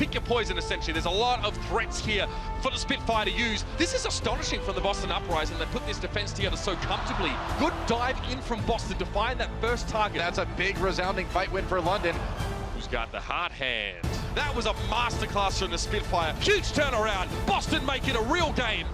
pick your poison, essentially. There's a lot of threats here for the Spitfire to use. This is astonishing from the Boston Uprising. They put this defense together so comfortably. Good dive in from Boston to find that first target. That's a big resounding fight win for London. Who's got the hard hand? That was a masterclass from the Spitfire. Huge turnaround. Boston make it a real game.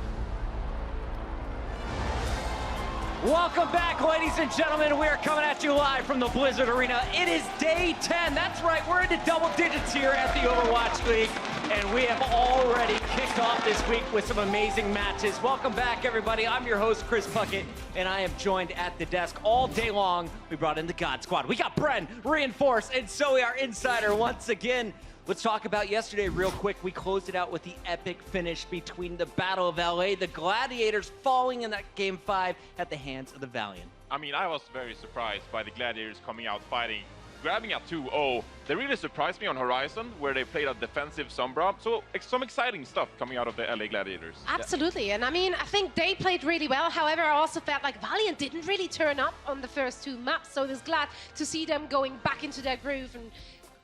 Welcome back, ladies and gentlemen. We are coming at you live from the Blizzard Arena. It is day 10. That's right, we're into double digits here at the Overwatch League, and we have already kicked off this week with some amazing matches. Welcome back, everybody. I'm your host, Chris Puckett, and I am joined at the desk all day long. We brought in the God Squad. We got Bren, Reinforced, and Zoe, our insider, once again. Let's talk about yesterday real quick. We closed it out with the epic finish between the Battle of LA, the Gladiators falling in that Game 5 at the hands of the Valiant. I mean, I was very surprised by the Gladiators coming out fighting, grabbing a 2-0. They really surprised me on Horizon, where they played a defensive Sombra. So some exciting stuff coming out of the LA Gladiators. Absolutely, and I mean, I think they played really well. However, I also felt like Valiant didn't really turn up on the first two maps, so I was glad to see them going back into their groove and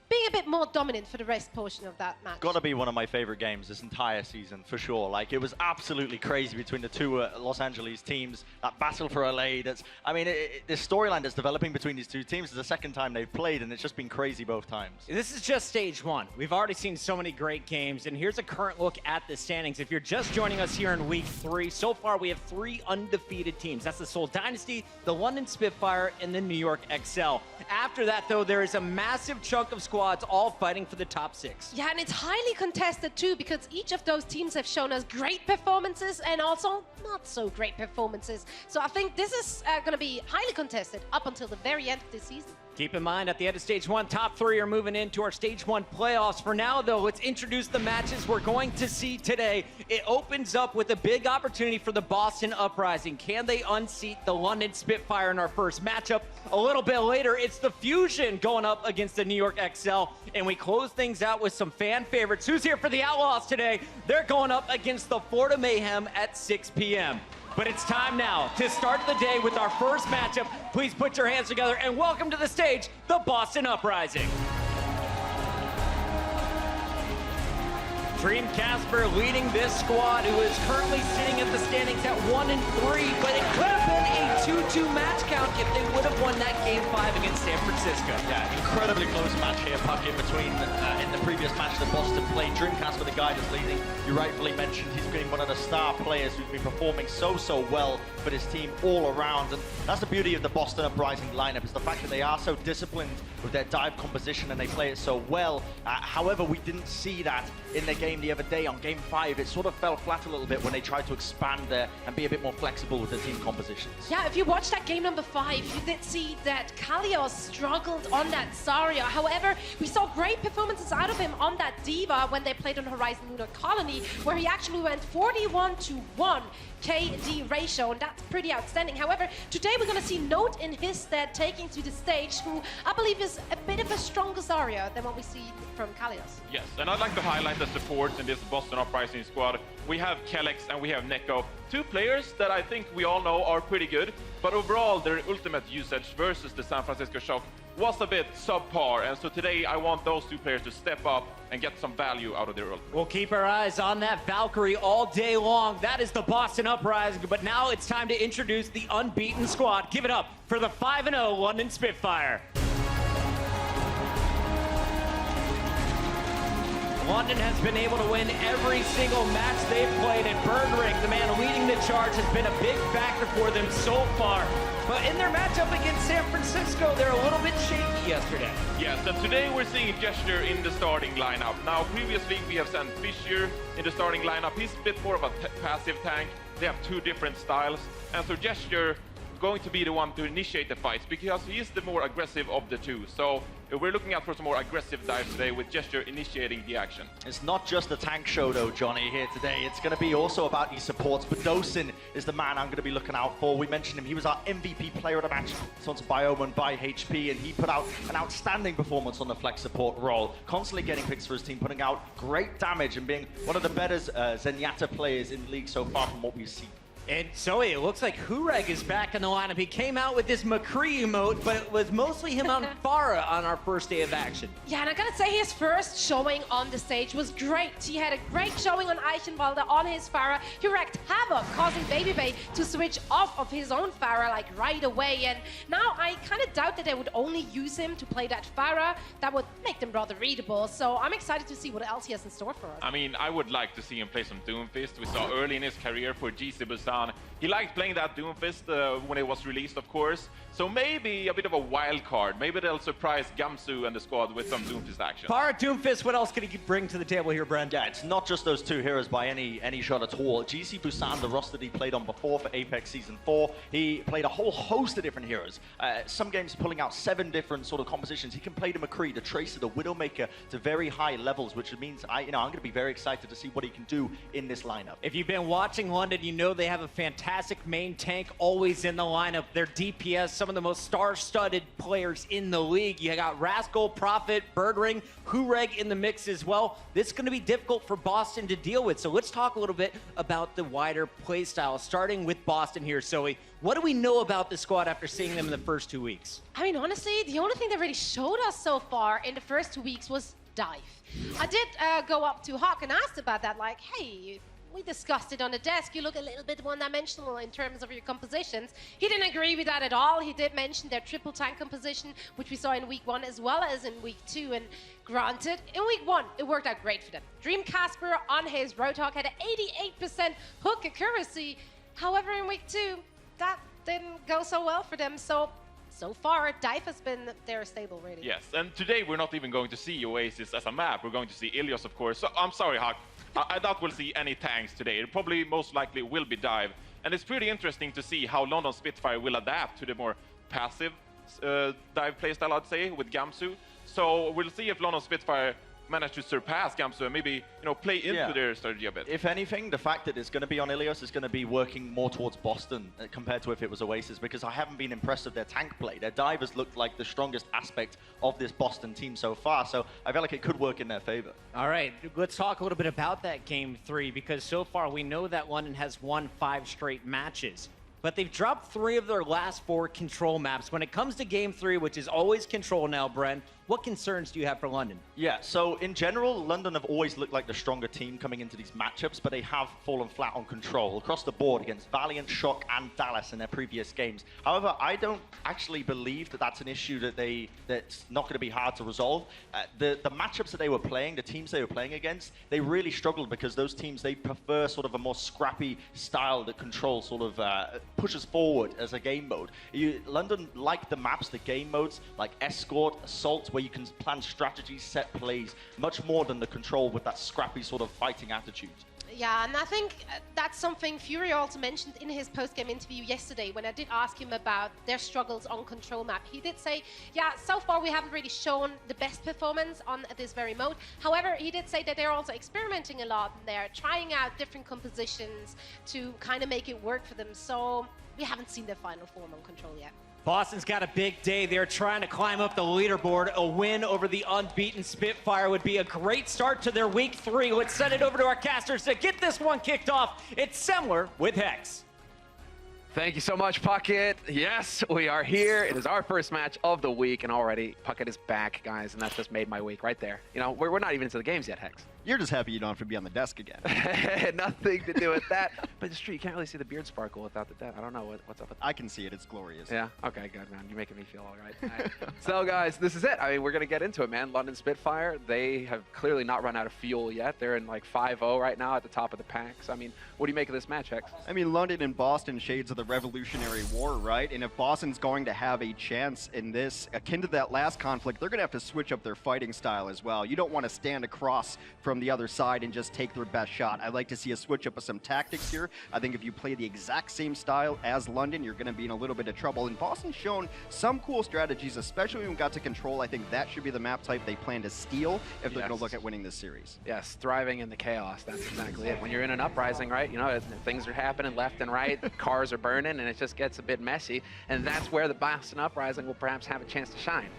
being a bit more dominant for the rest portion of that match. Gotta be one of my favorite games this entire season, for sure. Like, it was absolutely crazy between the two Los Angeles teams. That battle for LA, I mean, the storyline that's developing between these two teams is the second time they've played, and it's just been crazy both times. This is just stage one. We've already seen so many great games, and here's a current look at the standings. If you're just joining us here in week 3, so far we have 3 undefeated teams. That's the Seoul Dynasty, the London Spitfire, and the New York XL. After that, though, there is a massive chunk of squads all fighting for the top 6. Yeah, and it's highly contested too, because each of those teams have shown us great performances and also not so great performances. So I think this is going to be highly contested up until the very end of this season. Keep in mind, at the end of Stage 1, top 3 are moving into our Stage 1 playoffs. For now, though, let's introduce the matches we're going to see today. It opens up with a big opportunity for the Boston Uprising. Can they unseat the London Spitfire in our first matchup? A little bit later, it's the Fusion going up against the New York XL. And we close things out with some fan favorites. Who's here for the Outlaws today? They're going up against the Florida Mayhem at 6 p.m. But it's time now to start the day with our first matchup. Please put your hands together and welcome to the stage, the Boston Uprising. Dream Casper leading this squad, who is currently sitting at the standings at 1-3, but it could have been a 2-2 match count if they would have won that Game 5 against San Francisco. Yeah, incredibly close match here, Puckett, between, in the previous match that Boston played. Dreamcast, the guy that's leading, you rightfully mentioned, he's been one of the star players who's been performing so well for his team all around. And that's the beauty of the Boston Uprising lineup, is the fact that they are so disciplined with their dive composition and they play it so well. However, we didn't see that in their game the other day on Game 5. It sort of fell flat a little bit when they tried to expand there and be a bit more flexible with their team compositions. Yeah, if you watch that game number 5, you did see that Kalios struggled on that Zarya. However, we saw great performances out of him on that Diva when they played on Horizon Lunar Colony, where he actually went 41-1 KD ratio, and that's pretty outstanding. However, today we're going to see Note in his stead taking to the stage, who I believe is a bit of a stronger Zarya than what we see from Kalios. Yes, and I'd like to highlight the supports in this Boston Uprising squad. We have Kellex and we have Neko, 2 players that I think we all know are pretty good, but overall their ultimate usage versus the San Francisco Shock was a bit subpar, and so today I want those 2 players to step up and get some value out of their ult. We'll keep our eyes on that Valkyrie all day long. That is the Boston Uprising, but now it's time to introduce the unbeaten squad. Give it up for the 5-0 London Spitfire. London has been able to win every single match they've played, and Bernrick, the man leading the charge, has been a big factor for them so far. But in their matchup against San Francisco, they're a little bit shaky yesterday. Yes, and today we're seeing Gesture in the starting lineup. Now, previously we have sent Fischer in the starting lineup. He's a bit more of a passive tank. They have 2 different styles, and so Gesture going to be the one to initiate the fights because he is the more aggressive of the 2. So we're looking out for some more aggressive dives today with Gesture initiating the action. It's not just the tank show though, Johnny, here today. It's going to be also about these supports. But Dosin is the man I'm going to be looking out for. We mentioned him. He was our MVP player of the match sponsored by Omen, by HP, and he put out an outstanding performance on the flex support role. Constantly getting picks for his team, putting out great damage and being one of the better Zenyatta players in the league so far from what we've seen. And Zoe, it looks like Hureg is back in the lineup. He came out with this McCree emote, but it was mostly him on Farah on our first day of action. Yeah, and I gotta say his first showing on the stage was great. He had a great showing on Eichenwalde on his Farah. He wreaked havoc, causing Baby Bay to switch off of his own Farah like right away. And now I kind of doubt that they would only use him to play that Farah. That would make them rather readable. So I'm excited to see what else he has in store for us. I mean, I would like to see him play some Doomfist. We saw early in his career for GC Busan. He liked playing that Doomfist when it was released, of course. So maybe a bit of a wild card. Maybe they'll surprise Gamsu and the squad with some Doomfist action. Farah, Doomfist, what else can he bring to the table here, Brent? Yeah, it's not just those two heroes by any shot at all. GC Busan, the roster that he played on before for Apex Season 4, he played a whole host of different heroes. Some games pulling out 7 different sort of compositions. He can play the McCree, the Tracer, the Widowmaker to very high levels, which means I'm going to be very excited to see what he can do in this lineup. If you've been watching London, you know they have a fantastic main tank always in the lineup. Their DPS, some of the most star-studded players in the league. You got Rascal, Prophet, Birdring, Hureg in the mix as well. This is going to be difficult for Boston to deal with. So let's talk a little bit about the wider play style, starting with Boston here. Zoe, what do we know about the squad after seeing them in the first 2 weeks? I mean, honestly, the only thing they really showed us so far in the first 2 weeks was dive. I did go up to Hawk and asked about that, like, hey, we discussed it on the desk. You look a little bit one-dimensional in terms of your compositions. He didn't agree with that at all. He did mention their triple tank composition, which we saw in week 1 as well as in week 2. And granted, in week 1, it worked out great for them. Dream Casper on his Roadhog had an 88% hook accuracy. However, in week 2, that didn't go so well for them. So far, dive has been their stable, really. Yes, and today we're not even going to see Oasis as a map. We're going to see Ilios, of course. So I'm sorry, Hawk. I doubt we'll see any tanks today. It probably most likely will be dive. And it's pretty interesting to see how London Spitfire will adapt to the more passive dive playstyle, I'd say, with Gamsu. So we'll see if London Spitfire manage to surpass Gamsu and maybe, play into their strategy a bit. If anything, the fact that it's going to be on Ilios is going to be working more towards Boston compared to if it was Oasis, because I haven't been impressed with their tank play. Their divers looked like the strongest aspect of this Boston team so far, so I feel like it could work in their favor. All right, let's talk a little bit about that Game 3, because so far we know that London has won 5 straight matches. But they've dropped 3 of their last 4 control maps. When it comes to Game 3, which is always control now, Brent, what concerns do you have for London? Yeah, so in general, London have always looked like the stronger team coming into these matchups, but they have fallen flat on control across the board against Valiant, Shock, and Dallas in their previous games. However, I don't actually believe that that's an issue that's not going to be hard to resolve. The matchups that they were playing, the teams they were playing against, they really struggled because those teams, they prefer sort of a more scrappy style that control sort of pushes forward as a game mode. London like the maps, the game modes, like Escort, Assault, where you can plan strategies, set plays, much more than the control with that scrappy sort of fighting attitude. Yeah, and I think that's something Fury also mentioned in his post-game interview yesterday when I did ask him about their struggles on control map. He did say, yeah, so far we haven't really shown the best performance on this very mode. However, he did say that they're also experimenting a lot and they're trying out different compositions to kind of make it work for them. So we haven't seen their final form on control yet. Boston's got a big day. They're trying to climb up the leaderboard. A win over the unbeaten Spitfire would be a great start to their week 3. Let's send it over to our casters to get this one kicked off. It's Semler with Hex. Thank you so much, Puckett. Yes, we are here. It is our first match of the week, and already Puckett is back, guys, and that's just made my week right there. We're not even into the games yet, Hex. You're just happy you don't have to be on the desk again. Nothing to do with that. But it's true, you can't really see the beard sparkle without the desk. I don't know what's up with that. I can see it. It's glorious. Yeah? Okay, good, man. You're making me feel all right. All right. So, guys, this is it. I mean, we're going to get into it, man. London Spitfire, they have clearly not run out of fuel yet. They're in, like, 5-0 right now at the top of the packs. I mean, what do you make of this match, Hex? I mean, London and Boston, shades of the Revolutionary War, right? And if Boston's going to have a chance in this, akin to that last conflict, they're going to have to switch up their fighting style as well. You don't want to stand across from the other side and just take their best shot. I'd like to see a switch up of some tactics here. I think if you play the exact same style as London, you're going to be in a little bit of trouble. And Boston's shown some cool strategies, especially when we got to control. I think that should be the map type they plan to steal if they're going to look at winning this series. Yes, thriving in the chaos. That's exactly it. When you're in an uprising, right, things are happening left and right, cars are burning, and it just gets a bit messy. And that's where the Boston Uprising will perhaps have a chance to shine.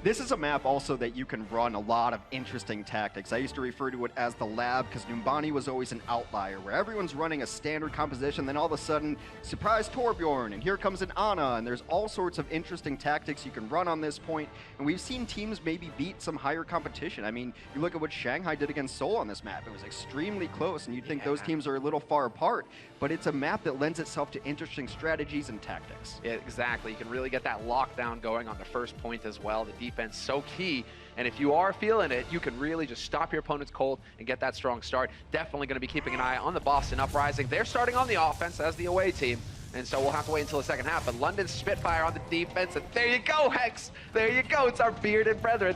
This is a map also that you can run a lot of interesting tactics. I used to refer to it as the lab because Numbani was always an outlier where everyone's running a standard composition, then all of a sudden, surprise Torbjorn, and here comes an Ana, and there's all sorts of interesting tactics you can run on this point, and we've seen teams maybe beat some higher competition. I mean, you look at what Shanghai did against Seoul on this map. It was extremely close, and you'd think those teams are a little far apart, but it's a map that lends itself to interesting strategies and tactics. Yeah, exactly. You can really get that lockdown going on the first point as well. The defense so key, and if you are feeling it, you can really just stop your opponents cold and get that strong start. Definitely going to be keeping an eye on the Boston Uprising. They're starting on the offense as the away team, and so we'll have to wait until the second half. But London's Spitfire on the defense, and there you go, Hex. There you go. It's our bearded brethren.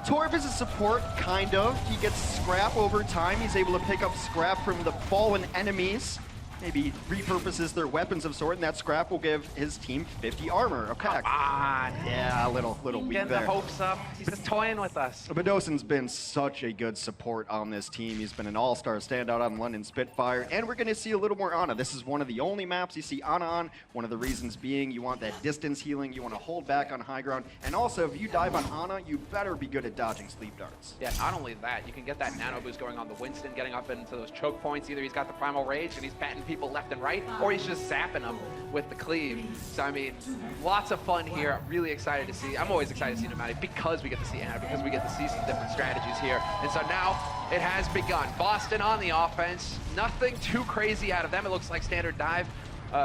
Torb is a support, kind of. He gets scrap over time. He's able to pick up scrap from the fallen enemies. Maybe repurposes their weapons of sort, and that scrap will give his team 50 armor. Okay. Come on. Yeah, a little weak Getting there. the hopes up. He's just toying with us. Bedosen's been such a good support on this team. He's been an all-star standout on London Spitfire, and we're going to see a little more Ana. This is one of the only maps you see Ana on. One of the reasons being you want that distance healing, you want to hold back on high ground, and also if you dive on Ana, you better be good at dodging sleep darts. Yeah, not only that, you can get that nano boost going on the Winston, getting up into those choke points. Either he's got the Primal Rage and he's patting people left and right, or he's just zapping them with the cleave. So, I mean, lots of fun here. I'm really excited to see. I'm always excited to see Numbani because we get to see Ana, because we get to see some different strategies here. And so now it has begun. Boston on the offense. Nothing too crazy out of them. It looks like standard dive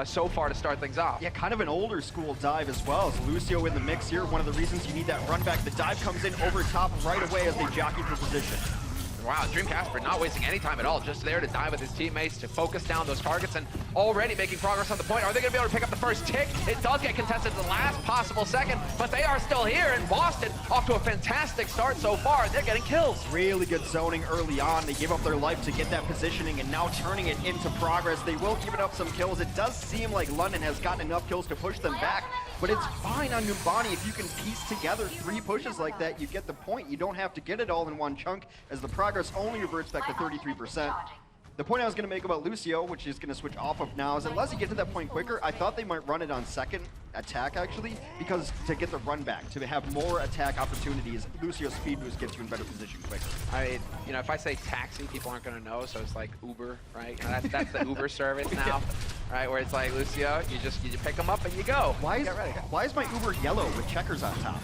so far to start things off. Yeah, kind of an older school dive as well. As Lucio in the mix here, one of the reasons you need that run back. The dive comes in over top right away as they jockey for position. Wow, Dream Casper not wasting any time at all, just there to dive with his teammates to focus down those targets and already making progress on the point. Are they going to be able to pick up the first tick? It does get contested at the last possible second, but they are still here, and Boston off to a fantastic start so far. They're getting kills. Really good zoning early on. They gave up their life to get that positioning, and now turning it into progress. They will give it up some kills. It does seem like London has gotten enough kills to push them back, but it's fine on Numbani. If you can piece together 3 pushes like that, you get the point. You don't have to get it all in one chunk, as the progress only reverts back to 33%. The point I was going to make about Lucio, which he's going to switch off of now, is unless you get to that point quicker, I thought they might run it on second attack, actually, because to get the run back, to have more attack opportunities, Lucio's speed boost gets you in better position quicker. I mean, you know, if I say taxi, people aren't going to know, so it's like Uber, right? You know, that's the Uber service now, right? Where it's like, Lucio, you pick them up and you go. Why is my Uber yellow with checkers on top?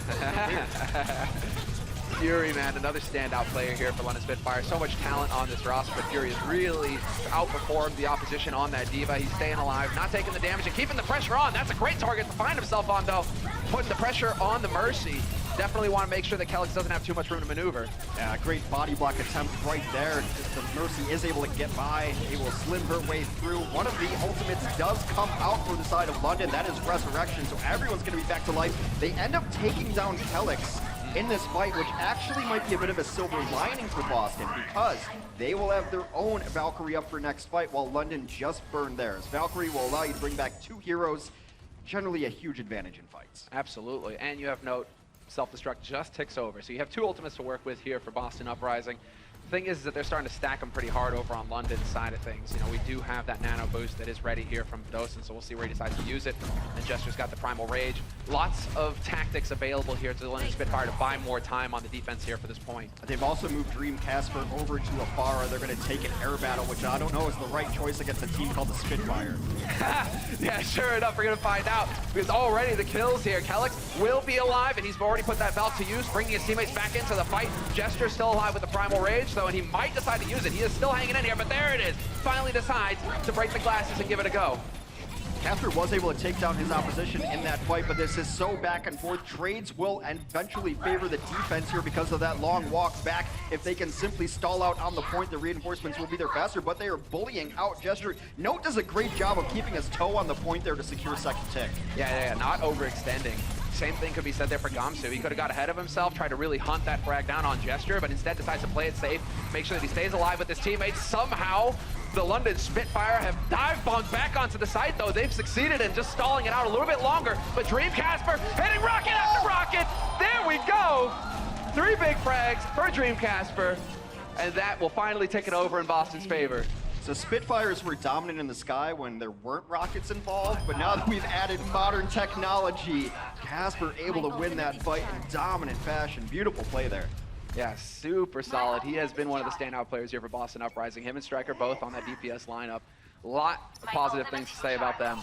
Fury, man, another standout player here for London Spitfire. So much talent on this roster, but Fury has really outperformed the opposition on that Diva. He's staying alive, not taking the damage, and keeping the pressure on. That's a great target to find himself on, though. Putting the pressure on the Mercy. Definitely want to make sure that Kellex doesn't have too much room to maneuver. Yeah, great body block attempt right there. The Mercy is able to get by, able to slim her way through. One of the ultimates does come out for the side of London. That is Resurrection, so everyone's going to be back to life. They end up taking down Kellex in this fight, which actually might be a bit of a silver lining for Boston, because they will have their own Valkyrie up for next fight while London just burned theirs. Valkyrie will allow you to bring back 2 heroes, generally a huge advantage in fights. Absolutely, and you have note, self-destruct just ticks over. So you have 2 ultimates to work with here for Boston Uprising. The thing is that they're starting to stack them pretty hard over on London's side of things. You know, we do have that nano boost that is ready here from Bedosen, so we'll see where he decides to use it. And Jester's got the Primal Rage. Lots of tactics available here to the London Spitfire to buy more time on the defense here for this point. They've also moved Dream Casper over to Afara. They're going to take an air battle, which I don't know is the right choice against a team called the Spitfire. Yeah, sure enough, we're going to find out. Because already the kills here. Kellex will be alive, and he's already put that Valk to use, bringing his teammates back into the fight. Jester's still alive with the Primal Rage, though, and he might decide to use it. He is still hanging in here, but there it is. Finally decides to break the glasses and give it a go. Casper was able to take down his opposition in that fight, but this is so back and forth. Trades will eventually favor the defense here because of that long walk back. If they can simply stall out on the point, the reinforcements will be there faster, but they are bullying out Jester. Note does a great job of keeping his toe on the point there to secure second tick. Yeah, not overextending. Same thing could be said there for Gamsu. He could have got ahead of himself, tried to really hunt that frag down on Gesture, but instead decides to play it safe, make sure that he stays alive with his teammates. Somehow, the London Spitfire have dive bombed back onto the site, though. They've succeeded in just stalling it out a little bit longer, but Dream Casper hitting rocket after rocket. There we go. 3 big frags for Dream Casper, and that will finally take it over in Boston's favor. So Spitfires were dominant in the sky when there weren't rockets involved, but now that we've added modern technology, Casper able to win that fight in dominant fashion. Beautiful play there. Yeah, super solid. He has been one of the standout players here for Boston Uprising. Him and Striker both on that DPS lineup. A lot of positive things to say about them.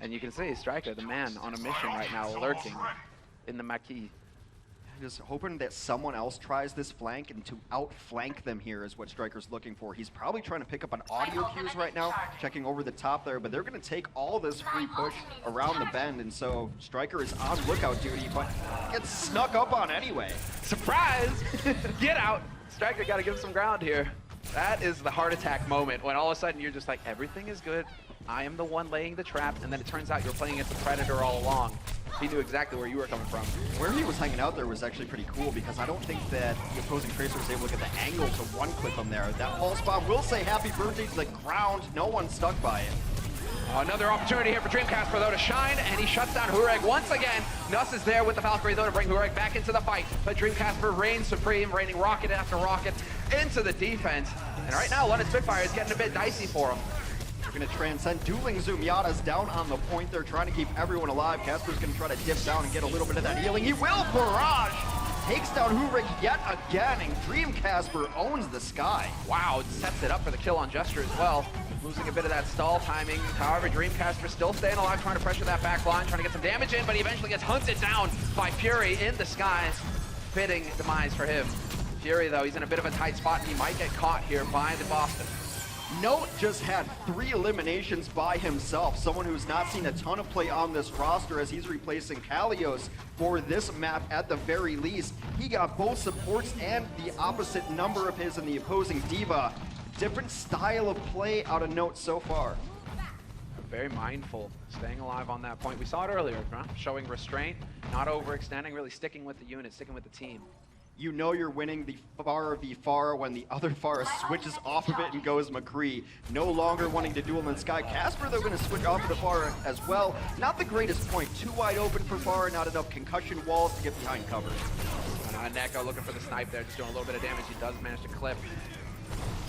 And you can see Striker, the man on a mission right now, lurking in the Maquis. Just hoping that someone else tries this flank, and to outflank them here is what Striker's looking for. He's probably trying to pick up on audio cues right now, checking over the top there, but they're going to take all this free push around the bend, and so Striker is on lookout duty, but gets snuck up on anyway. Surprise! Get out! Striker got to give him some ground here. That is the heart attack moment when all of a sudden you're just like, everything is good. I am the one laying the trap, and then it turns out you're playing against the Predator all along. He knew exactly where you were coming from. Where he was hanging out there was actually pretty cool, because I don't think that the opposing Tracer was able to get the angle to one-clip him there. That pulse bomb will say happy birthday to the ground. No one stuck by it. Another opportunity here for Dreamcasper, though, to shine, and he shuts down Hureg once again. Nuss is there with the Valkyrie, though, to bring Hureg back into the fight. But Dreamcasper reigns supreme, raining rocket after rocket into the defense. And right now, London Spitfire is getting a bit dicey for him. They're going to transcend. Dueling Zoom. Yada's down on the point. They're trying to keep everyone alive. Casper's going to try to dip down and get a little bit of that healing. He will barrage. Takes down Hureg yet again, and Dreamcasper owns the sky. Wow, sets it up for the kill on Gesture as well. Losing a bit of that stall timing. However, Dreamcasper still staying alive, trying to pressure that back line, trying to get some damage in, but he eventually gets hunted down by Fury in the skies. Fitting demise for him. Fury, though, he's in a bit of a tight spot, and he might get caught here by the Boston. Note just had 3 eliminations by himself. Someone who's not seen a ton of play on this roster, as he's replacing Kalios for this map at the very least. He got both supports and the opposite number of his in the opposing Diva. Different style of play out of Note so far. Very mindful, staying alive on that point. We saw it earlier, huh? Showing restraint, not overextending, really sticking with the unit, sticking with the team. You know you're winning the Far v Far when the other Far switches off of it and goes McCree. No longer wanting to duel in the sky. Casper, they're going to switch off of the Far as well. Not the greatest point. Too wide open for Far, not enough concussion walls to get behind cover. Neko looking for the snipe there, just doing a little bit of damage. He does manage to clip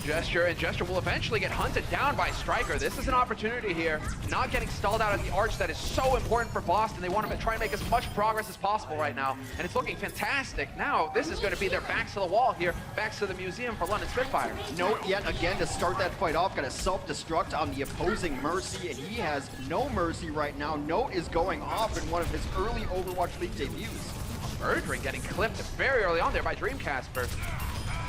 Gesture, and Gesture will eventually get hunted down by Striker. This is an opportunity here, not getting stalled out at the arch that is so important for Boston. They want to try and make as much progress as possible right now, and it's looking fantastic. Now, this is going to be their backs to the wall here, backs to the museum for London Spitfire. Note yet again to start that fight off, got a self-destruct on the opposing Mercy, and he has no mercy right now. Note is going off in one of his early Overwatch League debuts. Erdring getting clipped very early on there by Dreamcasper.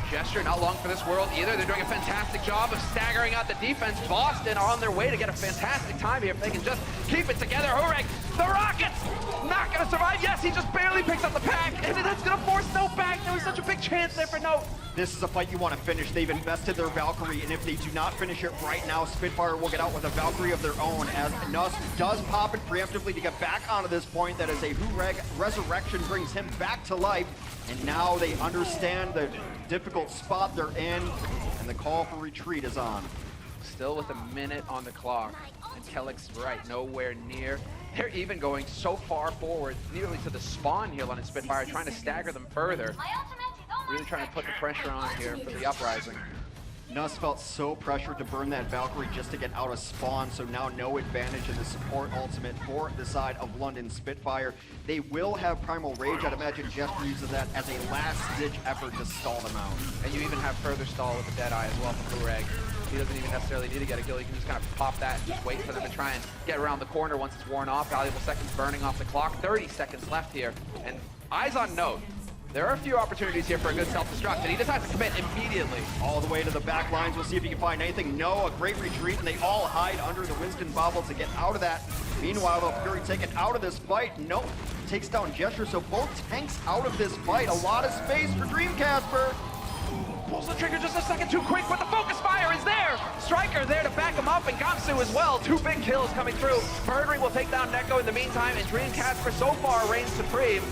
Gesture not long for this world either. They're doing a fantastic job of staggering out the defense. Boston are on their way to get a fantastic time here if they can just keep it together. Hureg, the Rockets, not gonna survive. Yes, he just barely picks up the pack, and that's gonna force Note back. There was such a big chance there for Note. This is a fight you want to finish. They've invested their Valkyrie, and if they do not finish it right now, Spitfire will get out with a Valkyrie of their own, as Nuss does pop it preemptively to get back onto this point. That is a Hureg resurrection, brings him back to life, and now they understand the difficult spot they're in, and the call for retreat is on. Still with a minute on the clock, and Kellick's right, nowhere near. They're even going so far forward, nearly to the spawn here, London Spitfire, trying to stagger them further. Really trying to put the pressure on here for the Uprising. Nuss felt so pressured to burn that Valkyrie just to get out of spawn, so now no advantage in the support ultimate for the side of London Spitfire. They will have Primal Rage. I'd imagine Gesture uses that as a last-ditch effort to stall them out. And you even have further stall with the Deadeye as well from Hureg. He doesn't even necessarily need to get a kill. You can just kind of pop that and just wait for them to try and get around the corner once it's worn off. Valuable seconds burning off the clock. 30 seconds left here. And eyes on Note. There are a few opportunities here for a good self-destruct, and he decides to commit immediately. All the way to the back lines. We'll see if he can find anything. No, a great retreat, and they all hide under the Winston bobble to get out of that. Meanwhile, though, Fury taken out of this fight. Nope, takes down Gesture, so both tanks out of this fight. A lot of space for Dreamcasper. Pulls the trigger just a second too quick, but the focus fire is there! Striker there to back him up, and Gamsu as well. 2 big kills coming through. Birdring will take down Neko in the meantime, and Dreamcasper so far reigns supreme.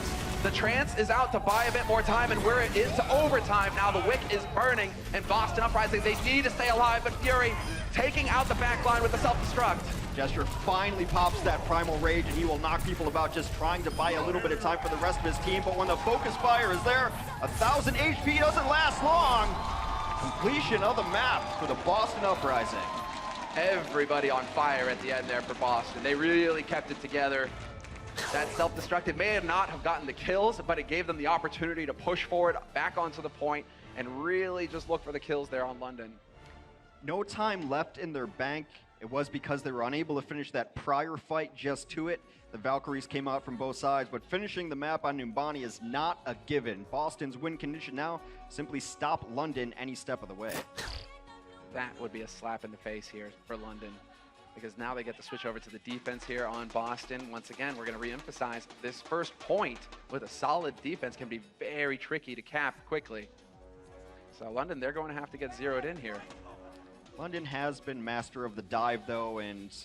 The trance is out to buy a bit more time, and we're into overtime now. The wick is burning, and Boston Uprising, they need to stay alive, but Fury taking out the back line with the self-destruct. Gesture finally pops that Primal Rage, and he will knock people about, just trying to buy a little bit of time for the rest of his team. But when the focus fire is there, 1,000 HP doesn't last long. Completion of the map for the Boston Uprising. Everybody on fire at the end there for Boston. They really kept it together. That self-destructive may not have gotten the kills, but it gave them the opportunity to push forward back onto the point and really just look for the kills there on London. No time left in their bank. It was because they were unable to finish that prior fight just to it. The Valkyries came out from both sides, but finishing the map on Numbani is not a given. Boston's win condition now, simply stop London any step of the way. That would be a slap in the face here for London, because now they get to switch over to the defense here on Boston. Once again, we're going to reemphasize this first point with a solid defense can be very tricky to cap quickly. So London, they're going to have to get zeroed in here. London has been master of the dive, though, and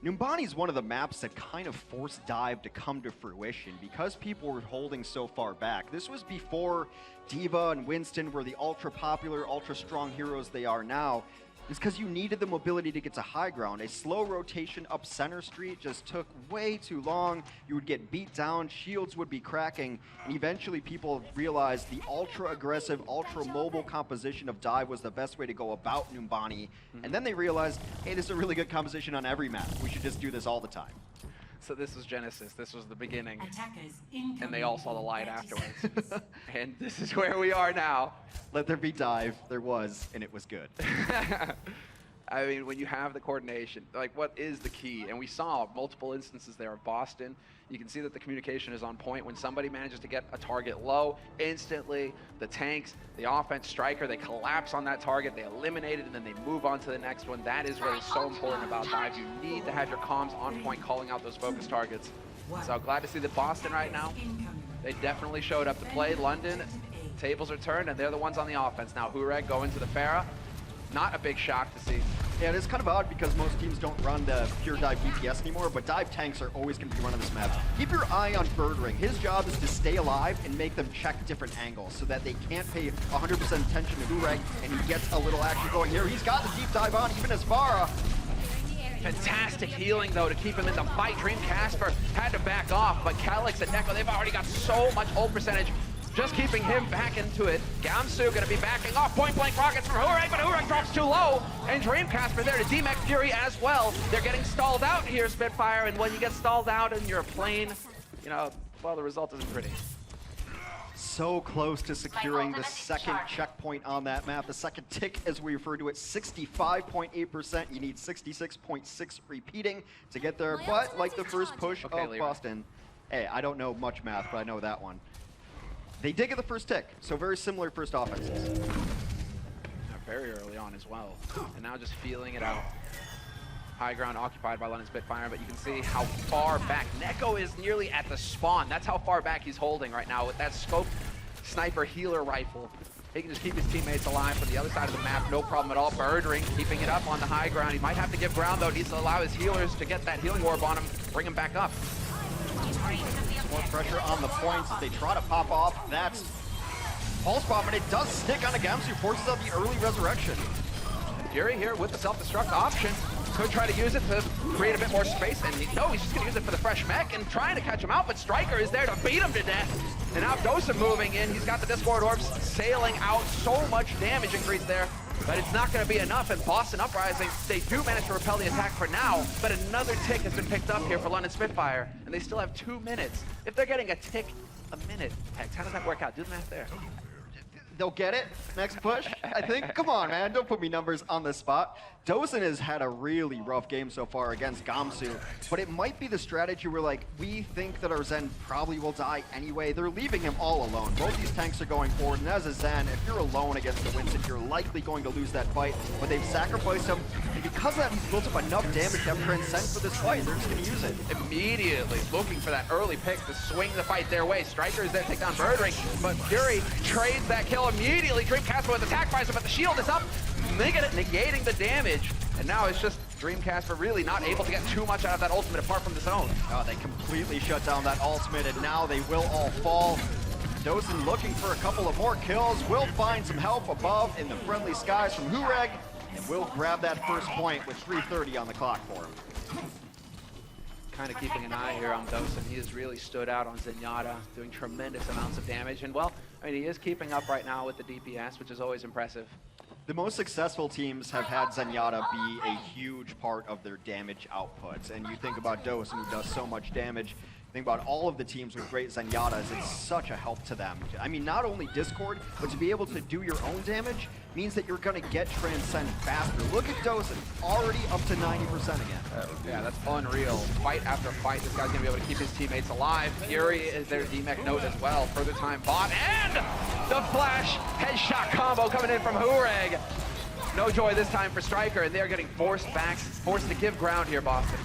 Numbani is one of the maps that kind of forced dive to come to fruition because people were holding so far back. This was before D.Va and Winston were the ultra-popular, ultra-strong heroes they are now. It's because you needed the mobility to get to high ground. A slow rotation up Center Street just took way too long. You would get beat down, shields would be cracking, and eventually people realized the ultra-aggressive, ultra-mobile composition of dive was the best way to go about Numbani. And then they realized, hey, this is a really good composition on every map. We should just do this all the time. So this was Genesis, this was the beginning, and they all saw the light afterwards. And this is where we are now. Let there be dive, there was, and it was good. I mean, when you have the coordination, like what is the key? And we saw multiple instances there of Boston. You can see that the communication is on point. When somebody manages to get a target low, instantly the tanks, the offense, striker, they collapse on that target, they eliminate it, and then they move on to the next one. That is what is so important about dive. You need to have your comms on point calling out those focus targets. So glad to see that Boston right now, they definitely showed up to play. London, tables are turned, and they're the ones on the offense. Now Hureg going to the Pharah. Not a big shock to see. Yeah, it is kind of odd because most teams don't run the pure dive BTS anymore, but dive tanks are always going to be running this map. Keep your eye on Birdring. His job is to stay alive and make them check different angles so that they can't pay 100% attention to Hureg, and he gets a little action going here. He's got the deep dive on, even as Farah. Fantastic healing, though, to keep him in the fight. Dream Casper had to back off, but Calyx and Neko, they've already got so much ult percentage. Just keeping him back into it. Gamsu gonna be backing off. Point blank rockets from Hureg, but Hureg drops too low. And Dreamcasper there to DMEC Fury as well. They're getting stalled out here, Spitfire, and when you get stalled out and you're a plane, you know, well, the result isn't pretty. So close to securing the second checkpoint on that map. The second tick, as we refer to it, 65.8%. You need 66.6 repeating to get there, but like the first push of Boston. Hey, I don't know much math, but I know that one. They did get the first tick, so very similar first offenses. Very early on as well. And now just feeling it out. High ground occupied by London Spitfire, but you can see how far back. Neko is nearly at the spawn. That's how far back he's holding right now with that scope sniper healer rifle. He can just keep his teammates alive from the other side of the map, no problem at all. Birdring keeping it up on the high ground. He might have to give ground though. Needs to allow his healers to get that healing orb on him, bring him back up. More pressure on the points as they try to pop off. That's pulse bomb, and it does stick on a Gamsu, forces out the early resurrection. Fury here with the self-destruct option. Could try to use it to create a bit more space, and no, he's just gonna use it for the fresh mech and trying to catch him out, but Striker is there to beat him to death. And now Dosa moving in, he's got the Discord orbs sailing out, so much damage increase there. But it's not going to be enough, and Boston Uprising, they do manage to repel the attack for now, but another tick has been picked up here for London Spitfire, and they still have 2 minutes. If they're getting a tick a minute, Hex, how does that work out? Do the math there. They'll get it. Next push, I think. Come on, man. Don't put me numbers on the spot. Dosen has had a really rough game so far against Gamsu, but it might be the strategy where, like, we think that our Zen probably will die anyway. They're leaving him all alone. Both these tanks are going forward, and as a Zen, if you're alone against the Winston, you're likely going to lose that fight, but they've sacrificed him, and because of that, he's built up enough damage to have Transcend for this fight. They're just going to use it. Immediately looking for that early pick to swing the fight their way. Striker is there to take down Birdring, but Fury trades that kill immediately. Dreamcasper with attack visor, but the shield is up, negating the damage. And now it's just Dreamcasper really not able to get too much out of that ultimate apart from the zone. Oh, they completely shut down that ultimate, and now they will all fall. Dosen looking for a couple of more kills, will find some help above in the friendly skies from Hureg, and will grab that first point with 3:30 on the clock for him. Kind of keeping an eye here on Dosen. He has really stood out on Zenyatta, doing tremendous amounts of damage. And well, I mean, he is keeping up right now with the DPS, which is always impressive. The most successful teams have had Zenyatta be a huge part of their damage outputs. And you think about Dosen, who does so much damage. Think about all of the teams with great Zenyatas, it's such a help to them. I mean, not only Discord, but to be able to do your own damage means that you're going to get Transcend faster. Look at Dosen, already up to 90% again. Yeah, that's unreal. Fight after fight, this guy's going to be able to keep his teammates alive. Fury is their DMEC note as well. Further time bot, and the flash headshot combo coming in from Hureg. No joy this time for Striker, and they're getting forced to give ground here, Boston.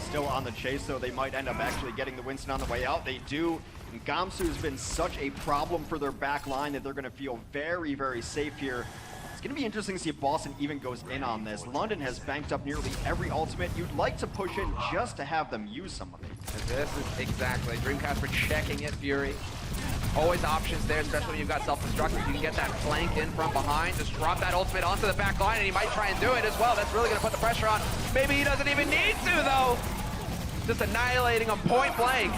Still on the chase, though, they might end up actually getting the Winston on the way out. They do. And Gamsu has been such a problem for their back line that they're going to feel very, very safe here. It's going to be interesting to see if Boston even goes in on this. London has banked up nearly every ultimate. You'd like to push in just to have them use some of it. And this is exactly. Dreamcast checking it, Fury. Always options there, especially when you've got self-destructive. You can get that flank in from behind, just drop that ultimate onto the back line, and he might try and do it as well. That's really going to put the pressure on. Maybe he doesn't even need to, though. Just annihilating him point blank.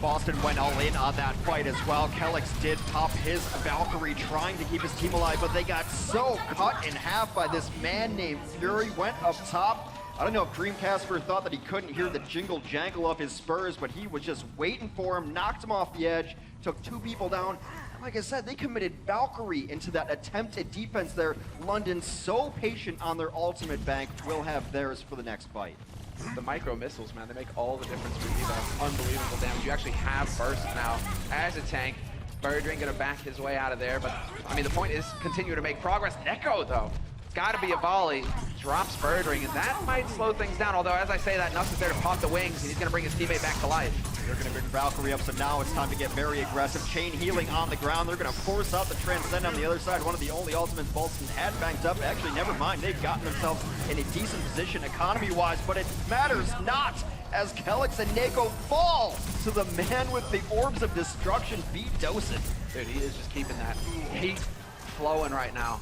Boston went all in on that fight as well. Kellex did pop his Valkyrie trying to keep his team alive, but they got so cut in half by this man named Fury. Went up top. I don't know if Dreamcasper thought that he couldn't hear the jingle jangle of his spurs, but he was just waiting for him, knocked him off the edge, took 2 people down. And like I said, they committed Valkyrie into that attempted defense there. London, so patient on their ultimate bank, will have theirs for the next fight. The micro missiles, man, they make all the difference for Evo. Unbelievable damage. You actually have burst now as a tank. Birdring gonna back his way out of there, but I mean, the point is continue to make progress. Neko, though, it's gotta be a volley. Drops Birdring, and that might slow things down. Although, as I say that, Nuss is there to pop the wings, and he's gonna bring his teammate back to life. They're going to bring Valkyrie up, so now it's time to get very aggressive. Chain healing on the ground. They're going to force out the Transcend on the other side. One of the only ultimates Bolton had banked up. Actually, never mind. They've gotten themselves in a decent position economy-wise, but it matters not as Kellex and Neko fall to the man with the Orbs of Destruction, beat Dosen. Dude, he is just keeping that heat flowing right now.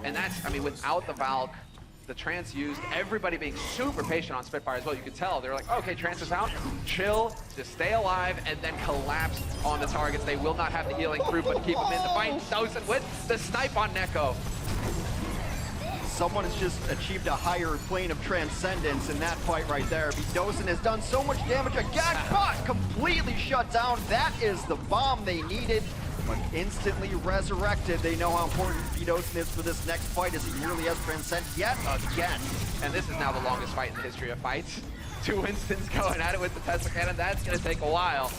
And that's, I mean, without the Valk, the Trance used, everybody being super patient on Spitfire as well. You could tell, they were like, okay, Trance is out, chill, just stay alive, and then collapse on the targets. They will not have the healing through, but keep them in the fight. Dosen with the snipe on Neko. Someone has just achieved a higher plane of transcendence in that fight right there. Dosen has done so much damage again, but completely shut down. That is the bomb they needed, but instantly resurrected. They know how important Dosen is for this next fight, as he nearly has Transcend yet again. And this is now the longest fight in the history of fights. 2 Winstons going at it with the Tesla Cannon. That's going to take a while.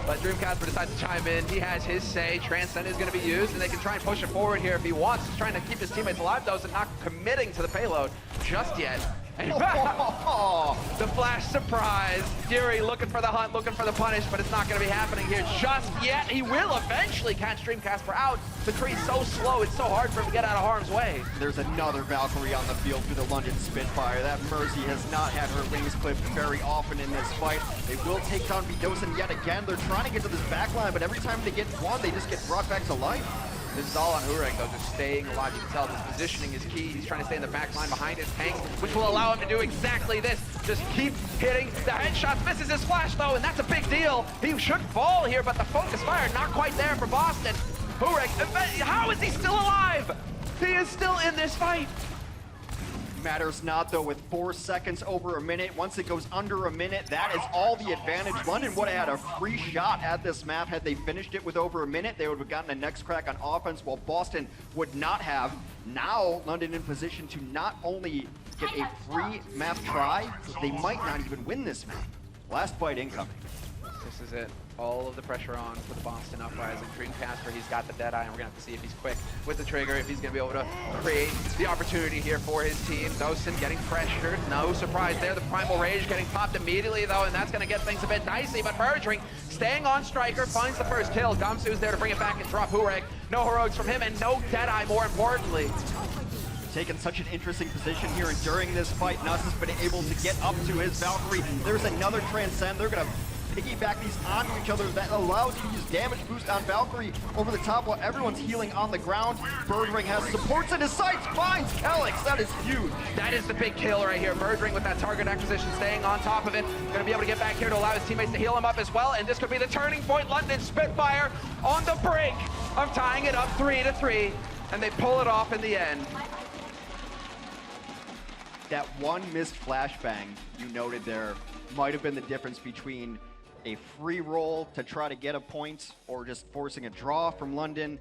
But Dreamcasper decides to chime in. He has his say. Transcend is going to be used, and they can try and push it forward here if he wants. He's trying to keep his teammates alive, though, so not committing to the payload just yet. And the flash surprise. Fury looking for the hunt, looking for the punish, but it's not going to be happening here just yet. He will eventually catch Dreamcasper out. The tree's so slow, it's so hard for him to get out of harm's way. There's another Valkyrie on the field for the London Spitfire. That Mercy has not had her wings clipped very often in this fight. They will take down Dosen yet again. They're trying to get to this back line, but every time they get one, they just get brought back to life. This is all on Hureg, though, just staying alive. You can tell his positioning is key. He's trying to stay in the back line behind his tanks, which will allow him to do exactly this. Just keep hitting the headshots. Misses his flash, though, and that's a big deal. He should fall here, but the focus fire not quite there for Boston. Hureg, how is he still alive? He is still in this fight. Matters not, though, with 4 seconds over a minute. Once it goes under a minute, that is all the advantage. London would have had a free shot at this map had they finished it with over a minute. They would have gotten a next crack on offense, while Boston would not have. Now, London in position to not only get a free map try, they might not even win this map. Last fight incoming. This is it. All of the pressure on for the Boston Uprising. Dreamcasper, he's got the Deadeye, and we're going to have to see if he's quick with the trigger, if he's going to be able to create the opportunity here for his team. Dosen getting pressured. No surprise there. The Primal Rage getting popped immediately, though, and that's going to get things a bit dicey. But Birdring staying on Striker, finds the first kill. Gamsu's there to bring it back and drop Hureg. No heroics from him, and no Deadeye, more importantly. Taken such an interesting position here, and during this fight, Nuss has been able to get up to his Valkyrie. There's another Transcend. They're going to piggyback these onto each other. That allows you to use damage boost on Valkyrie over the top while everyone's healing on the ground. Birdring has supports in his sights, finds Kelix. That is huge. That is the big kill right here. Birdring with that target acquisition, staying on top of it. Gonna be able to get back here to allow his teammates to heal him up as well, and this could be the turning point. London Spitfire on the brink of tying it up 3-3, and they pull it off in the end. That one missed flashbang you noted there might have been the difference between a free roll to try to get a point or just forcing a draw from London.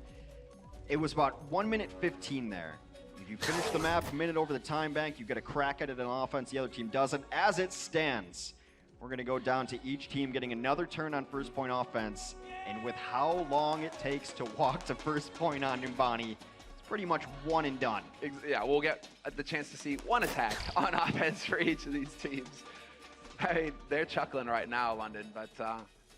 It was about 1 minute 15 there. If you finish the map a minute over the time bank, you get a crack at it on offense, the other team doesn't. As it stands, we're gonna go down to each team getting another turn on first point offense, and with how long it takes to walk to first point on Numbani, it's pretty much one and done. Yeah, we'll get the chance to see one attack on offense for each of these teams. I mean, they're chuckling right now, London, but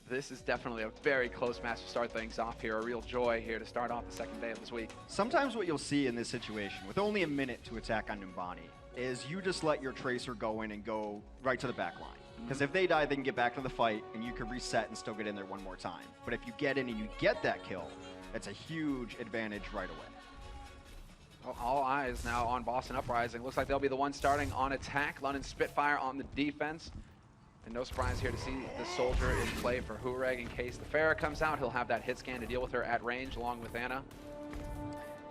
this is definitely a very close match to start things off here. A real joy here to start off the second day of this week. Sometimes what you'll see in this situation, with only a minute to attack on Numbani, is you just let your Tracer go in and go right to the back line. Because if they die, they can get back to the fight, and you can reset and still get in there one more time. But if you get in and you get that kill, that's a huge advantage right away. Well, all eyes now on Boston Uprising. Looks like they'll be the one starting on attack. London Spitfire on the defense. And no surprise here to see the Soldier in play for Hureg in case the Pharah comes out. He'll have that hit scan to deal with her at range along with Anna.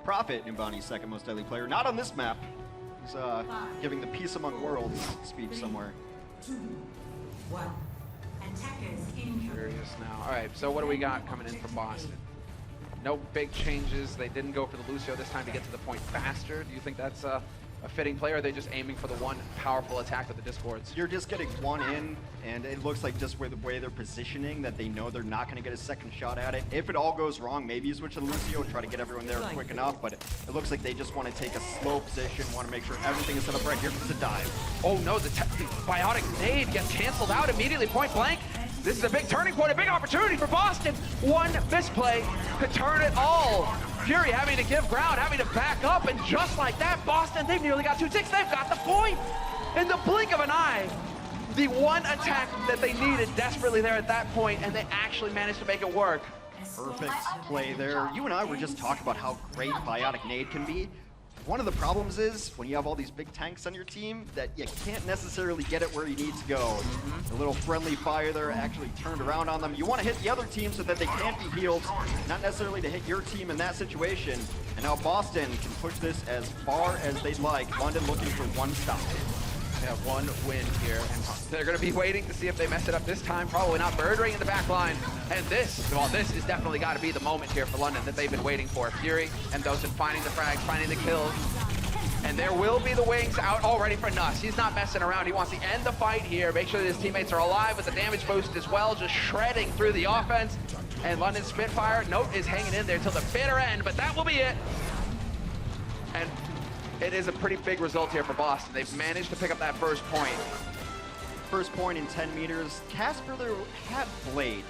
Prophet, Numbani's second most deadly player. Not on this map. He's giving the Peace Among Worlds speech somewhere. 2, 1. Attackers incoming. Curious now. All right, so what do we got coming in from Boston? No big changes. They didn't go for the Lucio this time to get to the point faster. Do you think that's a fitting play, or are they just aiming for the one powerful attack with the Discords? You're just getting one in, and it looks like just the way they're positioning that they know they're not going to get a second shot at it. If it all goes wrong, maybe you switch to Lucio and try to get everyone there quick enough, but it looks like they just want to take a slow position, want to make sure everything is set up right. Here comes a dive. Oh no, the biotic nade gets canceled out immediately, point blank. This is a big turning point, a big opportunity for Boston. One misplay could turn it all. Fury having to give ground, having to back up, and just like that, Boston, they've nearly got 2-6. They've got the point. In the blink of an eye, the one attack that they needed desperately there at that point, and they actually managed to make it work. Perfect play there. You and I were just talking about how great Biotic Nade can be. One of the problems is when you have all these big tanks on your team that you can't necessarily get it where you need to go. The little friendly fire there actually turned around on them. You want to hit the other team so that they can't be healed, not necessarily to hit your team in that situation. And now Boston can push this as far as they'd like. London looking for one stop. They have one win here, and they're going to be waiting to see if they mess it up this time. Probably not. Birdring in the back line. And this is definitely got to be the moment here for London that they've been waiting for. Fury and Dosen finding the frags, finding the kills. And there will be the wings out already for Nuss. He's not messing around. He wants to end the fight here, make sure that his teammates are alive with the damage boost as well, just shredding through the offense. And London Spitfire, note, is hanging in there till the bitter end, but that will be it. And it is a pretty big result here for Boston. They've managed to pick up that first point. First point in 10 meters. Casper there had Blade,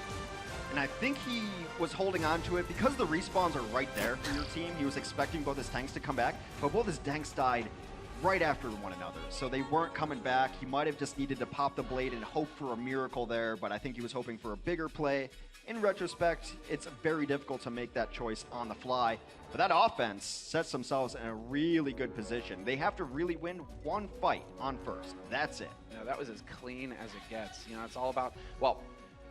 and I think he was holding on to it because the respawns are right there for your team. He was expecting both his tanks to come back, but both his tanks died right after one another, so they weren't coming back. He might have just needed to pop the Blade and hope for a miracle there, but I think he was hoping for a bigger play. In retrospect, it's very difficult to make that choice on the fly, but that offense sets themselves in a really good position. They have to really win one fight on first. That's it. Yeah, that was as clean as it gets. You know, it's all about, well,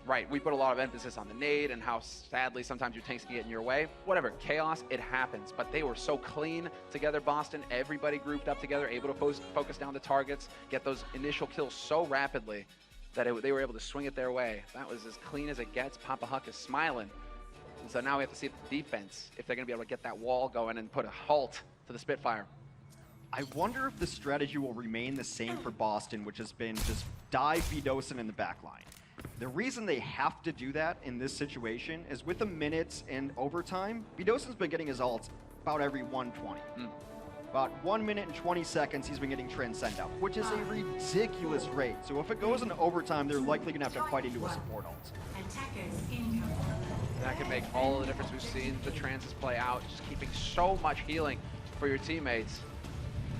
right, we put a lot of emphasis on the nade and how sadly sometimes your tanks can get in your way. Whatever, chaos, it happens. But they were so clean together, Boston. Everybody grouped up together, able to focus down the targets, get those initial kills so rapidly that they were able to swing it their way. That was as clean as it gets. Papa Huck is smiling. And so now we have to see the defense, if they're going to be able to get that wall going and put a halt to the Spitfire. I wonder if the strategy will remain the same for Boston, which has been just dive Vidosin in the back line. The reason they have to do that in this situation is with the minutes and overtime, Vidosin's been getting his ults about every 120. About 1 minute and 20 seconds, he's been getting Transcend out, which is a ridiculous rate. So if it goes into overtime, they're likely going to have to fight into a support ult. Attackers incoming. That can make all the difference. We've seen the Trances play out, just keeping so much healing for your teammates.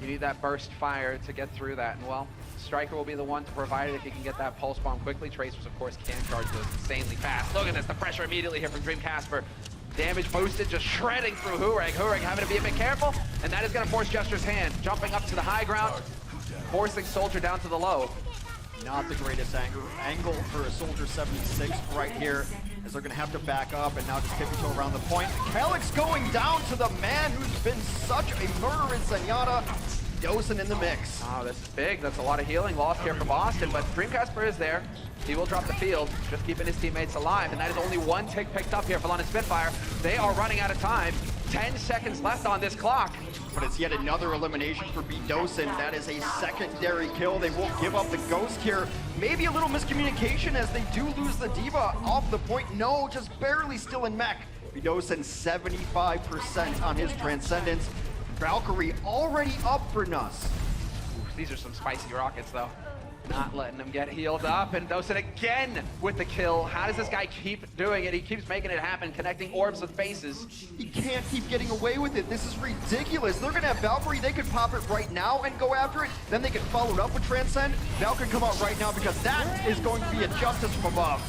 You need that burst fire to get through that, and well, Striker will be the one to provide it if he can get that pulse bomb quickly. Tracers, of course, can charge those insanely fast. Look at this, the pressure immediately here from Dream Casper. Damage boosted, just shredding through Hurek. Hurek having to be a bit careful, and that is going to force Jester's hand. Jumping up to the high ground, forcing Soldier down to the low. Not the greatest angle for a Soldier 76 right here, as they're going to have to back up and now just tippy toe around the point. Calyx going down to the man who's been such a murderer in Zenyatta. Dosen in the mix. Oh, this is big. That's a lot of healing lost here for Boston, but Dream Casper is there. He will drop the field, just keeping his teammates alive, and that is only one tick picked up here for London Spitfire. They are running out of time. 10 seconds left on this clock. But it's yet another elimination for B. Dosen. That is a secondary kill. They won't give up the ghost here. Maybe a little miscommunication as they do lose the D.Va off the point. No, just barely still in mech. B. Dosen 75% on his Transcendence. Valkyrie already up for Nuss. These are some spicy rockets, though. Not letting him get healed up, and Dosen again with the kill. How does this guy keep doing it? He keeps making it happen, connecting orbs with faces. He can't keep getting away with it. This is ridiculous. They're gonna have Valkyrie. They could pop it right now and go after it. Then they could follow it up with Transcend. Val could come out right now because that is going to be a justice from above.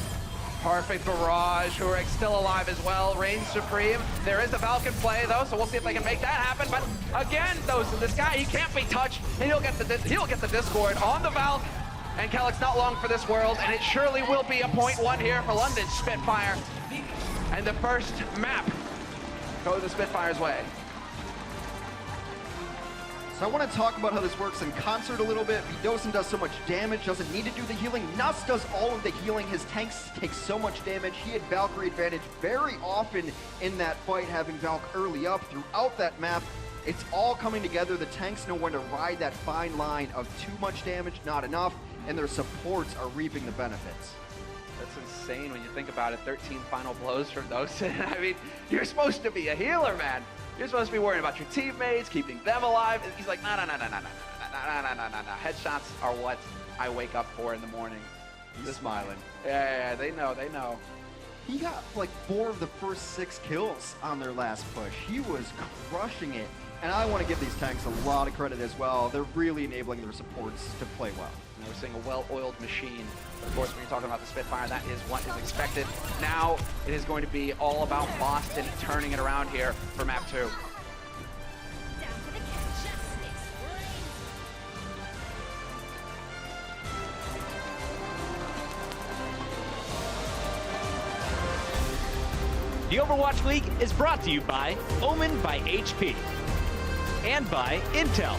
Perfect barrage. Hurek still alive as well. Reigns supreme. There is the Falcon play though, so we'll see if they can make that happen. But again, this guy, he can't be touched, and he'll get the Discord on the Valk. And Calyx not long for this world, and it surely will be a .1 here for London Spitfire. And the first map goes the Spitfire's way. So I want to talk about how this works in concert a little bit. Dosen does so much damage, doesn't need to do the healing. Nuss does all of the healing. His tanks take so much damage. He had Valkyrie advantage very often in that fight, having Valk early up throughout that map. It's all coming together. The tanks know when to ride that fine line of too much damage, not enough, and their supports are reaping the benefits. That's insane when you think about it. 13 final blows from Dosen. I mean, you're supposed to be a healer, man. You're supposed to be worrying about your teammates, keeping them alive. He's like, no. Headshots are what I wake up for in the morning. He's smiling. Yeah, they know. He got like 4 of the first 6 kills on their last push. He was crushing it. And I want to give these tanks a lot of credit as well. They're really enabling their supports to play well. And we're seeing a well-oiled machine. But of course, when you're talking about the Spitfire, that is what is expected. Now, it is going to be all about Boston turning it around here for map 2. The Overwatch League is brought to you by Omen by HP and by Intel.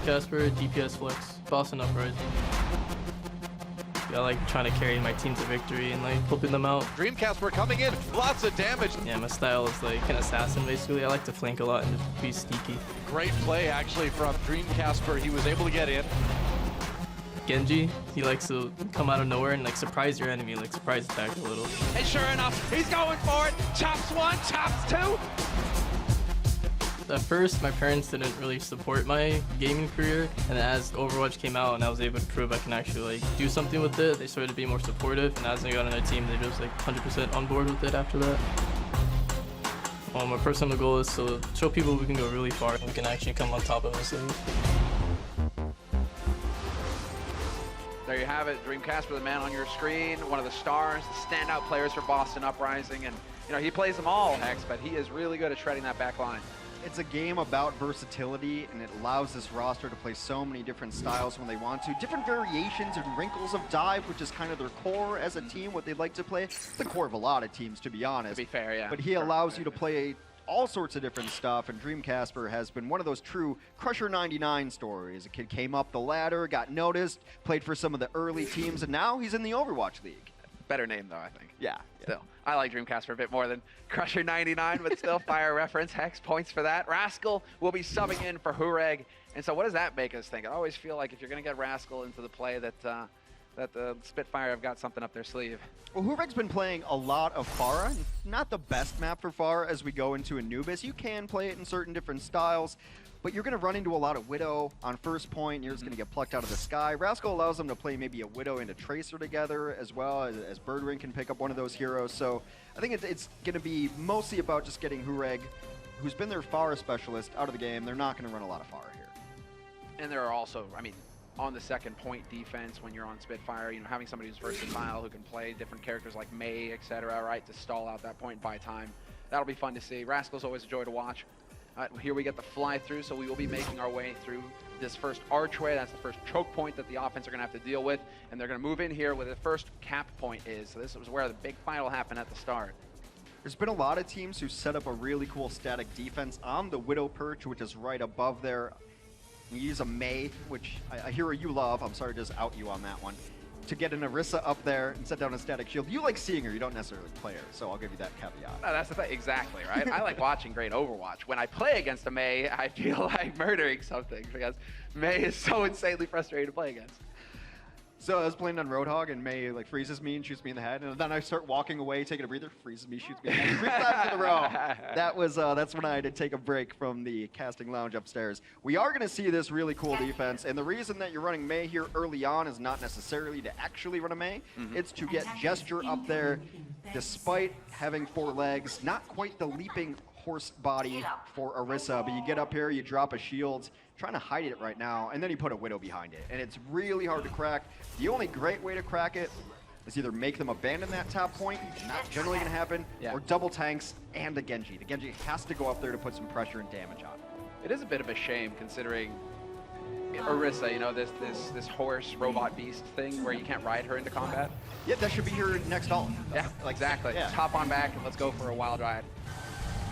Casper, DPS Flex, Boston Uprising. I like trying to carry my team to victory and like helping them out. Dreamcasper coming in, lots of damage. Yeah, my style is like an assassin basically. I like to flank a lot and just be sneaky. Great play actually from Dreamcasper. He was able to get in. Genji, he likes to come out of nowhere and like surprise your enemy, like surprise attack a little. And sure enough, he's going for it. Chops one, chops two. At first, my parents didn't really support my gaming career, and as Overwatch came out and I was able to prove I can actually like do something with it, they started to be more supportive, and as I got on their team, they just like 100% on board with it after that. My personal goal is to show people we can go really far and we can actually come on top of this league. There you have it, Dreamcasper, the man on your screen, one of the stars, the standout players for Boston Uprising, and you know he plays them all, Hex, but he is really good at shredding that back line. It's a game about versatility, and it allows this roster to play so many different styles when they want to. Different variations and wrinkles of dive, which is kind of their core as a team, what they like to play. It's the core of a lot of teams, to be honest. To be fair, yeah. But he allows you to play all sorts of different stuff, and Dreamcasper has been one of those true Crusher 99 stories. A kid came up the ladder, got noticed, played for some of the early teams, and now he's in the Overwatch League. Better name, though, I think. Yeah. Still, I like Dreamcasper a bit more than Crusher 99, but still, fire reference. Hex points for that. Rascal will be subbing in for Hureg. And so what does that make us think? I always feel like if you're going to get Rascal into the play that the Spitfire have got something up their sleeve. Well, Hureg's been playing a lot of Pharah. Not the best map for Pharah as we go into Anubis. You can play it in certain different styles, but you're going to run into a lot of Widow on first point. You're just going to get plucked out of the sky. Rascal allows them to play maybe a Widow and a Tracer together as well, as Birdring can pick up one of those heroes. So I think it's going to be mostly about just getting Hureg, who's been their Pharah specialist, out of the game. They're not going to run a lot of Pharah here. And there are also, I mean, on the second point defense when you're on Spitfire, you know, having somebody who's versatile, who can play different characters like Mei, etc., right, to stall out that point and buy time. That'll be fun to see. Rascal's always a joy to watch. Here we get the fly through, so we will be making our way through this first archway. That's the first choke point that the offense are going to have to deal with, and they're going to move in here where the first cap point is. So this is where the big fight will happen at the start. There's been a lot of teams who set up a really cool static defense on the Widow perch, which is right above there. You use a Mei, which a hero you love. I'm sorry to just out you on that one. To get an Orisa up there and set down a static shield. You like seeing her, you don't necessarily play her, so I'll give you that caveat. No, that's the thing, exactly, right? I like watching great Overwatch. When I play against a Mei, I feel like murdering something because Mei is so insanely frustrating to play against. So I was playing on Roadhog, and Mei like freezes me and shoots me in the head, and then I start walking away, taking a breather, freezes me, shoots me in the head 3 times in a row. That's when I had to take a break from the casting lounge upstairs. We are going to see this really cool defense, and the reason that you're running Mei here early on is not necessarily to actually run a Mei. It's to get Gesture up there, despite having 4 legs, not quite the leaping horse body for Orisa, but you get up here, you drop a shield, trying to hide it right now, and then you put a Widow behind it, and it's really hard to crack. The only great way to crack it is either make them abandon that top point, not generally going to happen, or double tanks and a Genji. The Genji has to go up there to put some pressure and damage on. It is a bit of a shame considering Orisa, you know, this horse robot beast thing where you can't ride her into combat. Yeah, that should be your next ult. Yeah, exactly. Yeah. Hop on back and let's go for a wild ride.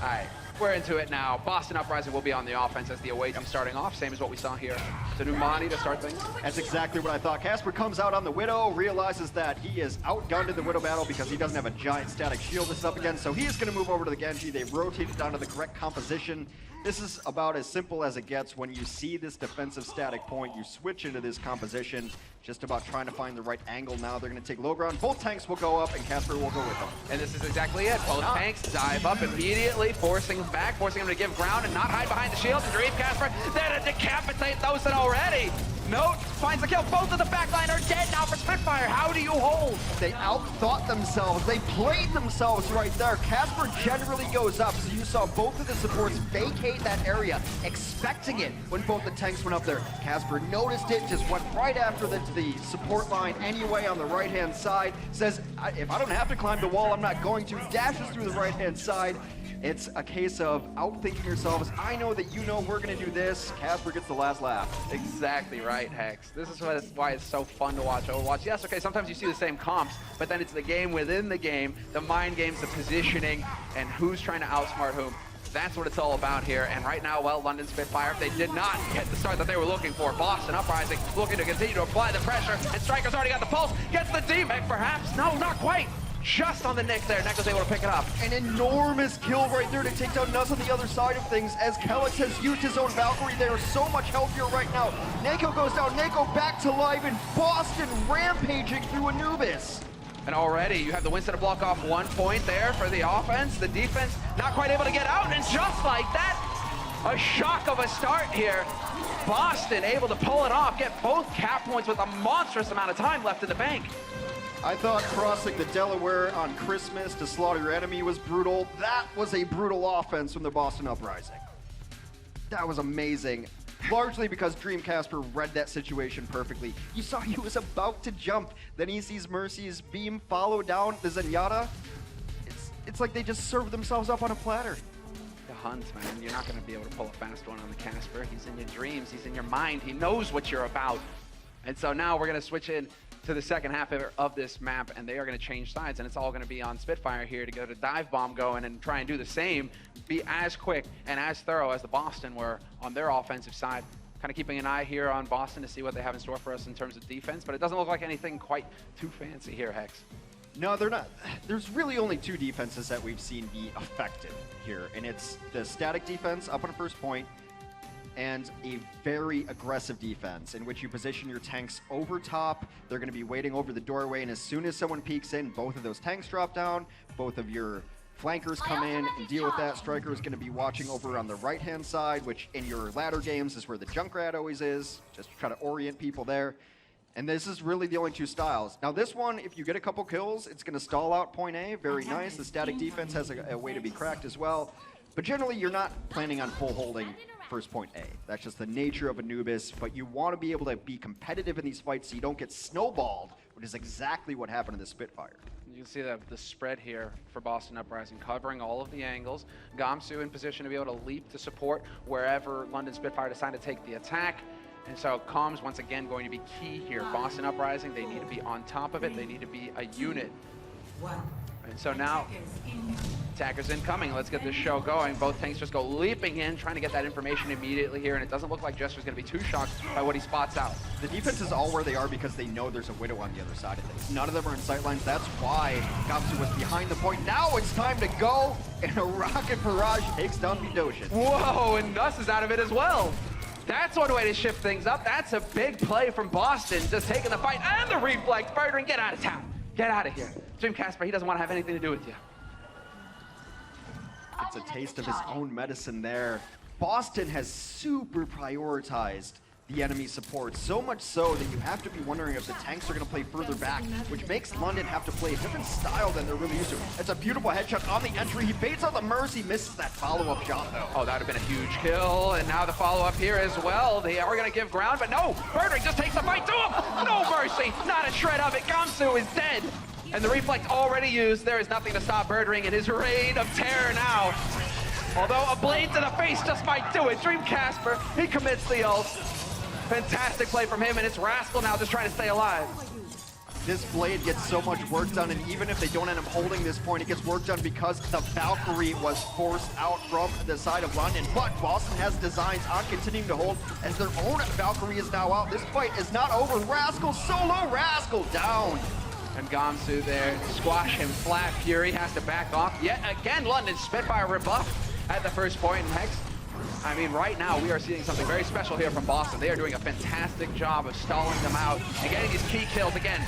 All right, we're into it now. Boston Uprising will be on the offense as the away team starting off, same as what we saw here. So Numani to start things. That's exactly what I thought. Casper comes out on the Widow, realizes that he is outgunned in the Widow battle because he doesn't have a giant static shield this up again, so he is going to move over to the Genji. They rotate it down to the correct composition. This is about as simple as it gets. When you see this defensive static point, you switch into this composition, just about trying to find the right angle now. They're going to take low ground. Both tanks will go up, and Casper will go with them. And this is exactly it. Both tanks dive up immediately, forcing him back, forcing him to give ground and not hide behind the shield. And Dreamcasper there to decapitate those that already. Note finds the kill. Both of the backline are dead now for Spitfire. How do you hold? They outthought themselves. They played themselves right there. Casper generally goes up, so you saw both of the supports vacate that area, expecting it when both the tanks went up there. Casper noticed it, just went right after the support line anyway on the right-hand side. Says, if I don't have to climb the wall, I'm not going to. Dashes through the right-hand side. It's a case of outthinking yourselves. I know that you know we're going to do this. Casper gets the last laugh. Exactly right, Hex. This is why it's so fun to watch Overwatch. Yes, okay, sometimes you see the same comps, but then it's the game within the game, the mind games, the positioning, and who's trying to outsmart whom. That's what it's all about here. And right now, well, London Spitfire, they did not get the start that they were looking for. Boston Uprising looking to continue to apply the pressure. And Striker's already got the pulse. Gets the D-Mech, perhaps. No, not quite. Just on the Nick there. Nick was able to pick it up. An enormous kill right there to take down Nuss on the other side of things, as Kellex has used his own Valkyrie. They are so much healthier right now. Nako goes down, Nako back to life, and Boston rampaging through Anubis. And already you have the Winston to block off 1 point there for the offense. The defense not quite able to get out, and just like that, a shock of a start here. Boston able to pull it off, get both cap points with a monstrous amount of time left in the bank. I thought crossing the Delaware on Christmas to slaughter your enemy was brutal. That was a brutal offense from the Boston Uprising. That was amazing. Largely because Dreamcasper read that situation perfectly. You saw he was about to jump, then he sees Mercy's beam follow down the Zenyatta. It's like they just served themselves up on a platter. The Hunt, man, you're not going to be able to pull a fast one on the Casper. He's in your dreams, he's in your mind, he knows what you're about. And so now we're going to switch in to the second half of this map, and they are going to change sides, and it's all going to be on Spitfire here to go to dive bomb going and try and do the same, be as quick and as thorough as the Boston were on their offensive side. Kind of keeping an eye here on Boston to see what they have in store for us in terms of defense, but it doesn't look like anything quite too fancy here, Hex. No, they're not. There's really only two defenses that we've seen be effective here, and it's the static defense up on first point, and a very aggressive defense in which you position your tanks over top. They're going to be waiting over the doorway, and as soon as someone peeks in, both of those tanks drop down, both of your flankers come in and deal with that. Striker is going to be watching over on the right-hand side, which in your ladder games is where the Junkrat always is, just to try to orient people there. And this is really the only two styles. Now this one, if you get a couple kills, it's going to stall out point A. Very nice. The static defense has a way to be cracked as well. But generally, you're not planning on full holding first point A. That's just the nature of Anubis, but you want to be able to be competitive in these fights so you don't get snowballed, which is exactly what happened to the Spitfire. You can see the spread here for Boston Uprising, covering all of the angles. Gamsu in position to be able to leap to support wherever London Spitfire decide to take the attack. And so comms, once again, going to be key here. Boston Uprising, they need to be on top of it. They need to be a unit. And so now, attackers incoming. Let's get this show going. Both tanks just go leaping in, trying to get that information immediately here, and it doesn't look like Jester's going to be too shocked by what he spots out. The defense is all where they are because they know there's a Widow on the other side of things. None of them are in sightlines. That's why Gamsu was behind the point. Now it's time to go, and a rocket barrage takes down Vidoshin. Whoa, and Nuss is out of it as well. That's one way to shift things up. That's a big play from Boston, just taking the fight and the reflex. Birdring, get out of town. Get out of here. Dreamcasper, he doesn't want to have anything to do with you. It's a taste of his own medicine there. Boston has super prioritized the enemy support, so much so that you have to be wondering if the tanks are going to play further back, which makes London have to play a different style than they're really used to. It's a beautiful headshot on the entry. He baits out the Mercy, misses that follow-up shot, though. Oh, that would have been a huge kill, and now the follow-up here as well. They are going to give ground, but no! Birdring just takes the fight to him! No mercy! Not a shred of it! Gamsu is dead! And the reflex already used. There is nothing to stop Birdring in his reign of terror now. Although a blade to the face just might do it. Dreamcasper, he commits the ult. Fantastic play from him, and it's Rascal now just trying to stay alive. This blade gets so much work done, and even if they don't end up holding this point, it gets work done because the Valkyrie was forced out from the side of London. But Boston has designs on continuing to hold as their own Valkyrie is now out. This fight is not over. Rascal solo, Rascal down. And Gamsu there, squash him flat. Fury has to back off. Yet again, London Spitfire rebuffed at the first point. And Hex, I mean, right now we are seeing something very special here from Boston. They are doing a fantastic job of stalling them out and getting these key kills again.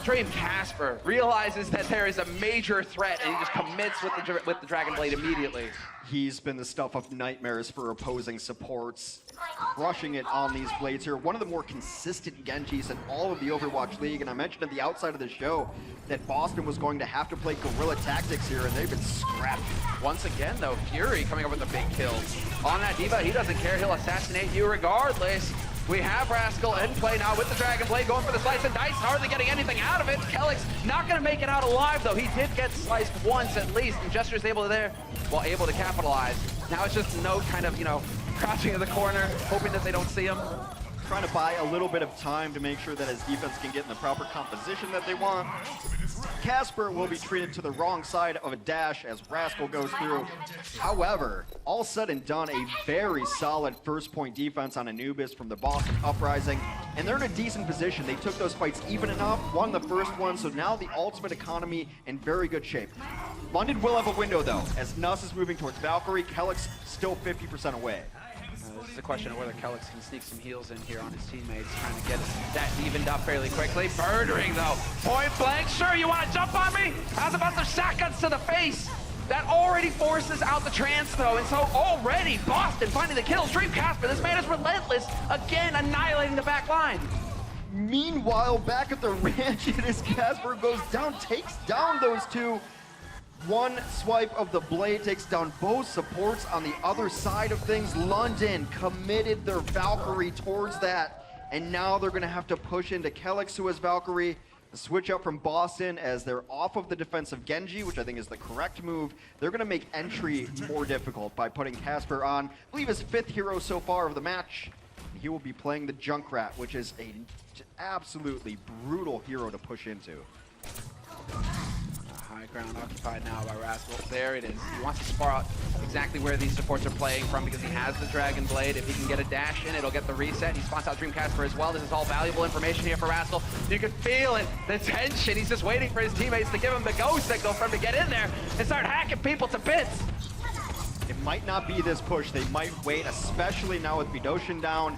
Dreamcasper realizes that there is a major threat, and he just commits with the Dragon Blade immediately. He's been the stuff of nightmares for opposing supports, crushing it on these blades here. One of the more consistent Genjis in all of the Overwatch League, and I mentioned at the outside of the show that Boston was going to have to play guerrilla tactics here, and they've been scrapped. Once again, though, Fury coming up with a big kill. On that Diva, he doesn't care. He'll assassinate you regardless. We have Rascal in play now with the Dragon Blade, going for the slice and dice, hardly getting anything out of it. Kellex not going to make it out alive, though. He did get sliced once at least, and Jester's able to capitalize. Now it's just no kind of, crouching in the corner, hoping that they don't see him. Trying to buy a little bit of time to make sure that his defense can get in the proper composition that they want. Casper will be treated to the wrong side of a dash as Rascal goes through. However, all said and done, a very solid first point defense on Anubis from the Boston Uprising, and they're in a decent position. They took those fights even enough, won the first one, so now the ultimate economy in very good shape. London will have a window though, as Nuss is moving towards Valkyrie, Kelix still 50% away. This is a question of whether Kelix can sneak some heals in here on his teammates, trying to get that evened up fairly quickly. Birdering though, point blank, sure, you want to jump on me? How's about some shotguns to the face? That already forces out the trance though, and so already Boston finding the kills. Dream Casper, this man is relentless, again annihilating the back line. Meanwhile, back at the ranch, it is Casper goes down, takes down those two. One swipe of the blade takes down both supports on the other side of things. London committed their Valkyrie towards that, and now they're going to have to push into Kelix, who has Valkyrie. The switch up from Boston as they're off of the defensive Genji, which I think is the correct move. They're going to make entry more difficult by putting Casper on, I believe, his 5th hero so far of the match. He will be playing the Junkrat, which is an absolutely brutal hero to push into. High ground occupied now by Rascal. There it is. He wants to spar out exactly where these supports are playing from because he has the Dragon Blade. If he can get a dash in, it'll get the reset. He spots out Dream Casper as well. This is all valuable information here for Rascal. You can feel it, the tension. He's just waiting for his teammates to give him the go signal for him to get in there and start hacking people to bits. It might not be this push. They might wait, especially now with Bidoshin down.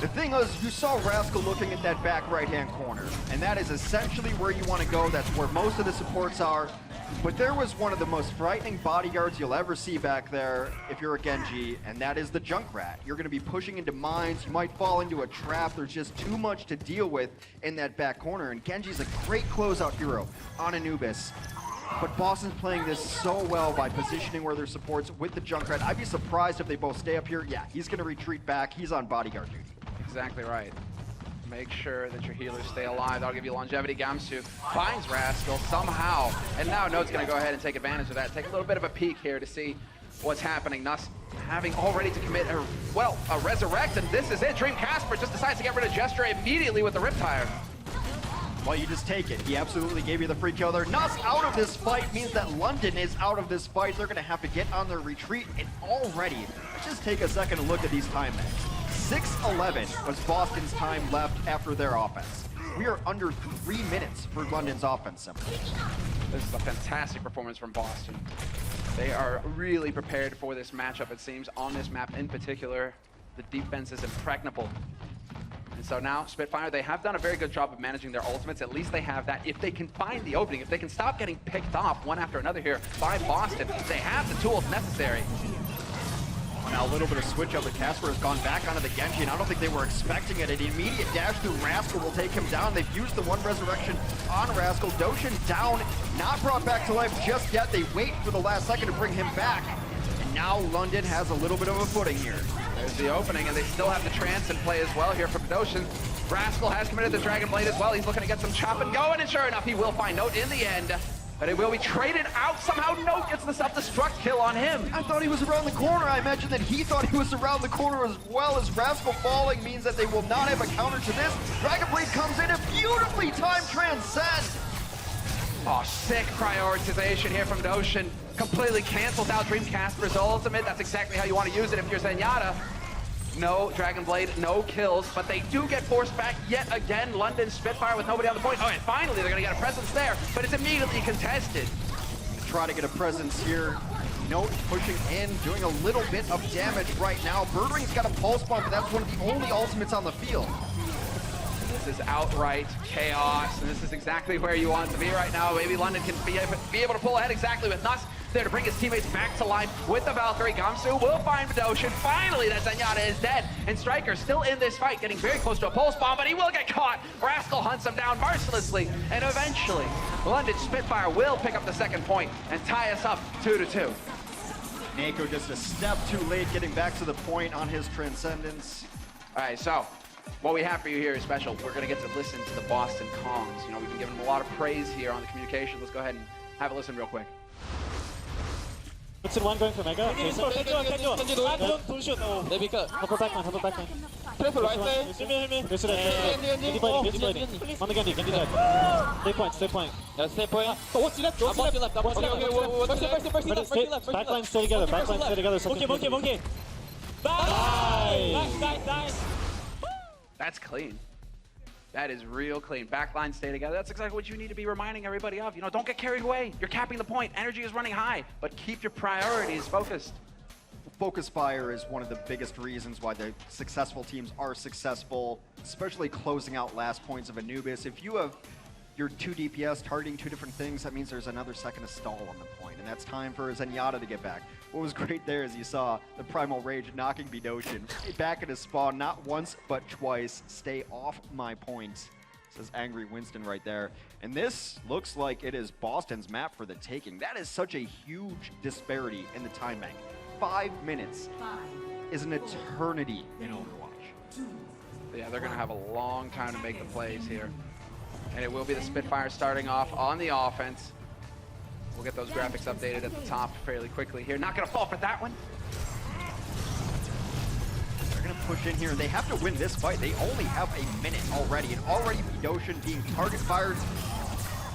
The thing is, you saw Rascal looking at that back right-hand corner, and that is essentially where you want to go. That's where most of the supports are. But there was one of the most frightening bodyguards you'll ever see back there if you're a Genji, and that is the Junkrat. You're going to be pushing into mines. You might fall into a trap. There's just too much to deal with in that back corner, and Genji's a great closeout hero on Anubis. But Boston's playing this so well by positioning where their supports with the Junkrat. I'd be surprised if they both stay up here. Yeah, he's going to retreat back. He's on bodyguard duty. Exactly right. Make sure that your healers stay alive. That'll give you longevity. Gamsu finds Rascal somehow. And now Note's going to go ahead and take advantage of that. Take a little bit of a peek here to see what's happening. Nuss having already to commit a resurrect, and this is it. Dream Casper just decides to get rid of Gesture immediately with the Riptire. Well, you just take it. He absolutely gave you the free kill there. Nuss out of this fight means that London is out of this fight. They're going to have to get on their retreat, and already, let's just take a second to look at these time maps. 6:11 was Boston's time left after their offense. We are under 3 minutes for London's offense simply. This is a fantastic performance from Boston. They are really prepared for this matchup, it seems. On this map in particular, the defense is impregnable. And so now, Spitfire, they have done a very good job of managing their ultimates. At least they have that. If they can find the opening, if they can stop getting picked off one after another here by Boston, they have the tools necessary. Now a little bit of switch up, but Casper has gone back onto the Genji, and I don't think they were expecting it. An immediate dash through Rascal will take him down. They've used the one resurrection on Rascal. Doshin down, not brought back to life just yet. They wait for the last second to bring him back. And now London has a little bit of a footing here. There's the opening, and they still have the trance in play as well here from Doshin. Rascal has committed the Dragon Blade as well. He's looking to get some chopping going, and sure enough, he will find Note in the end. But it will be traded out. Somehow Note gets the self-destruct kill on him. I thought he was around the corner. I imagine that he thought he was around the corner as well. As Rascal falling means that they will not have a counter to this. Dragon Blade comes in and beautifully timed transcend. Oh, sick prioritization here from Doshin. Completely cancels out Dream Casper's ultimate. That's exactly how you want to use it if you're Zenyatta. No Dragon Blade, no kills, but they do get forced back yet again. London Spitfire with nobody on the point. Oh, and finally they're going to get a presence there, but it's immediately contested. Try to get a presence here. Note pushing in, doing a little bit of damage right now. Birdering's got a pulse bomb, but that's one of the only ultimates on the field. This is outright chaos, and this is exactly where you want to be right now. Maybe London can be able to pull ahead exactly with Nuss there to bring his teammates back to life with the Valkyrie. Gamsu will find Bidoshin. Finally, that Zenyatta is dead, and Striker still in this fight, getting very close to a pulse bomb, but he will get caught. Rascal hunts him down mercilessly, and eventually, London Spitfire will pick up the second point and tie us up 2-2. Nako just a step too late, getting back to the point on his Transcendence. All right, so what we have for you here is special. We're going to get to listen to the Boston comms. You know, we've been giving them a lot of praise here on the communication. Let's go ahead and have a listen real quick. It's in one going for Mega. Can you do it? Don't shoot. Oh. They pick up. Hopper back man, hopper back man. Careful right there. There's it. On the Gandhi dead. Stay point. Yeah, stay point. Oh, what's left? I'm watching left. First left. Backline stay together. Monkey. Nice. That's clean. That is real clean. Backline stay together. That's exactly what you need to be reminding everybody of. You know, don't get carried away. You're capping the point. Energy is running high, but keep your priorities focused. Focus fire is one of the biggest reasons why the successful teams are successful, especially closing out last points of Anubis. If you have your 2 DPS targeting 2 different things, that means there's another second of stall on the point, and that's time for Zenyatta to get back. What was great there is you saw the Primal Rage knocking Bidoshin back at his spawn, not once, but twice. Stay off my point, says Angry Winston right there. And this looks like it is Boston's map for the taking. That is such a huge disparity in the time bank. 5 minutes is an eternity in Overwatch. Yeah, they're going to have a long time to make the plays here. And it will be the Spitfire starting off on the offense. We'll get those graphics updated at the top fairly quickly here. Not going to fall for that one. They're going to push in here. They have to win this fight. They only have a minute already. And already Bidoshin being target fired.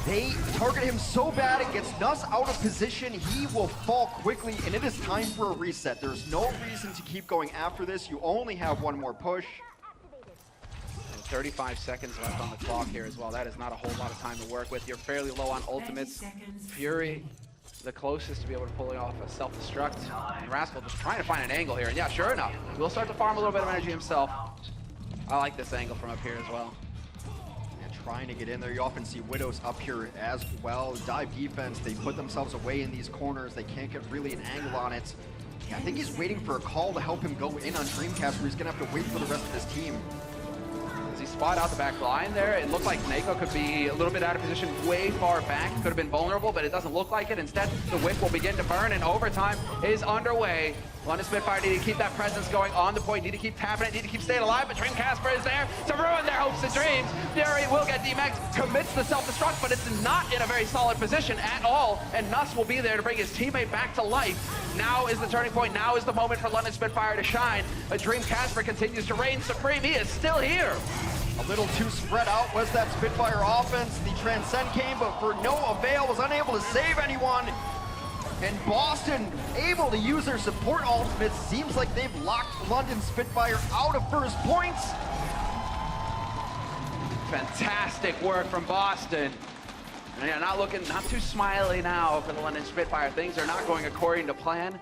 They target him so bad it gets Nuss out of position. He will fall quickly, and it is time for a reset. There's no reason to keep going after this. You only have one more push. 35 seconds left on the clock here as well. That is not a whole lot of time to work with. You're fairly low on ultimates. Fury, the closest to be able to pull off a self-destruct. And Rascal just trying to find an angle here. And yeah, sure enough, we'll start to farm a little bit of energy himself. I like this angle from up here as well. And trying to get in there. You often see Widows up here as well. Dive defense, they put themselves away in these corners. They can't get really an angle on it. Yeah, I think he's waiting for a call to help him go in on Dreamcast, where he's going to have to wait for the rest of his team. As he spot out the back line there, it looked like Neko could be a little bit out of position way far back. Could have been vulnerable, but it doesn't look like it. Instead, the wick will begin to burn, and overtime is underway. London Spitfire need to keep that presence going on the point, need to keep tapping it, need to keep staying alive, but Dream Casper is there to ruin their hopes and dreams. Fury will get DMX, commits the self-destruct, but it's not in a very solid position at all, and Nuss will be there to bring his teammate back to life. Now is the turning point, now is the moment for London Spitfire to shine. But Dream Casper continues to reign supreme, he is still here. A little too spread out was that Spitfire offense. The Transcend came, but for no avail, was unable to save anyone. And Boston able to use their support ultimates. Seems like they've locked London Spitfire out of first points. Fantastic work from Boston. And yeah, not too smiley now for the London Spitfire. Things are not going according to plan.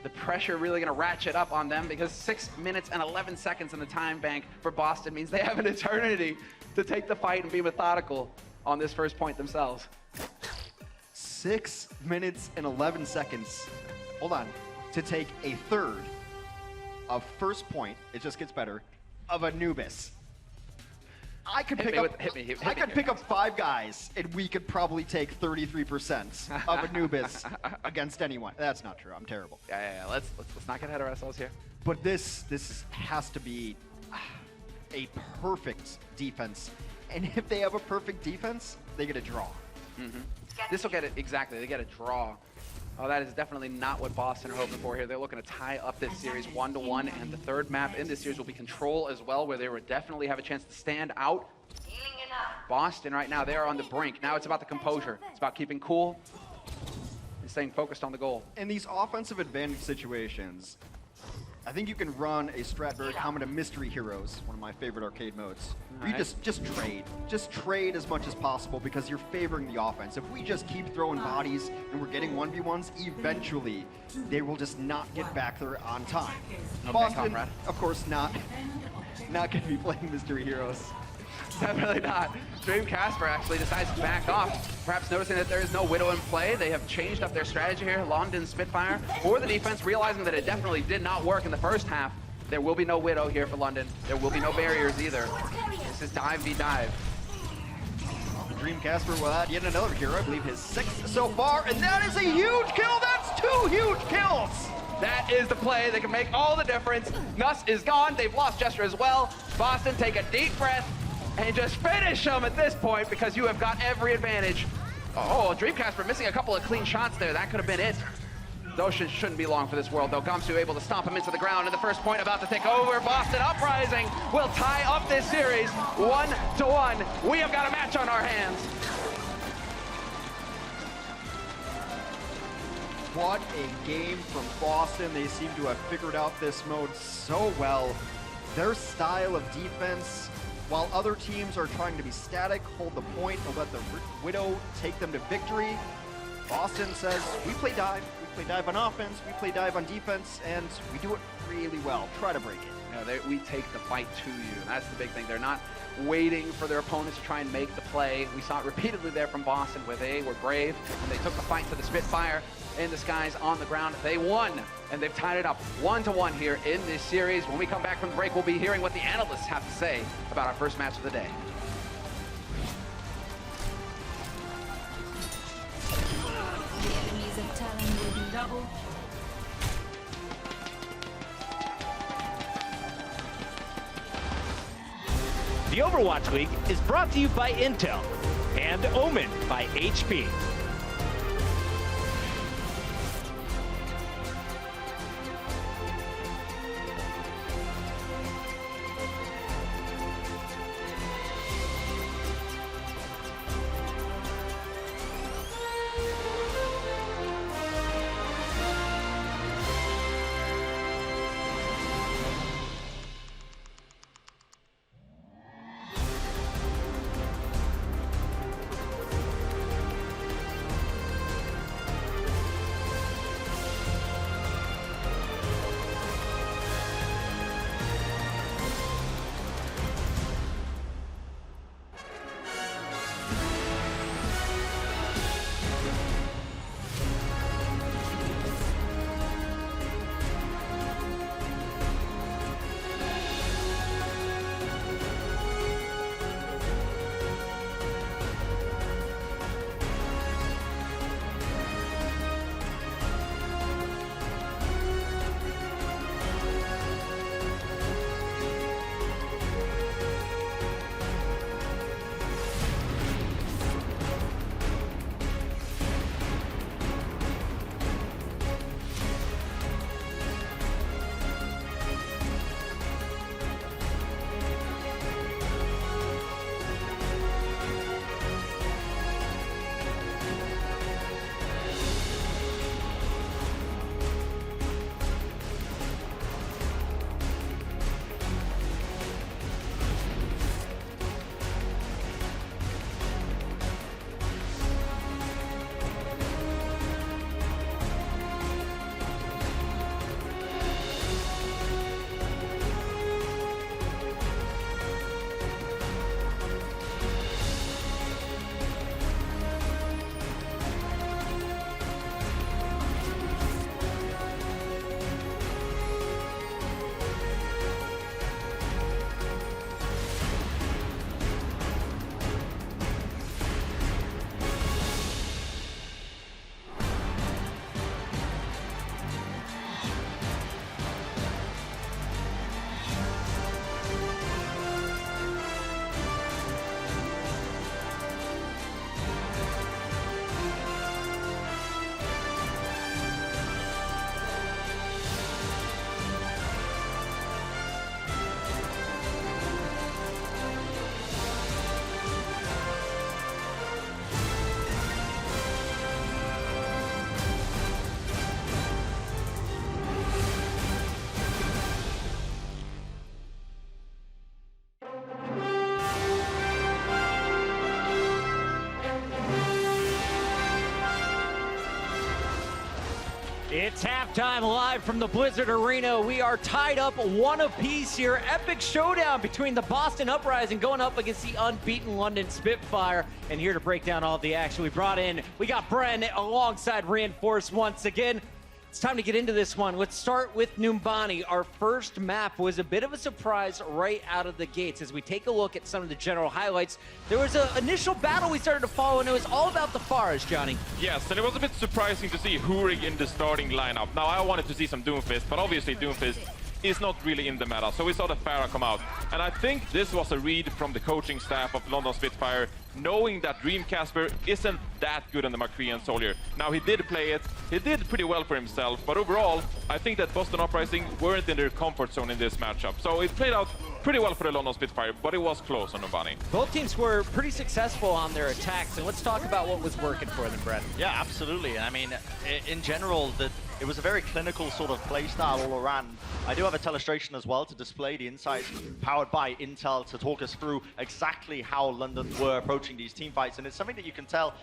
The pressure really going to ratchet up on them because 6 minutes and 11 seconds in the time bank for Boston means they have an eternity to take the fight and be methodical on this first point themselves. 6 minutes and 11 seconds, hold on, to take a third of first point, it just gets better, of Anubis. I could pick up 5 guys, and we could probably take 33% of Anubis against anyone. That's not true. I'm terrible. Yeah. Let's not get ahead of ourselves here. But this has to be a perfect defense, and if they have a perfect defense, they get a draw. This will get it exactly. They get a draw. Oh, that is definitely not what Boston are hoping for here. They're looking to tie up this series 1-1, and the third map in this series will be Control as well, where they would definitely have a chance to stand out. Boston right now, they are on the brink. Now it's about the composure. It's about keeping cool and staying focused on the goal. In these offensive advantage situations, I think you can run a strat very common to Mystery Heroes, one of my favorite arcade modes. You just trade. Just trade as much as possible because you're favoring the offense. If we just keep throwing bodies and we're getting 1v1s, eventually they will just not get back there on time. Okay, Boston, comrade. of course, not going to be playing Mystery Heroes. Definitely not. Dream Casper actually decides to back off, perhaps noticing that there is no Widow in play. They have changed up their strategy here. London Spitfire for the defense, realizing that it definitely did not work in the first half. There will be no Widow here for London. There will be no barriers either. This is dive v dive. Dream Casper will add yet another hero, I believe his 6th so far, and that is a huge kill! That's 2 huge kills! That is the play that can make all the difference. Nuss is gone. They've lost Gesture as well. Boston, take a deep breath and just finish them at this point because you have got every advantage. Oh, Dream Casper missing a couple of clean shots there. That could have been it. Those shouldn't be long for this world, though. Gamsu able to stomp him into the ground, and the first point about to take over. Boston Uprising will tie up this series 1-1. We have got a match on our hands. What a game from Boston. They seem to have figured out this mode so well. Their style of defense, while other teams are trying to be static, hold the point, and let the Widow take them to victory, Boston says, we play dive. We play dive on offense, we play dive on defense, and we do it really well. Try to break it. Yeah, we take the fight to you, and that's the big thing. They're not waiting for their opponents to try and make the play. We saw it repeatedly there from Boston, where they were brave, and they took the fight to the Spitfire in the skies, on the ground. They won, and they've tied it up 1-1 here in this series. When we come back from the break, we'll be hearing what the analysts have to say about our first match of the day. The enemies of Talon will be doubled. The Overwatch League is brought to you by Intel and Omen by HP. It's halftime live from the Blizzard Arena. We are tied up 1 apiece here. Epic showdown between the Boston Uprising going up against the unbeaten London Spitfire. And here to break down all the action, we got Bren alongside Reinforce once again. It's time to get into this one. Let's start with Numbani. Our first map was a bit of a surprise right out of the gates. As we take a look at some of the general highlights, there was an initial battle we started to follow, and it was all about the Pharahs, Johnny. Yes, and it was a bit surprising to see Hurig in the starting lineup. Now, I wanted to see some Doomfist, but obviously Doomfist is not really in the meta. So we saw the Pharah come out. And I think this was a read from the coaching staff of London Spitfire, knowing that Dreamcasper isn't that good on the Macrian Soldier. Now, he did play it. He did pretty well for himself. But overall, I think that Boston Uprising weren't in their comfort zone in this matchup. So it played out pretty well for the London Spitfire, but it was close on Numbani. Both teams were pretty successful on their attacks, and let's talk about what was working for them, Brett. Yeah, absolutely. I mean, in general, it was a very clinical sort of play style all around. I do have a telestration as well to display the insights powered by Intel to talk us through exactly how London were approaching these team fights, and it's something that you can tell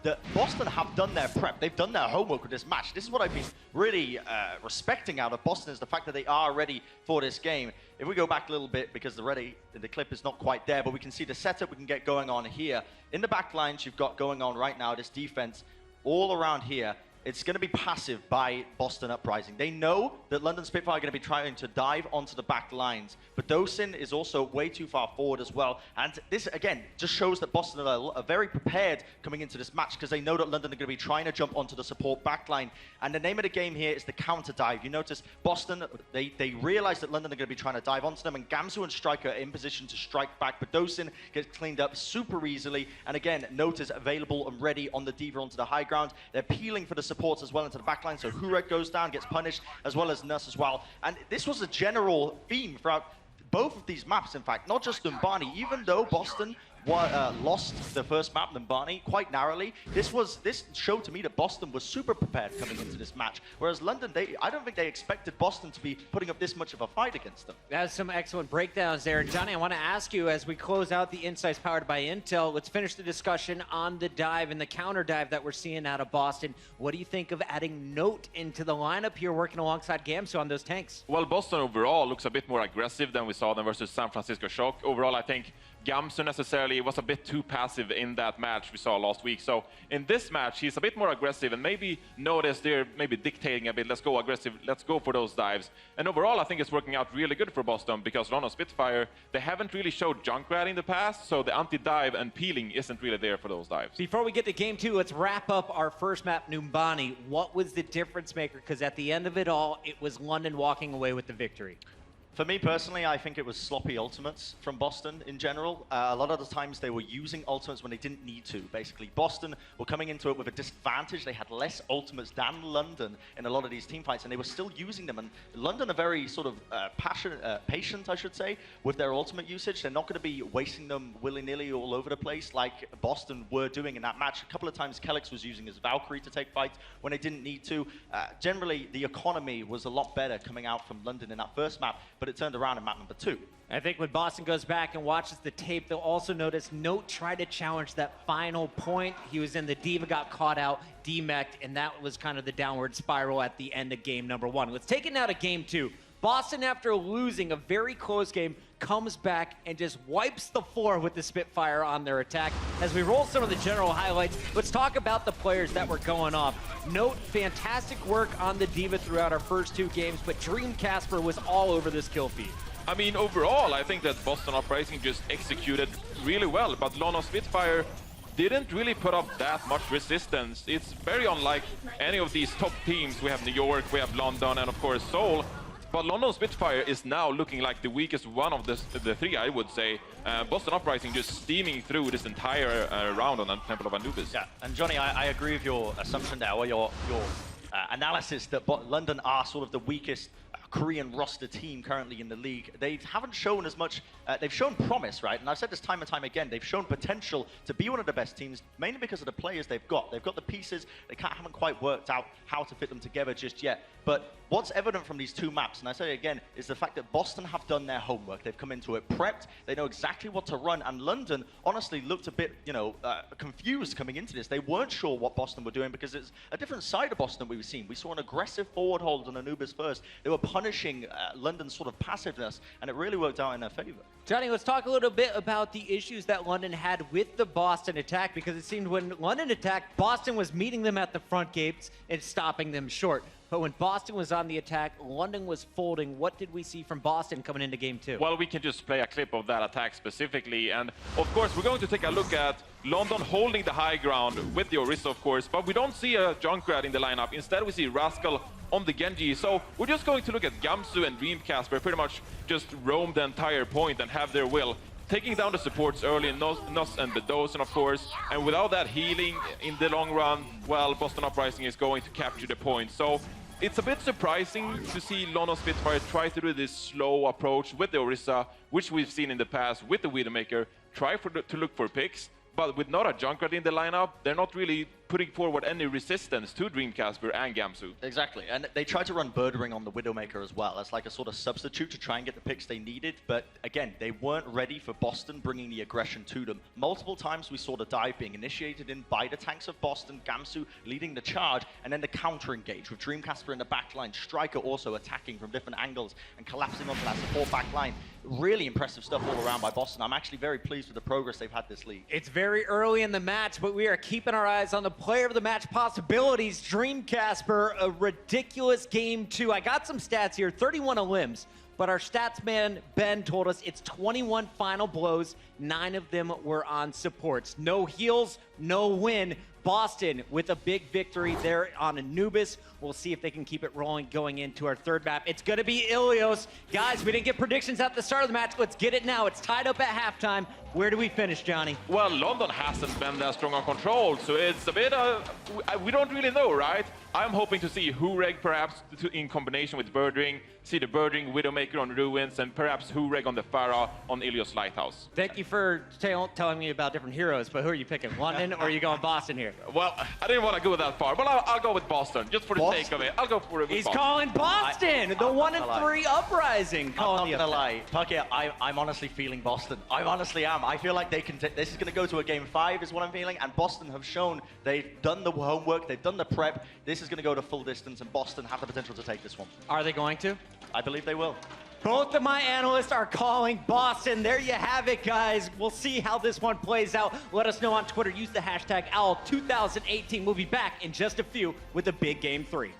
that Boston have done their prep. They've done their homework with this match. This is what I've been really respecting out of Boston, is the fact that they are ready for this game. If we go back a little bit, because the clip is not quite there, but we can see the setup we can get going on here. In the back lines, you've got going on right now, this defense all around here. It's going to be passive by Boston Uprising. They know that London Spitfire are going to be trying to dive onto the back lines, but Dosin is also way too far forward as well. And this, again, just shows that Boston are very prepared coming into this match, because they know that London are going to be trying to jump onto the support back line. And the name of the game here is the counter dive. You notice Boston, they realize that London are going to be trying to dive onto them, and Gamsu and Striker are in position to strike back, but Dosin gets cleaned up super easily. And again, Notice available and ready on the Diva onto the high ground. They're peeling for the supports as well into the backline, so Hurek goes down, gets punished, as well as Nurse as well. And this was a general theme throughout both of these maps, in fact, not just Numbani. Even though Boston lost the first map, Numbani, quite narrowly, this showed to me that Boston was super prepared coming into this match, whereas London, I don't think they expected Boston to be putting up this much of a fight against them. That's some excellent breakdowns there. And Johnny, I want to ask you, as we close out the insights powered by Intel, let's finish the discussion on the dive and the counter dive that we're seeing out of Boston. What do you think of adding Note into the lineup here, working alongside Gamsu on those tanks? Well, Boston overall looks a bit more aggressive than we saw them versus San Francisco Shock. Overall, I think Gamsu necessarily was a bit too passive in that match we saw last week. So in this match, he's a bit more aggressive, and maybe notice they're maybe dictating a bit. Let's go aggressive. Let's go for those dives. And overall, I think it's working out really good for Boston, because London Spitfire, they haven't really showed Junkrat in the past, so the anti-dive and peeling isn't really there for those dives. Before we get to game two, let's wrap up our first map, Numbani. What was the difference maker? Because at the end of it all, it was London walking away with the victory. For me personally, I think it was sloppy ultimates from Boston in general. A lot of the times they were using ultimates when they didn't need to. Basically, Boston were coming into it with a disadvantage. They had less ultimates than London in a lot of these team fights, and they were still using them. And London are very sort of patient, I should say, with their ultimate usage. They're not going to be wasting them willy-nilly all over the place like Boston were doing in that match. A couple of times, Kelix was using his Valkyrie to take fights when they didn't need to. Generally, the economy was a lot better coming out from London in that first map, but it turned around in map number 2. I think when Boston goes back and watches the tape, they'll also notice Note tried to challenge that final point. He was in the Diva, got caught out, demeched, and that was kind of the downward spiral at the end of game number 1. Let's take it now to game 2. Boston, after losing a very close game, comes back and just wipes the floor with the Spitfire on their attack. As we roll some of the general highlights, let's talk about the players that were going off. Note, fantastic work on the Diva throughout our first 2 games, but Dreamcasper was all over this kill feed. I mean, overall, I think that Boston Uprising just executed really well, but London Spitfire didn't really put up that much resistance. It's very unlike any of these top teams. We have New York, we have London, and of course Seoul. But London Spitfire is now looking like the weakest one of the 3, I would say. Boston Uprising just steaming through this entire round on the Temple of Anubis. Yeah, and Johnny, I agree with your assumption there, or your analysis that London are sort of the weakest Korean roster team currently in the league. They haven't shown as much, they've shown promise, right? And I've said this time and time again, they've shown potential to be one of the best teams, mainly because of the players they've got. They've got the pieces, they haven't quite worked out how to fit them together just yet. But what's evident from these 2 maps, and I say it again, is the fact that Boston have done their homework. They've come into it prepped, they know exactly what to run, and London honestly looked a bit, confused coming into this. They weren't sure what Boston were doing, because it's a different side of Boston we've seen. We saw an aggressive forward hold on Anubis first. They were punishing London's sort of passiveness, and it really worked out in their favor. Johnny, let's talk a little bit about the issues that London had with the Boston attack, because it seemed when London attacked, Boston was meeting them at the front gates and stopping them short. But when Boston was on the attack, London was folding. What did we see from Boston coming into game 2? Well, we can just play a clip of that attack specifically. And of course, we're going to take a look at London holding the high ground with the Orisa, of course, but we don't see a Junkrat in the lineup. Instead, we see Rascal on the Genji. So we're just going to look at Gamsu and Dreamcasper pretty much just roam the entire point and have their will. Taking down the supports early, Nos and Bedosen, of course, and without that healing in the long run, well, Boston Uprising is going to capture the point. So it's a bit surprising to see London Spitfire try to do this slow approach with the Orisa, which we've seen in the past with the Widowmaker, try to look for picks, but with not a Junkrat in the lineup, they're not really putting forward any resistance to Dreamcasper and Gamsu. Exactly, and they tried to run Birdring on the Widowmaker as well as like a sort of substitute to try and get the picks they needed, but again, they weren't ready for Boston bringing the aggression to them. Multiple times we saw the dive being initiated in by the tanks of Boston, Gamsu leading the charge, and then the counter engage with Dreamcasper in the back line, Striker also attacking from different angles and collapsing onto that support back line. Really impressive stuff all around by Boston. I'm actually very pleased with the progress they've had this league. It's very early in the match, but we are keeping our eyes on the player of the match possibilities. Dreamcasper, a ridiculous game 2. I got some stats here, 31 limbs, but our stats man, Ben, told us it's 21 final blows, 9 of them were on supports. No heals, no win. Boston with a big victory there on Anubis. We'll see if they can keep it rolling going into our third map. It's going to be Ilios. Guys, we didn't get predictions at the start of the match. Let's get it now. It's tied up at halftime. Where do we finish, Johnny? Well, London hasn't been that strong on control, so it's a bit we don't really know, right? I'm hoping to see Hureg perhaps in combination with Birdring, see the Birdring Widowmaker on Ruins, and perhaps Hureg on the Pharah on Ilios Lighthouse. Thank you for telling me about different heroes, but who are you picking, London or are you going Boston here? Well, I didn't want to go that far, but I'll go with Boston, just for the sake of it. I'll go for it with He's Boston. calling Boston, the 1-3 Uprising. I'm not gonna lie, Pucky, I'm honestly feeling Boston. I honestly am. I feel like they can. This is going to go to a game 5, is what I'm feeling. And Boston have shown they've done the homework, they've done the prep. This is going to go to full distance, and Boston have the potential to take this one. Are they going to? I believe they will. Both of my analysts are calling Boston. There you have it, guys. We'll see how this one plays out. Let us know on Twitter. Use the hashtag OWL2018. We'll be back in just a few with a big game 3.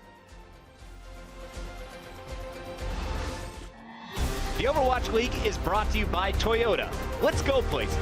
The Overwatch League is brought to you by Toyota. Let's go places.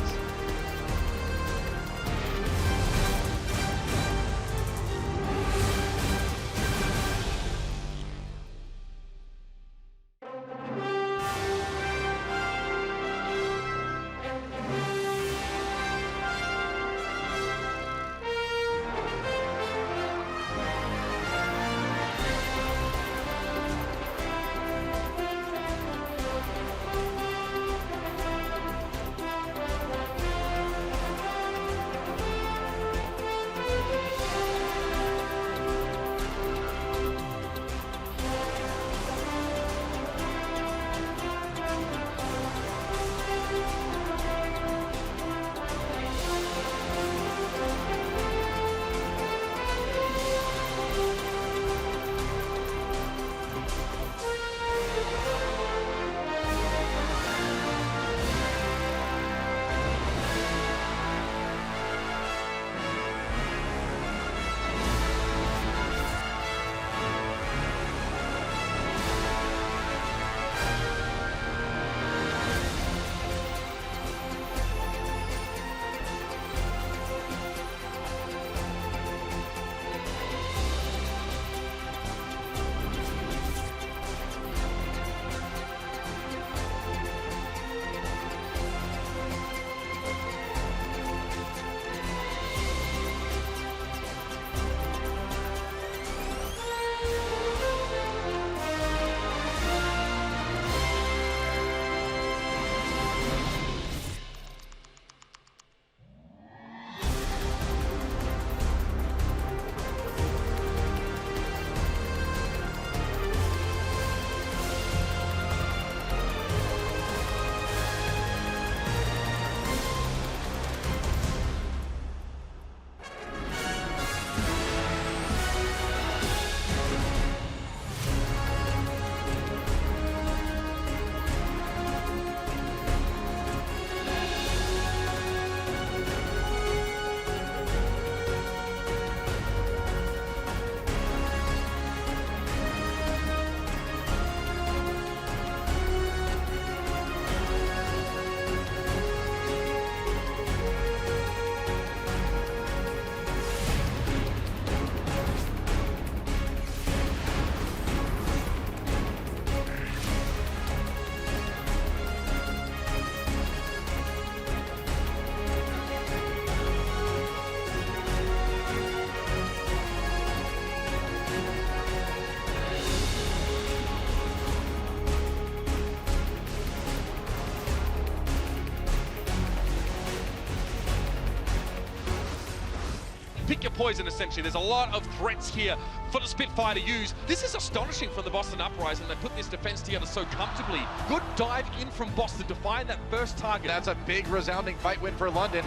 pick your poison, essentially. There's a lot of threats here for the Spitfire to use. This is astonishing from the Boston Uprising. They put this defense together so comfortably. Good dive in from Boston to find that first target. That's a big resounding fight win for London.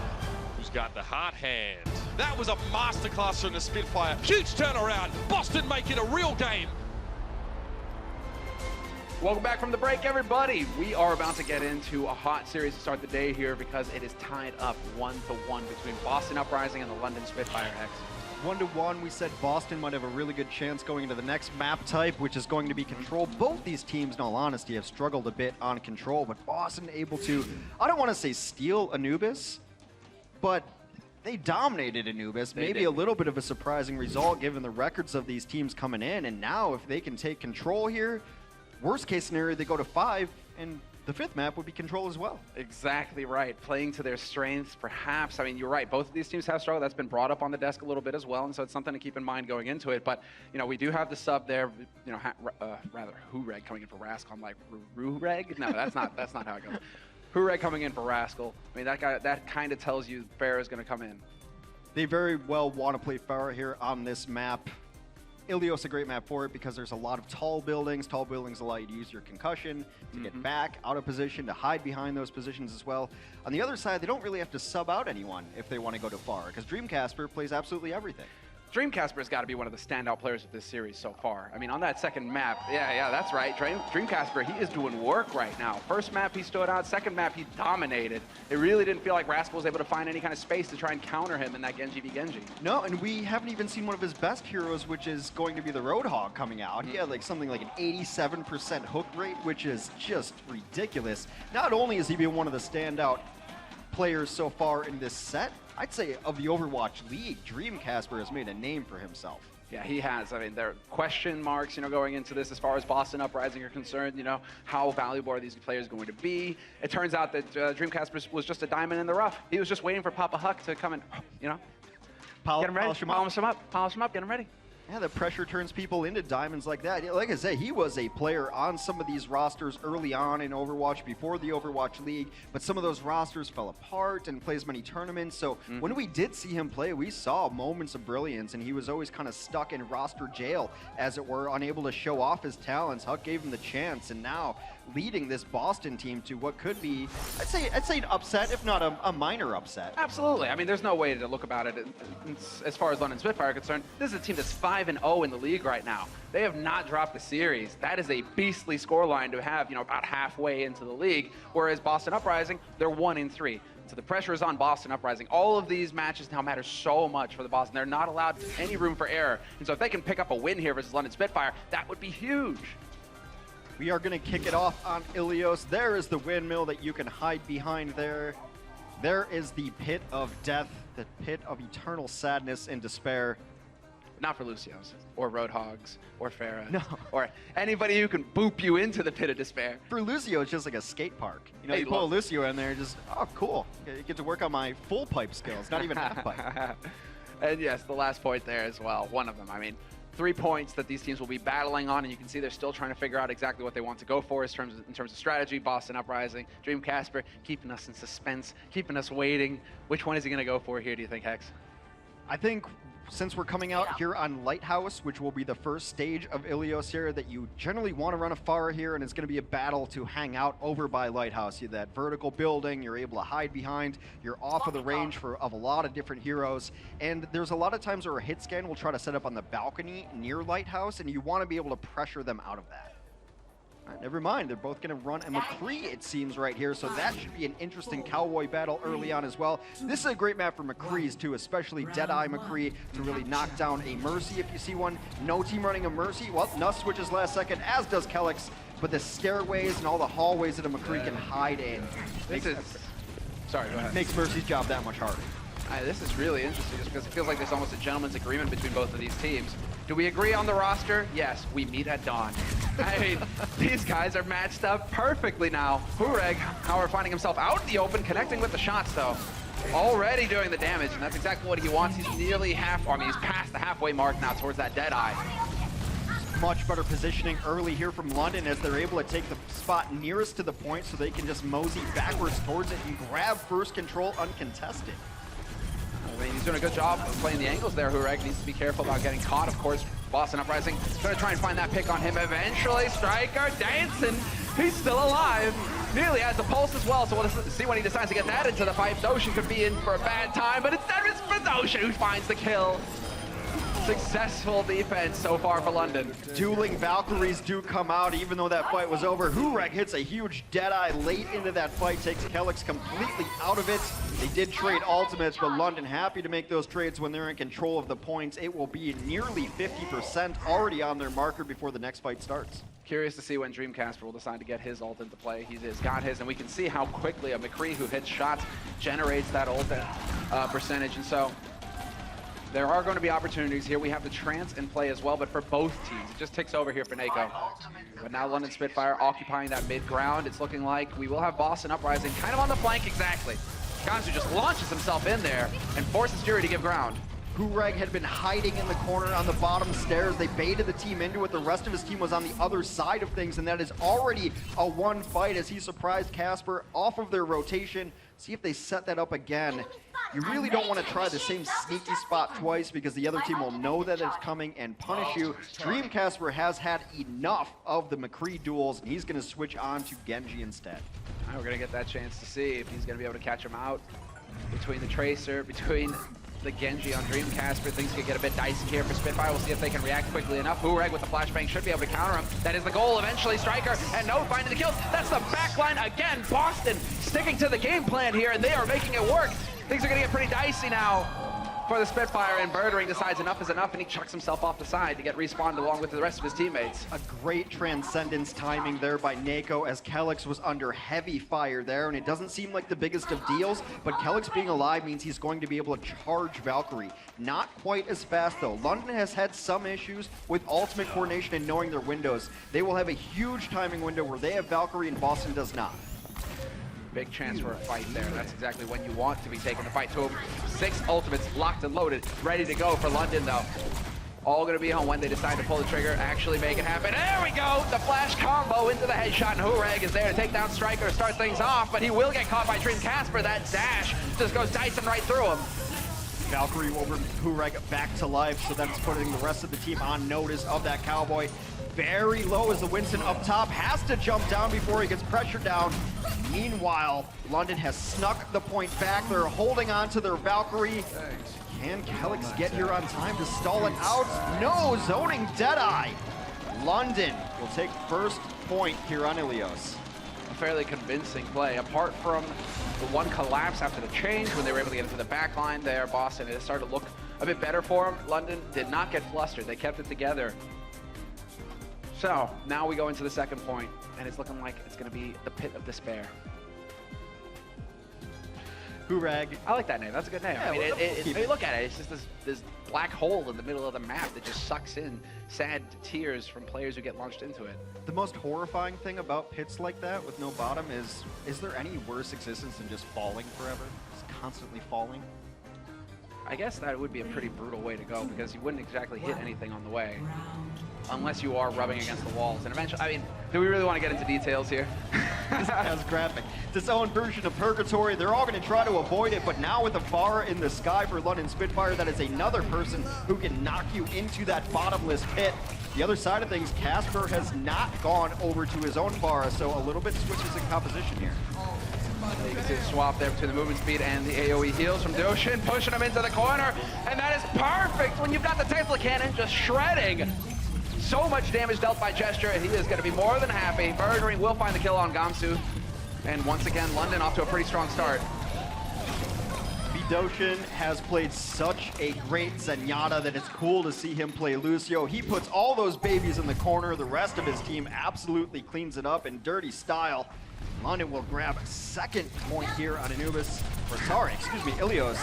Who's got the hard hand? That was a masterclass from the Spitfire. Huge turnaround. Boston make it a real game. Welcome back from the break, everybody. We are about to get into a hot series to start the day here because it is tied up 1-1 between Boston Uprising and the London Spitfire X. 1-1, we said Boston might have a really good chance going into the next map type, which is going to be control. Both these teams, in all honesty, have struggled a bit on control, but Boston able to, I don't want to say steal Anubis, but they dominated Anubis. Maybe a little bit of a surprising result given the records of these teams coming in, and now if they can take control here, worst case scenario, they go to 5, and the 5th map would be control as well. Exactly right. Playing to their strengths, perhaps. I mean, you're right. Both of these teams have struggled. That's been brought up on the desk a little bit as well, and so it's something to keep in mind going into it. But, you know, we do have the sub there, you know, rather, Hureg coming in for Rascal. I'm like, Rureg? No, that's not how it goes. Hureg coming in for Rascal. I mean, that kind of tells you Farah is going to come in. They very well want to play Farah here on this map. Ilios a great map for it because there's a lot of tall buildings. Tall buildings allow you to use your concussion to get back out of position, to hide behind those positions as well. On the other side, they don't really have to sub out anyone if they want to go to far because Dreamcasper plays absolutely everything. Dreamcasper's got to be one of the standout players of this series so far. I mean, on that second map, yeah, that's right. Dreamcasper, he is doing work right now. First map, he stood out. Second map, he dominated. It really didn't feel like Rascal was able to find any kind of space to try and counter him in that Genji v Genji. No, and we haven't even seen one of his best heroes, which is going to be the Roadhog coming out. He had like something like an 87% hook rate, which is just ridiculous. Not only has he been one of the standout players so far in this set, I'd say of the Overwatch League, Dreamcasper has made a name for himself. Yeah, he has. I mean, there are question marks, you know, going into this as far as Boston Uprising are concerned. You know, how valuable are these players going to be? It turns out that Dreamcasper was just a diamond in the rough. He was just waiting for Papa Huck to come and, you know, get him ready, polish him up, get him ready. Yeah, the pressure turns people into diamonds like that. Like I say, he was a player on some of these rosters early on in Overwatch before the Overwatch League, but some of those rosters fell apart and plays many tournaments. So when we did see him play, we saw moments of brilliance, and he was always kind of stuck in roster jail, as it were, unable to show off his talents. Huck gave him the chance, and now leading this Boston team to what could be, I'd say an upset, if not a minor upset. Absolutely. I mean, there's no way to look about it as far as London Spitfire are concerned. This is a team that's 5-0 in the league right now. They have not dropped the series. That is a beastly scoreline to have, you know, about halfway into the league, whereas Boston Uprising, they're 1-3. So the pressure is on Boston Uprising. All of these matches now matter so much for the Boston. They're not allowed any room for error. And so if they can pick up a win here versus London Spitfire, that would be huge. We are going to kick it off on Ilios. There is the windmill that you can hide behind there. There is the pit of death, the pit of eternal sadness and despair. Not for Lucio's, or Roadhogs, or Farah, no, or anybody who can boop you into the pit of despair. For Lucio, it's just like a skate park. You know, you pull a Lucio in there, just, oh, cool. You get to work on my full pipe skills, not even half pipe. And yes, the last point there as well, one of them. I mean, 3 points that these teams will be battling on, and you can see they're still trying to figure out exactly what they want to go for in terms of strategy. Boston Uprising, Dreamcasper, keeping us in suspense, keeping us waiting. Which one is he going to go for here, do you think, Hex? I think since we're coming out here on Lighthouse, which will be the first stage of Ilios here, that you generally want to run a Farah here, and it's going to be a battle to hang out over by Lighthouse. You have that vertical building, you're able to hide behind, you're off of the range of a lot of different heroes, and there's a lot of times where a hit scan will try to set up on the balcony near Lighthouse, and you want to be able to pressure them out of that. Never mind, they're both going to run a McCree, it seems, right here, so that should be an interesting cowboy battle early on as well. This is a great map for McCrees, too, especially Deadeye McCree to really knock down a Mercy if you see one. No team running a Mercy. Well, Nuss switches last second, as does Kellex, but the stairways and all the hallways that a McCree can hide in Sorry, go ahead. Makes Mercy's job that much harder. This is really interesting just because it feels like there's almost a gentleman's agreement between both of these teams. Do we agree on the roster? Yes, we meet at dawn. I mean, these guys are matched up perfectly now. Hureg, however, finding himself out in the open, connecting with the shots, though. Already doing the damage, and that's exactly what he wants. He's nearly he's past the halfway mark now towards that Deadeye. Much better positioning early here from London as they're able to take the spot nearest to the point so they can just mosey backwards towards it and grab first control uncontested. I mean, he's doing a good job of playing the angles there. Hureg needs to be careful about getting caught. Of course, Boston Uprising going to try and find that pick on him eventually. Striker dancing. He's still alive. Nearly has a pulse as well, so we'll see when he decides to get that into the fight. Doshin could be in for a bad time, but instead it's for Doshin who finds the kill. Successful defense so far for London. Dueling Valkyries do come out even though that fight was over. Hureg hits a huge Deadeye late into that fight, takes Kelix completely out of it. They did trade ultimates, but London happy to make those trades when they're in control of the points. It will be nearly 50% already on their marker before the next fight starts. Curious to see when Dreamcasper will decide to get his ult into play. He has got his, and we can see how quickly a McCree who hits shots generates that ult percentage, and so there are going to be opportunities here. We have the Trance in play as well, but for both teams. It just ticks over here for Nako. But now London Spitfire occupying that mid ground. It's looking like we will have Boston Uprising kind of on the flank exactly. Gansu just launches himself in there and forces Fury to give ground. Hureg had been hiding in the corner on the bottom stairs. They baited the team into it. The rest of his team was on the other side of things, and that is already a one fight as he surprised Casper off of their rotation. See if they set that up again. You really don't want to try the same sneaky spot twice because the other team will know that it's coming and punish you. Dreamcasper has had enough of the McCree duels, and he's going to switch on to Genji instead. All right, we're going to get that chance to see if he's going to be able to catch him out between the Tracer, between the Genji on Dreamcasper. Things could get a bit dicey here for Spitfire. We'll see if they can react quickly enough. Hureg with the flashbang should be able to counter him. That is the goal eventually. Striker and No finding the kills. That's the backline again. Boston sticking to the game plan here, and they are making it work. Things are going to get pretty dicey now for the Spitfire, and Birdring decides enough is enough, and he chucks himself off the side to get respawned along with the rest of his teammates. A great transcendence timing there by Nako as Kelix was under heavy fire there, and it doesn't seem like the biggest of deals, but Kelix being alive means he's going to be able to charge Valkyrie. Not quite as fast though. London has had some issues with ultimate coordination and knowing their windows. They will have a huge timing window where they have Valkyrie and Boston does not. Big chance for a fight there. That's exactly when you want to be taking the fight to him. 6 ultimates locked and loaded, ready to go for London though. All gonna be on when they decide to pull the trigger, actually make it happen. There we go! The flash combo into the headshot, and Hureg is there to take down Striker, start things off, but he will get caught by Dreamcasper. That dash just goes dicing right through him. Valkyrie over Hureg back to life, so that's putting the rest of the team on notice of that Cowboy. Very low as the Winston up top has to jump down before he gets pressured down. Meanwhile, London has snuck the point back. They're holding on to their Valkyrie. Can Kelix get here on time to stall it out? No, zoning Deadeye. London will take first point here on Ilios. A fairly convincing play. Apart from the one collapse after the change, when they were able to get into the back line there, Boston, it started to look a bit better for them. London did not get flustered. They kept it together. So now we go into the second point, and it's looking like it's going to be the Pit of Despair. Hureg. I like that name. That's a good name. Yeah, I mean, I mean, look at it. It's just this black hole in the middle of the map that just sucks in sad tears from players who get launched into it. The most horrifying thing about pits like that with no bottom is there any worse existence than just falling forever? Just constantly falling? I guess that would be a pretty brutal way to go because you wouldn't exactly hit anything on the way. Unless you are rubbing against the walls. And eventually, I mean, do we really want to get into details here? As graphic. This own version of Purgatory, they're all going to try to avoid it, but now with a bar in the sky for London Spitfire, that is another person who can knock you into that bottomless pit. The other side of things, Casper has not gone over to his own bar, so a little bit switches in composition here. You can see the swap there between the movement speed and the AoE heals from Doshin, pushing him into the corner, and that is perfect when you've got the Tesla cannon just shredding. So much damage dealt by Gesture, and he is going to be more than happy. Birdring will find the kill on Gamsu. And once again, London off to a pretty strong start. Doshin has played such a great Zenyatta that it's cool to see him play Lucio. He puts all those babies in the corner. The rest of his team absolutely cleans it up in dirty style. London will grab a second point here on Anubis, or sorry, excuse me, Ilios.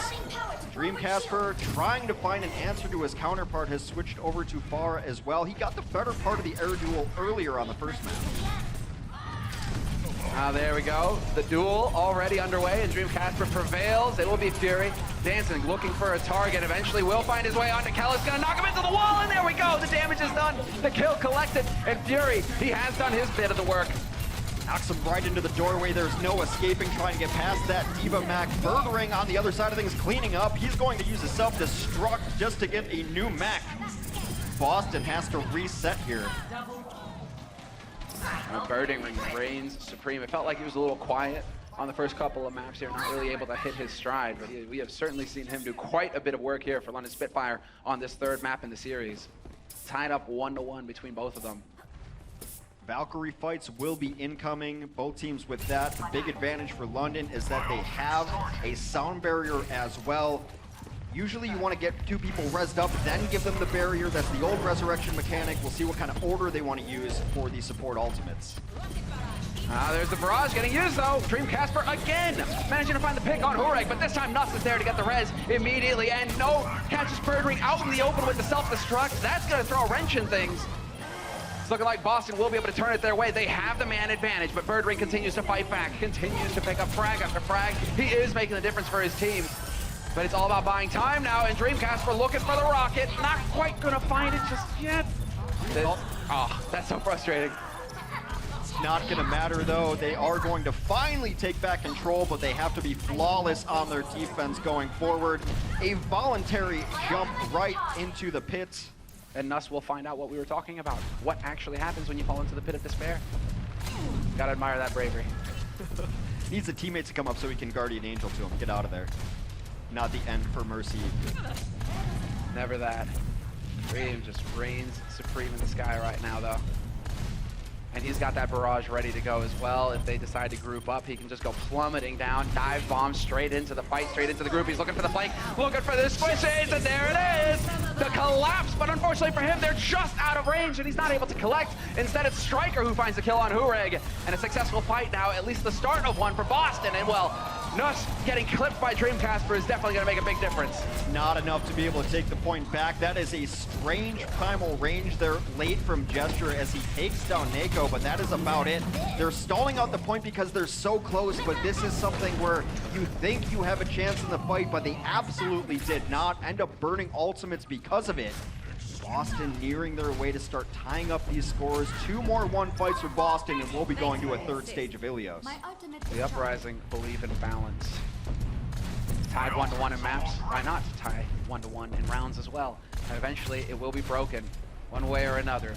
Dreamcasper trying to find an answer to his counterpart has switched over to Pharah as well. He got the better part of the air duel earlier on the first map. There we go. The duel already underway, and Dreamcasper prevails. It will be Fury. Dancing, looking for a target. Eventually will find his way onto Kellis. Gonna knock him into the wall, and there we go. The damage is done. The kill collected, and Fury, he has done his bit of the work. Knocks him right into the doorway. There's no escaping, trying to get past that. Diva Mac Birdering on the other side of things, cleaning up. He's going to use a self-destruct just to get a new Mac. Boston has to reset here. Birding reigns supreme. It felt like he was a little quiet on the first couple of maps here, not really able to hit his stride, but we have certainly seen him do quite a bit of work here for London Spitfire on this third map in the series. Tied up 1-1 between both of them. Valkyrie fights will be incoming, both teams with that. The big advantage for London is that they have a sound barrier as well. Usually you want to get two people rezzed up, then give them the barrier. That's the old resurrection mechanic. We'll see what kind of order they want to use for the support ultimates. There's the barrage getting used though. Dream Casper again managing to find the pick on Hurek, but this time Nuss is there to get the res immediately, and no, catches Birdring out in the open with the self-destruct. That's going to throw a wrench in things. It's looking like Boston will be able to turn it their way. They have the man advantage, but Birdring continues to fight back, continues to pick up frag after frag. He is making the difference for his team. But it's all about buying time now, and Dreamcasper looking for the rocket. Not quite gonna find it just yet. Oh, that's so frustrating. It's not gonna matter though. They are going to finally take back control, but they have to be flawless on their defense going forward. A voluntary jump right into the pit. And Nuss will find out what we were talking about. What actually happens when you fall into the pit of despair. Gotta admire that bravery. Needs a teammate to come up so he can Guardian Angel to him. Get out of there. Not the end for Mercy. Never that. Dream just reigns supreme in the sky right now, though. And he's got that barrage ready to go as well. If they decide to group up, he can just go plummeting down, dive bomb straight into the fight, straight into the group. He's looking for the flank, looking for the squishes, and there it is! The collapse, but unfortunately for him, they're just out of range, and he's not able to collect. Instead, it's Striker who finds the kill on Hureg, and a successful fight now, at least the start of one for Boston, and well, Nuss getting clipped by Dreamcasper is definitely going to make a big difference. Not enough to be able to take the point back. That is a strange primal range there late from Gesture as he takes down Nako, but that is about it. They're stalling out the point because they're so close, but this is something where you think you have a chance in the fight, but they absolutely did not. End up burning ultimates because of it. Boston nearing their way to start tying up these scores. 2 more 1 fights for Boston, and we'll be going to a 3rd stage of Ilios. The Uprising believe in balance. Tied 1-1 in maps. Why not tie 1-1 in rounds as well? And eventually, it will be broken one way or another.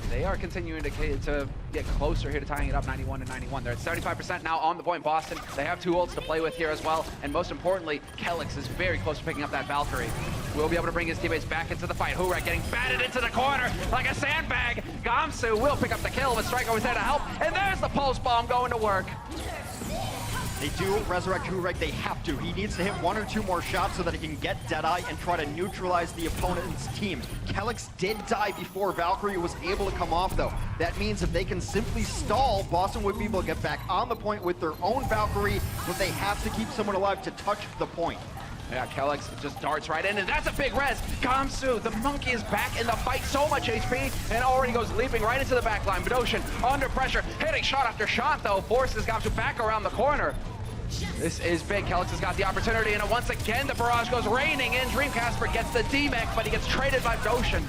They are continuing to get closer here to tying it up 91-91. They're at 75% now on the point. Boston, they have 2 ults to play with here as well. And most importantly, Kelix is very close to picking up that Valkyrie. Will be able to bring his teammates back into the fight. Hurek getting batted into the corner like a sandbag. Gamsu will pick up the kill, but Striker was there to help. And there's the pulse bomb going to work. They do resurrect Hurek, they have to. He needs to hit 1 or 2 more shots so that he can get Deadeye and try to neutralize the opponent's team. Kelix did die before Valkyrie was able to come off though. That means if they can simply stall, Boston would be able to get back on the point with their own Valkyrie, but they have to keep someone alive to touch the point. Yeah, Kelix just darts right in, and that's a big res. Gamsu, the monkey is back in the fight, so much HP, and already goes leaping right into the back line. Bedosian under pressure, hitting shot after shot though, forces Gamsu back around the corner. This is big. Kelix has got the opportunity, and once again the barrage goes raining in. Dreamcasper gets the D-Mech, but he gets traded by Bedosian.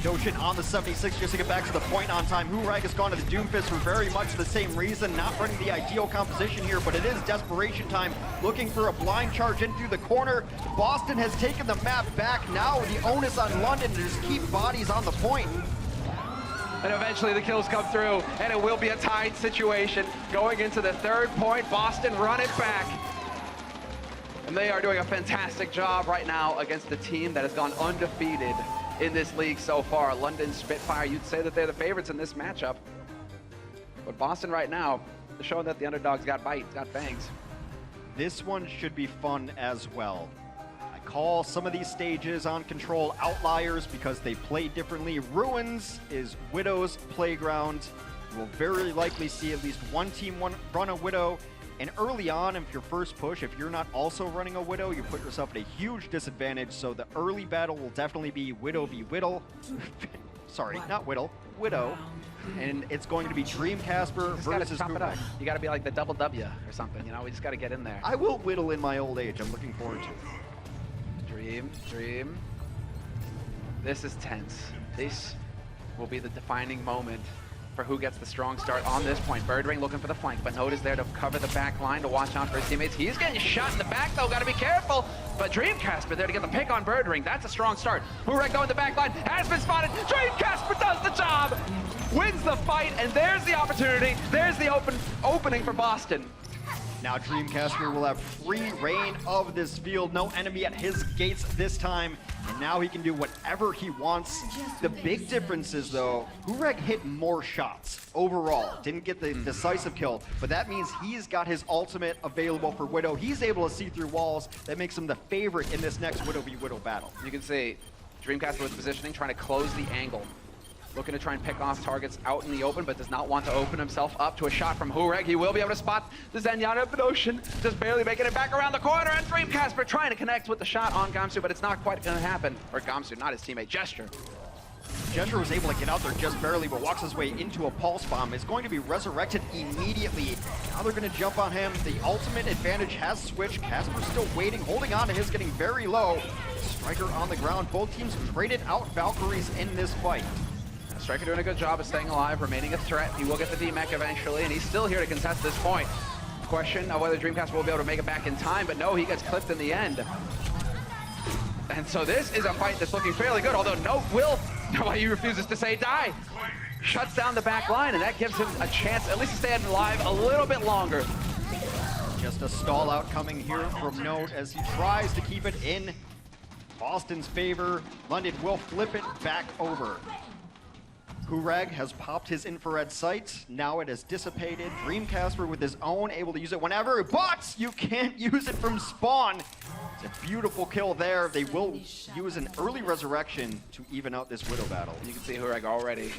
Doshin on the 76 just to get back to the point on time. Hurek has gone to the Doomfist for very much the same reason. Not running the ideal composition here, but it is desperation time. Looking for a blind charge in through the corner. Boston has taken the map back. Now the onus on London to just keep bodies on the point. And eventually the kills come through, and it will be a tied situation. Going into the 3rd point, Boston run it back. And they are doing a fantastic job right now against the team that has gone undefeated in this league so far. London Spitfire, you'd say that they're the favorites in this matchup. But Boston right now is showing that the underdog's got bites, got fangs. This one should be fun as well. I call some of these stages on Control outliers because they play differently. Ruins is Widow's playground. We'll very likely see at least one team run a Widow. And early on, if your first push, if you're not also running a Widow, you put yourself at a huge disadvantage. So the early battle will definitely be Widow v. Whittle. Sorry, not Whittle, Widow. And it's going to be Dreamcasper versus Hurek. You got to be like the double W or something, you know? We just got to get in there. I will whittle in my old age. I'm looking forward to it. Dream. This is tense. This will be the defining moment for who gets the strong start on this point. Birdring looking for the flank, but Note is there to cover the back line to watch out for his teammates. He's getting shot in the back though, gotta be careful. But Dreamcasper there to get the pick on Birdring. That's a strong start. Hurek going the back line, has been spotted. Dreamcasper does the job, wins the fight, and there's the opportunity. There's the opening for Boston. Now Dreamcasper will have free reign of this field. No enemy at his gates this time. And now he can do whatever he wants. The big difference is, though, Hurek hit more shots overall. Didn't get the decisive kill, but that means he's got his ultimate available for Widow. He's able to see through walls. That makes him the favorite in this next Widow v Widow battle. You can see Dreamcasper with positioning, trying to close the angle. Looking to try and pick off targets out in the open, but does not want to open himself up to a shot from Hurek. He will be able to spot the Zenyatta Bidoshin, just barely making it back around the corner, and Dreamcasper trying to connect with the shot on Gamsu, but it's not quite going to happen. Or Gamsu, not his teammate, Gesture. Gesture was able to get out there just barely, but walks his way into a pulse bomb. Is going to be resurrected immediately. Now they're going to jump on him. The ultimate advantage has switched. Casper's still waiting, holding on to his, getting very low. Striker on the ground. Both teams traded out Valkyries in this fight. Striker doing a good job of staying alive, remaining a threat. He will get the D-Mech eventually, and he's still here to contest this point. Question of whether Dreamcasper will be able to make it back in time, but no, he gets clipped in the end. And so this is a fight that's looking fairly good, although Note will, he refuses to say die. Shuts down the back line, and that gives him a chance at least to stay alive a little bit longer. Just a stall out coming here from Note as he tries to keep it in Boston's favor. London will flip it back over. Hurek has popped his infrared sight. Now it has dissipated. Dreamcasper with his own, able to use it whenever, but you can't use it from spawn. It's a beautiful kill there. They will use an early resurrection to even out this Widow battle. You can see Hurek already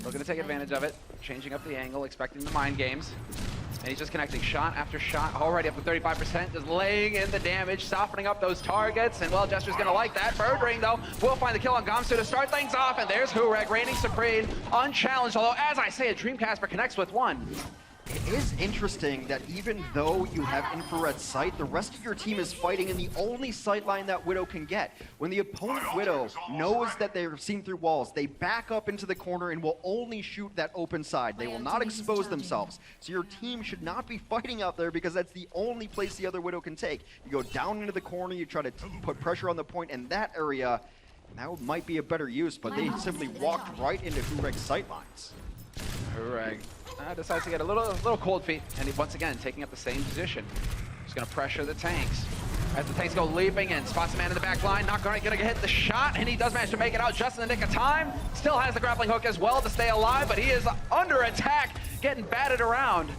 looking to take advantage of it, changing up the angle, expecting the mind games. And he's just connecting shot after shot, already up to 35%, just laying in the damage, softening up those targets. And well, Jester's gonna like that. Birdring, though, will find the kill on Gamsu to start things off. And there's Hurek reigning supreme, unchallenged. Although, as I say, a Dreamcasper connects with one. It is interesting that even though you have infrared sight, the rest of your team is fighting in the only sight line that Widow can get. When the opponent Widow knows that they're seen through walls, they back up into the corner and will only shoot that open side. They will not expose themselves. So your team should not be fighting out there because that's the only place the other Widow can take. You go down into the corner, you try to put pressure on the point in that area. That might be a better use, but they simply walked right into Hurek's sight lines. Hurek decides to get a little cold feet, and he once again taking up the same position. He's going to pressure the tanks. As the tanks go leaping in, spots a man in the back line, not going to hit the shot, and he does manage to make it out just in the nick of time. Still has the grappling hook as well to stay alive, but he is under attack, getting batted around.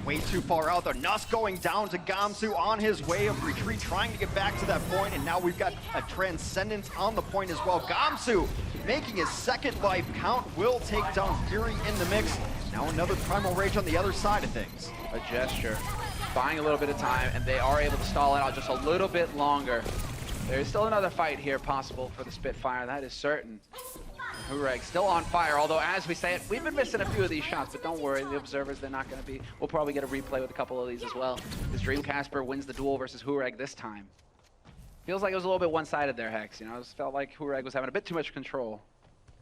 Way too far out there. Nuss going down to Gamsu on his way of retreat, trying to get back to that point, and now we've got a Transcendence on the point as well. Gamsu making his second life count, will take down Fury in the mix. Now another Primal Rage on the other side of things. A Gesture, buying a little bit of time, and they are able to stall it out just a little bit longer. There's still another fight here possible for the Spitfire, that is certain. Hurek still on fire, although as we say it, we've been missing a few of these shots, but don't worry, the observers, they're not going to be. We'll probably get a replay with a couple of these as well, as Dreamcasper wins the duel versus Hurek this time. Feels like it was a little bit one-sided there, Hex. You know, it felt like Hurek was having a bit too much control.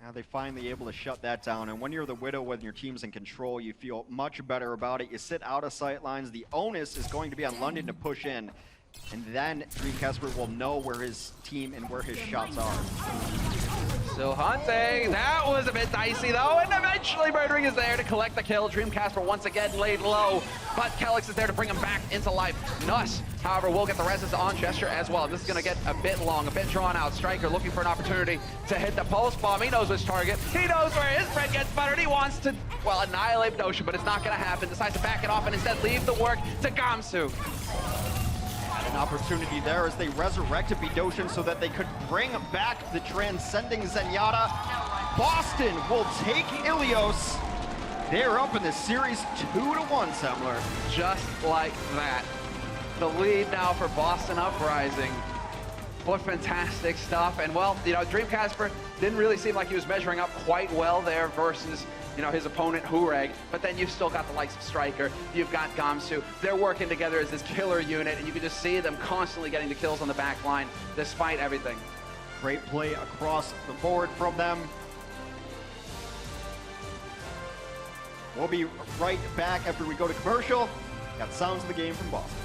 Now they finally able to shut that down, and when you're the Widow, when your team's in control, you feel much better about it. You sit out of sight lines. The onus is going to be on London to push in, and then Dreamcasper will know where his team and where his shots are. Still hunting. That was a bit dicey though, and eventually Birdring is there to collect the kill. Dreamcasper once again laid low, but Kelix is there to bring him back into life. Nuss, however, will get the reses on Gesture as well. This is going to get a bit long, a bit drawn out. Striker looking for an opportunity to hit the pulse bomb. He knows his target. He knows where his friend gets buttered. He wants to, well, annihilate Bidoshin, but it's not going to happen. Decides to back it off and instead leave the work to Gamsu. An opportunity there as they resurrected Bidoshin so that they could bring back the transcending Zenyatta. Boston will take Ilios. They're up in the series 2-1, Semler. Just like that. The lead now for Boston Uprising. What fantastic stuff. And well, you know, Dreamcasper didn't really seem like he was measuring up quite well there versus, you know, his opponent Hurek, but then you've still got the likes of Striker, you've got Gamsu. They're working together as this killer unit, and you can just see them constantly getting the kills on the back line, despite everything. Great play across the board from them. We'll be right back after we go to commercial. Got sounds of the game from Boston.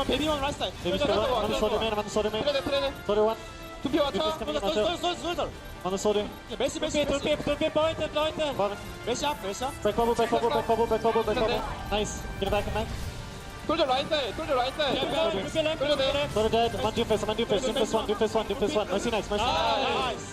Baby one right side. Baby one sorry man, one sorry man. Sorry one. One sorry. Messi. Leute. Messi up. Back bubble. Nice. Get back, man. To the right side. Sorry dead. One do face one. Nice.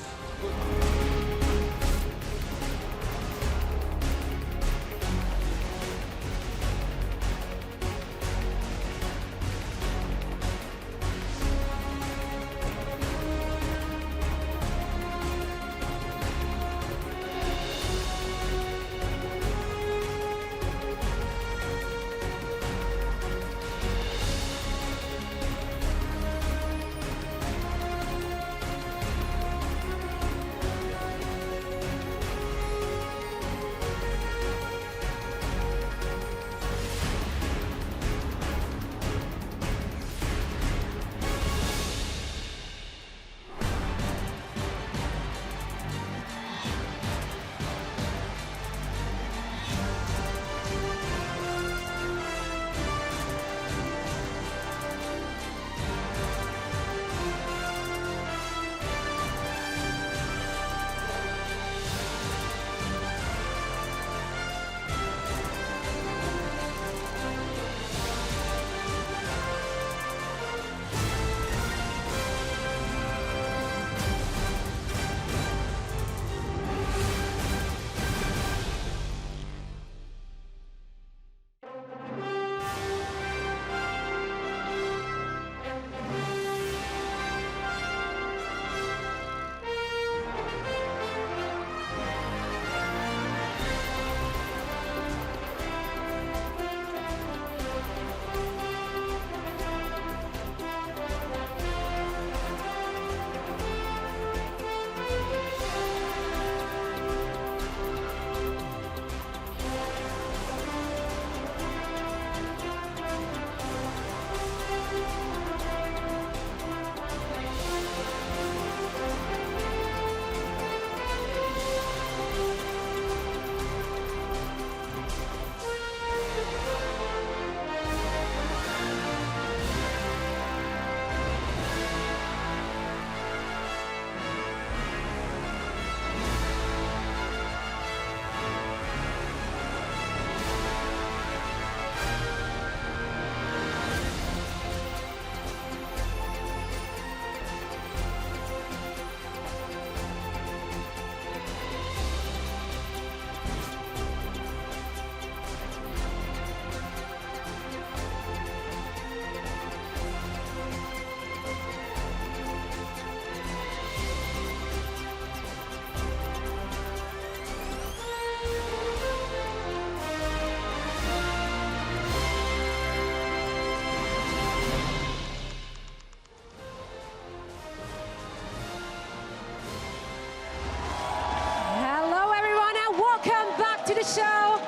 the show.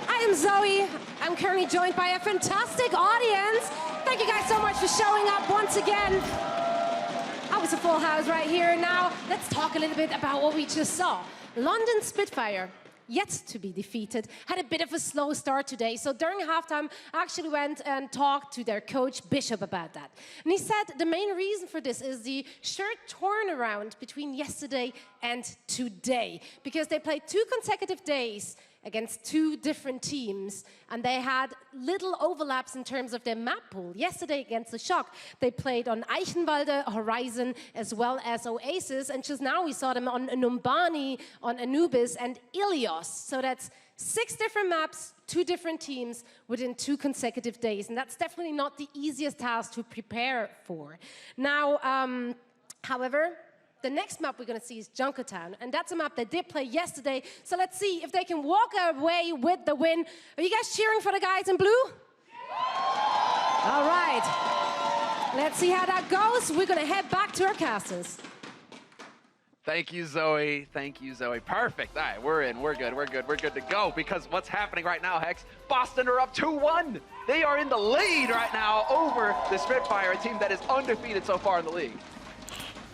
I am Zoe. I'm currently joined by a fantastic audience. Thank you guys so much for showing up once again. Oh, it's a full house right here. Now, let's talk a little bit about what we just saw. London Spitfire, yet to be defeated, had a bit of a slow start today. So during halftime, I actually went and talked to their coach, Bishop, about that. And he said the main reason for this is the short turnaround between yesterday and today, because they played 2 consecutive days against 2 different teams, and they had little overlaps in terms of their map pool. Yesterday against the Shock, they played on Eichenwalde, Horizon, as well as Oasis, and just now we saw them on Numbani, on Anubis, and Ilios. So that's 6 different maps, 2 different teams within 2 consecutive days, and that's definitely not the easiest task to prepare for. Now, however, the next map we're going to see is Junkertown, and that's a map they did play yesterday. So let's see if they can walk away with the win. Are you guys cheering for the guys in blue? All right. Let's see how that goes. We're going to head back to our casters. Thank you, Zoe. Thank you, Zoe. Perfect. All right, we're in. We're good. We're good. We're good to go, because what's happening right now, Hex, Boston are up 2-1. They are in the lead right now over the Spitfire, a team that is undefeated so far in the league.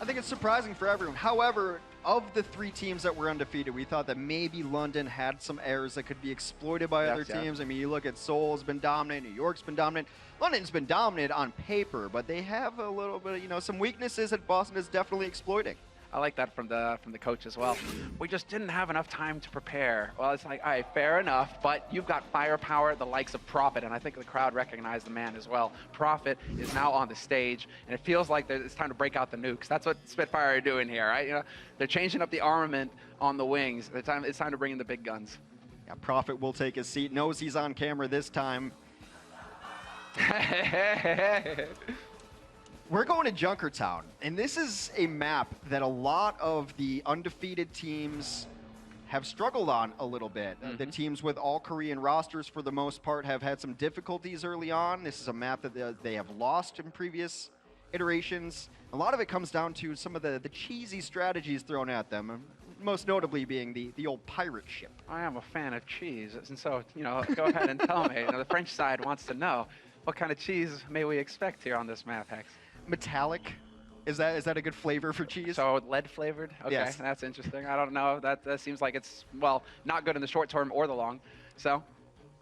I think it's surprising for everyone. However, of the 3 teams that were undefeated, we thought that maybe London had some errors that could be exploited by other teams. I mean, you look at Seoul's been dominant, New York's been dominant. London's been dominant on paper, but they have a little bit, you know, some weaknesses that Boston is definitely exploiting. I like that from the coach as well. We just didn't have enough time to prepare. Well, it's like, all right, fair enough, but you've got firepower, the likes of Prophet, and I think the crowd recognized the man as well. Prophet is now on the stage, and it feels like it's time to break out the nukes. That's what Spitfire are doing here, right? You know, they're changing up the armament on the wings. It's time to bring in the big guns. Yeah, Prophet will take his seat. Knows he's on camera this time. We're going to Junkertown, and this is a map that a lot of the undefeated teams have struggled on a little bit. The teams with all Korean rosters, for the most part, have had some difficulties early on. This is a map that they have lost in previous iterations. A lot of it comes down to some of the cheesy strategies thrown at them, most notably being the old pirate ship. I am a fan of cheese, and so, you know, go ahead and tell me. You know, the French side wants to know, what kind of cheese may we expect here on this map, Hex? Metallic. Is that a good flavor for cheese? So lead flavored? Okay, yes. That's interesting. I don't know. That seems like it's, well, not good in the short term or the long. So,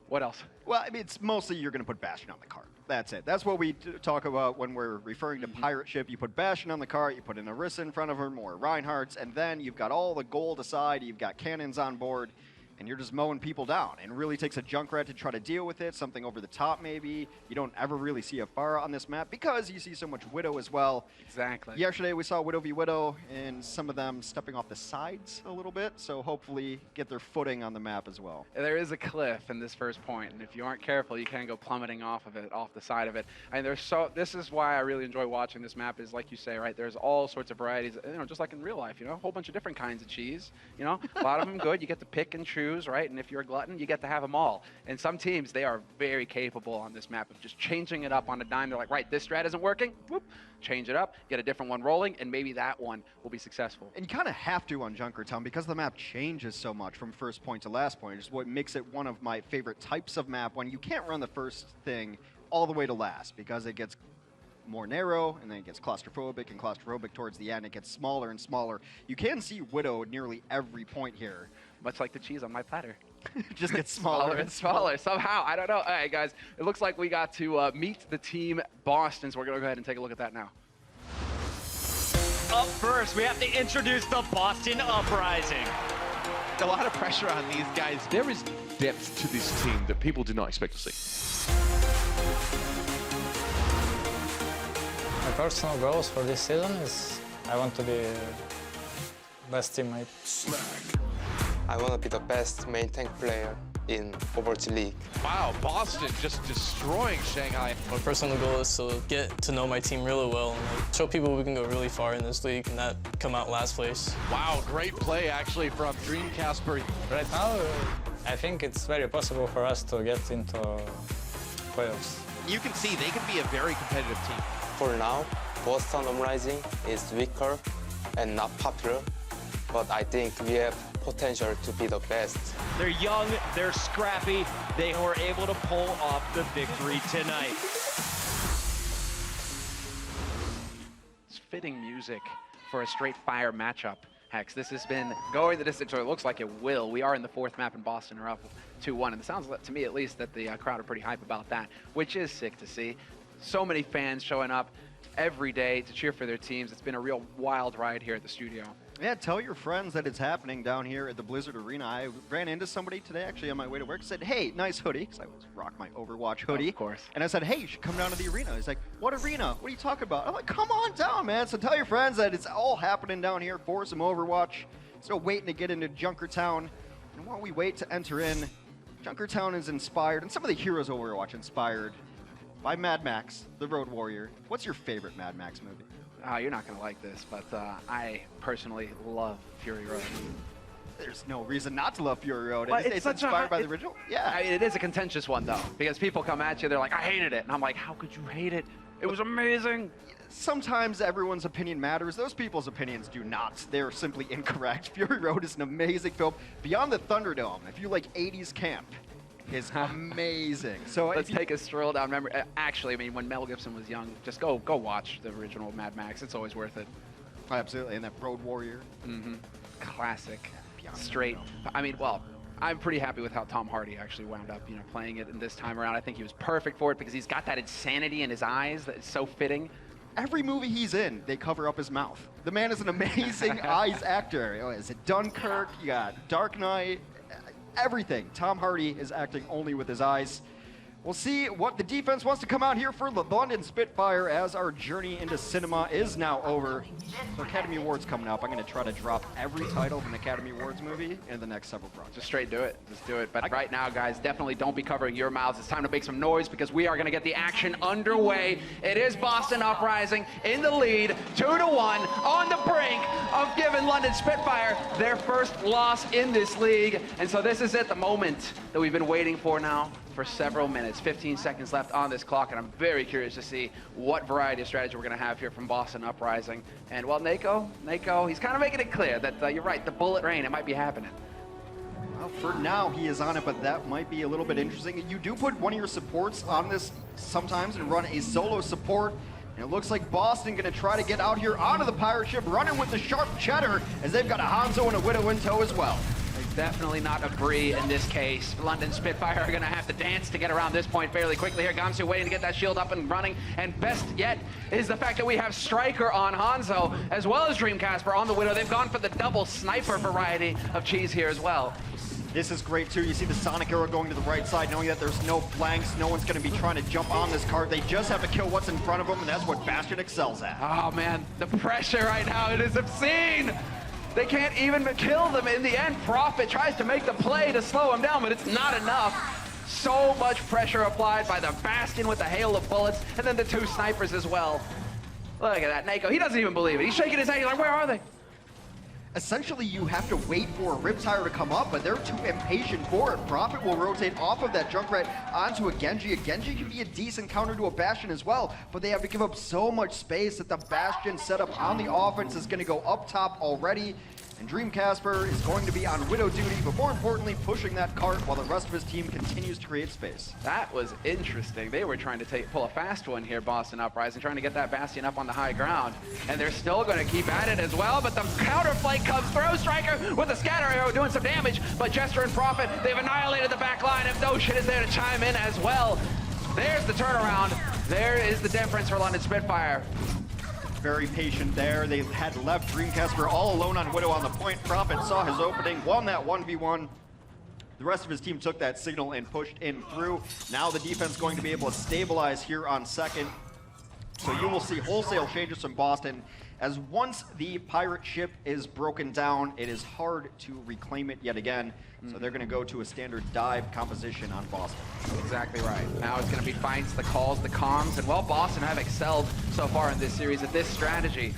what else? Well, I mean, it's mostly you're going to put Bastion on the cart. That's it. That's what we talk about when we're referring to pirate ship. You put Bastion on the cart, you put an Orisa in front of him, or Reinhardt's, and then you've got all the gold aside, you've got cannons on board, and you're just mowing people down. And it really takes a Junkrat to try to deal with it, something over the top maybe. You don't ever really see a Pharah on this map because you see so much Widow as well. Exactly. Yesterday we saw Widow v Widow, and some of them stepping off the sides a little bit, so hopefully get their footing on the map as well. There is a cliff in this first point, and if you aren't careful, you can go plummeting off of it, off the side of it. And this is why I really enjoy watching this map, is like you say, right, there's all sorts of varieties, you know, just like in real life, you know, a whole bunch of different kinds of cheese, you know, a lot of them good, you get to pick and choose, right, and if you're a glutton, you get to have them all. And some teams, they are very capable on this map of just changing it up on a dime. They're like, right, this strat isn't working, whoop, change it up, get a different one rolling, and maybe that one will be successful. And you kind of have to on Junkertown because the map changes so much from first point to last point. It's what makes it one of my favorite types of map, when you can't run the first thing all the way to last because it gets more narrow, and then it gets claustrophobic towards the end. It gets smaller and smaller. You can see Widow nearly every point here. Much like the cheese on my platter. Just gets smaller and smaller. Somehow, I don't know. All right, guys, it looks like we got to meet the team Boston, so we're going to go ahead and take a look at that now. Up first, we have to introduce the Boston Uprising. A lot of pressure on these guys. There is depth to this team that people did not expect to see. My personal goals for this season is I want to be best teammate. I want to be the best main tank player in Overwatch League. Wow, Boston just destroying Shanghai. My personal goal is to get to know my team really well and show people we can go really far in this league and not come out last place. Wow, great play actually from Dreamcasper. Right now, I think it's very possible for us to get into playoffs. You can see they can be a very competitive team. For now, Boston Uprising is weaker and not popular, but I think we have potential to be the best. They're young, they're scrappy, they were able to pull off the victory tonight. It's fitting music for a straight fire matchup, Hex. This has been going the distance, or it looks like it will. We are in the fourth map, and Boston are up 2-1, and it sounds to me at least that the crowd are pretty hype about that, which is sick to see. So many fans showing up every day to cheer for their teams. It's been a real wild ride here at the studio. Yeah, tell your friends that it's happening down here at the Blizzard Arena. I ran into somebody today, actually, on my way to work, said, hey, nice hoodie, because I always rock my Overwatch hoodie. Of course. And I said, hey, you should come down to the arena. He's like, what arena? What are you talking about? I'm like, come on down, man. So tell your friends that it's all happening down here for some Overwatch. Still waiting to get into Junkertown. And while we wait to enter in, Junkertown is inspired, and some of the heroes of Overwatch inspired by Mad Max, the Road Warrior. What's your favorite Mad Max movie? You're not going to like this, but I personally love Fury Road. There's no reason not to love Fury Road. Well, It's inspired by the original? Yeah. It is a contentious one, though, because people come at you, they're like, I hated it. And I'm like, how could you hate it? It was amazing. Sometimes everyone's opinion matters. Those people's opinions do not. They're simply incorrect. Fury Road is an amazing film. Beyond the Thunderdome, if you like 80s camp, is amazing. So let's take a stroll down memory. Actually, I mean, when Mel Gibson was young, just go watch the original Mad Max. It's always worth it. Absolutely, and that Road Warrior. Classic. Straight. I mean, well, I'm pretty happy with how Tom Hardy actually wound up, playing it in this time around. I think he was perfect for it because he's got that insanity in his eyes that is so fitting. Every movie he's in, they cover up his mouth. The man is an amazing eyes actor. Is it Dunkirk? You got Dark Knight. Everything. Tom Hardy is acting only with his eyes. We'll see what the defense wants to come out here for the London Spitfire as our journey into cinema is now over. The Academy Awards coming up. I'm going to try to drop every title of an Academy Awards movie in the next several projects. Just straight do it. Just do it. But right now, guys, definitely don't be covering your mouths. It's time to make some noise because we are going to get the action underway. It is Boston Uprising in the lead, 2-1, on the brink of giving London Spitfire their first loss in this league. And so this is it, the moment that we've been waiting for now for several minutes. 15 seconds left on this clock, and I'm very curious to see what variety of strategy we're going to have here from Boston Uprising. And, well, Nako, he's kind of making it clear that you're right, the bullet rain, it might be happening. Well, for now, he is on it, but that might be a little bit interesting. You do put one of your supports on this sometimes and run a solo support. And it looks like Boston going to try to get out here onto the pirate ship, running with the sharp cheddar, as they've got a Hanzo and a Widow in tow as well. Definitely not a Bree in this case. London Spitfire are going to have to dance to get around this point fairly quickly here. Gamsu waiting to get that shield up and running. And best yet is the fact that we have Striker on Hanzo, as well as Dreamcasper on the Widow. They've gone for the double sniper variety of cheese here as well. This is great too. You see the Sonic arrow going to the right side, knowing that there's no flanks. No one's going to be trying to jump on this card. They just have to kill what's in front of them, and that's what Bastion excels at. Oh man, the pressure right now, it is obscene. They can't even kill them in the end. Prophet tries to make the play to slow him down, but it's not enough. So much pressure applied by the Bastion with the hail of bullets, and then the two snipers as well. Look at that, Nako. He doesn't even believe it. He's shaking his head. He's like, where are they? Essentially, you have to wait for a Riptire to come up, but they're too impatient for it. Prophet will rotate off of that Junkrat onto a Genji. A Genji can be a decent counter to a Bastion as well, but they have to give up so much space that the Bastion setup on the offense is going to go up top already. And Dreamcasper is going to be on Widow duty, but more importantly, pushing that cart while the rest of his team continues to create space. That was interesting. They were trying to pull a fast one here, Boston Uprising, trying to get that Bastion up on the high ground. And they're still going to keep at it as well, but the counterflank comes through. Striker with a scatter arrow doing some damage, but Jester and Prophet, they've annihilated the back line. If Notion is there to chime in as well. There's the turnaround. There is the difference for London Spitfire. Very patient there. They had left Dreamcasper all alone on Widow on the point. Prophet saw his opening, won that 1v1. The rest of his team took that signal and pushed in through. Now the defense going to be able to stabilize here on second. So you will see wholesale changes from Boston, as once the pirate ship is broken down, it is hard to reclaim it yet again. So they're going to go to a standard dive composition on Boston. Exactly right. Now it's going to be fights, the calls, the comms, and well, Boston have excelled so far in this series at this strategy,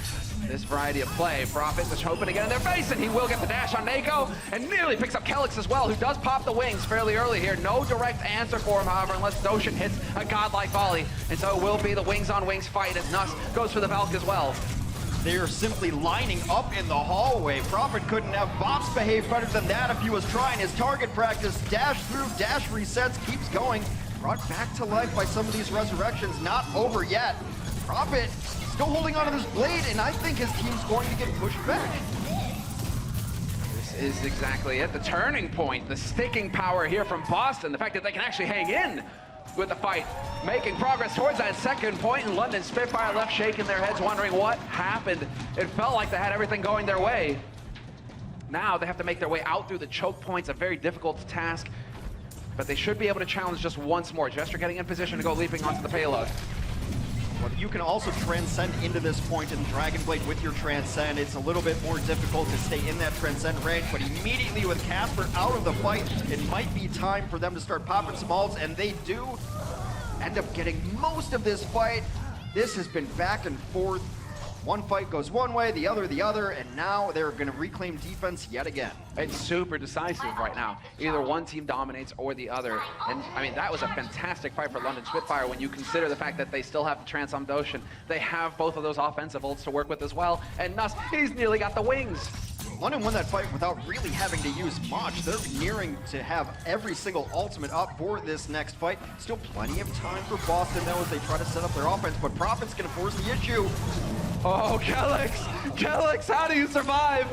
this variety of play. Prophet is hoping to get in their face, and he will get the dash on Nako, and nearly picks up Kelix as well, who does pop the wings fairly early here. No direct answer for him, however, unless Notion hits a godlike volley. And so it will be the wings-on-wings fight as Nuss goes for the Valk as well. They are simply lining up in the hallway. Prophet couldn't have Bops behave better than that if he was trying. His target practice, dash through, dash resets, keeps going. Brought back to life by some of these resurrections, not over yet. Prophet still holding onto this blade, and I think his team's going to get pushed back. This is exactly it, the turning point, the sticking power here from Boston, the fact that they can actually hang in with the fight, making progress towards that second point, and London Spitfire left shaking their heads, wondering what happened. It felt like they had everything going their way. Now they have to make their way out through the choke points, a very difficult task, but they should be able to challenge just once more. Jester getting in position to go leaping onto the payload. Well, you can also transcend into this point in Dragon Blade with your transcend. It's a little bit more difficult to stay in that transcend range, but immediately with Casper out of the fight, it might be time for them to start popping some ults, and they do end up getting most of this fight. This has been back and forth. One fight goes one way, the other, and now they're going to reclaim defense yet again. It's super decisive right now. Either one team dominates or the other. And I mean, that was a fantastic fight for London Spitfire when you consider the fact that they still have the Trance on Doshin. They have both of those offensive ults to work with as well. And Nuss, he's nearly got the wings. London won that fight without really having to use much. They're nearing to have every single ultimate up for this next fight. Still plenty of time for Boston, though, as they try to set up their offense, but Prophet's going to force the issue. Oh, Kelix, how do you survive?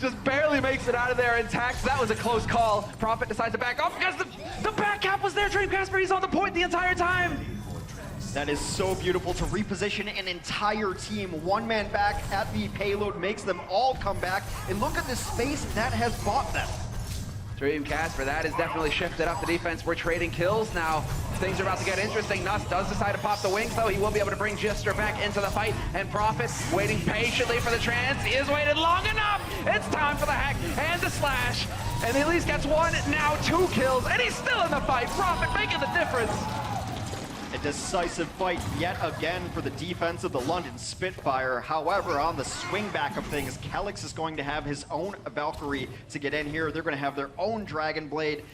Just barely makes it out of there intact. That was a close call. Prophet decides to back off because the back cap was there. Dreamcasper, he's on the point the entire time. That is so beautiful to reposition an entire team. One man back at the payload makes them all come back. And look at the space that has bought them. Dreamcasper, that has definitely shifted up the defense. We're trading kills now. Things are about to get interesting. Nuss does decide to pop the wings, though. He will be able to bring Jester back into the fight. And Prophet, waiting patiently for the trance. He has waited long enough. It's time for the hack and the slash. And he at least gets one, now 2 kills. And he's still in the fight. Prophet making the difference. A decisive fight yet again for the defense of the London Spitfire. However, on the swing back of things, Kelix is going to have his own Valkyrie to get in here. They're going to have their own Dragon Blade.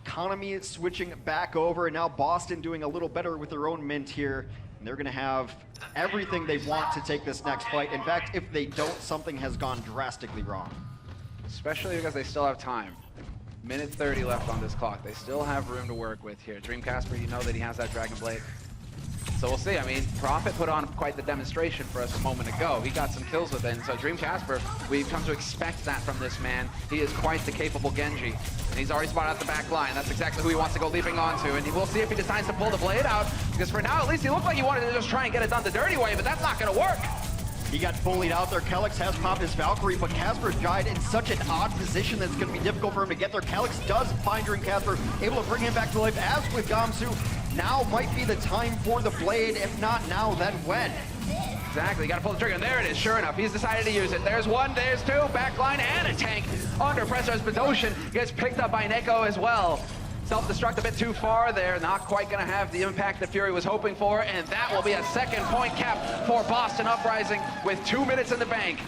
Economy switching back over, and now Boston doing a little better with their own mint here. And they're going to have everything they want to take this next fight. In fact, if they don't, something has gone drastically wrong. Especially because they still have time. Minute 30 left on this clock. They still have room to work with here. Dreamcasper, you know that he has that Dragon Blade. So we'll see. I mean, Prophet put on quite the demonstration for us a moment ago. He got some kills with it. And so Dreamcasper, we've come to expect that from this man. He is quite the capable Genji. And he's already spotted out the back line. That's exactly who he wants to go leaping onto. And we'll see if he decides to pull the blade out. Because for now, at least he looked like he wanted to just try and get it done the dirty way, but that's not going to work. He got bullied out there. Kelix has popped his Valkyrie, but Casper's died in such an odd position that it's going to be difficult for him to get there. Kelix does find Dreamcasper, able to bring him back to life, as with Gamsu. Now might be the time for the blade. If not now, then when? Exactly, got to pull the trigger, and there it is, sure enough. He's decided to use it. There's one, there's two, backline, and a tank. Under pressure as Bedosian gets picked up by Neko as well. Self-destruct a bit too far there, not quite going to have the impact that Fury was hoping for, and that will be a second point cap for Boston Uprising with 2 minutes in the bank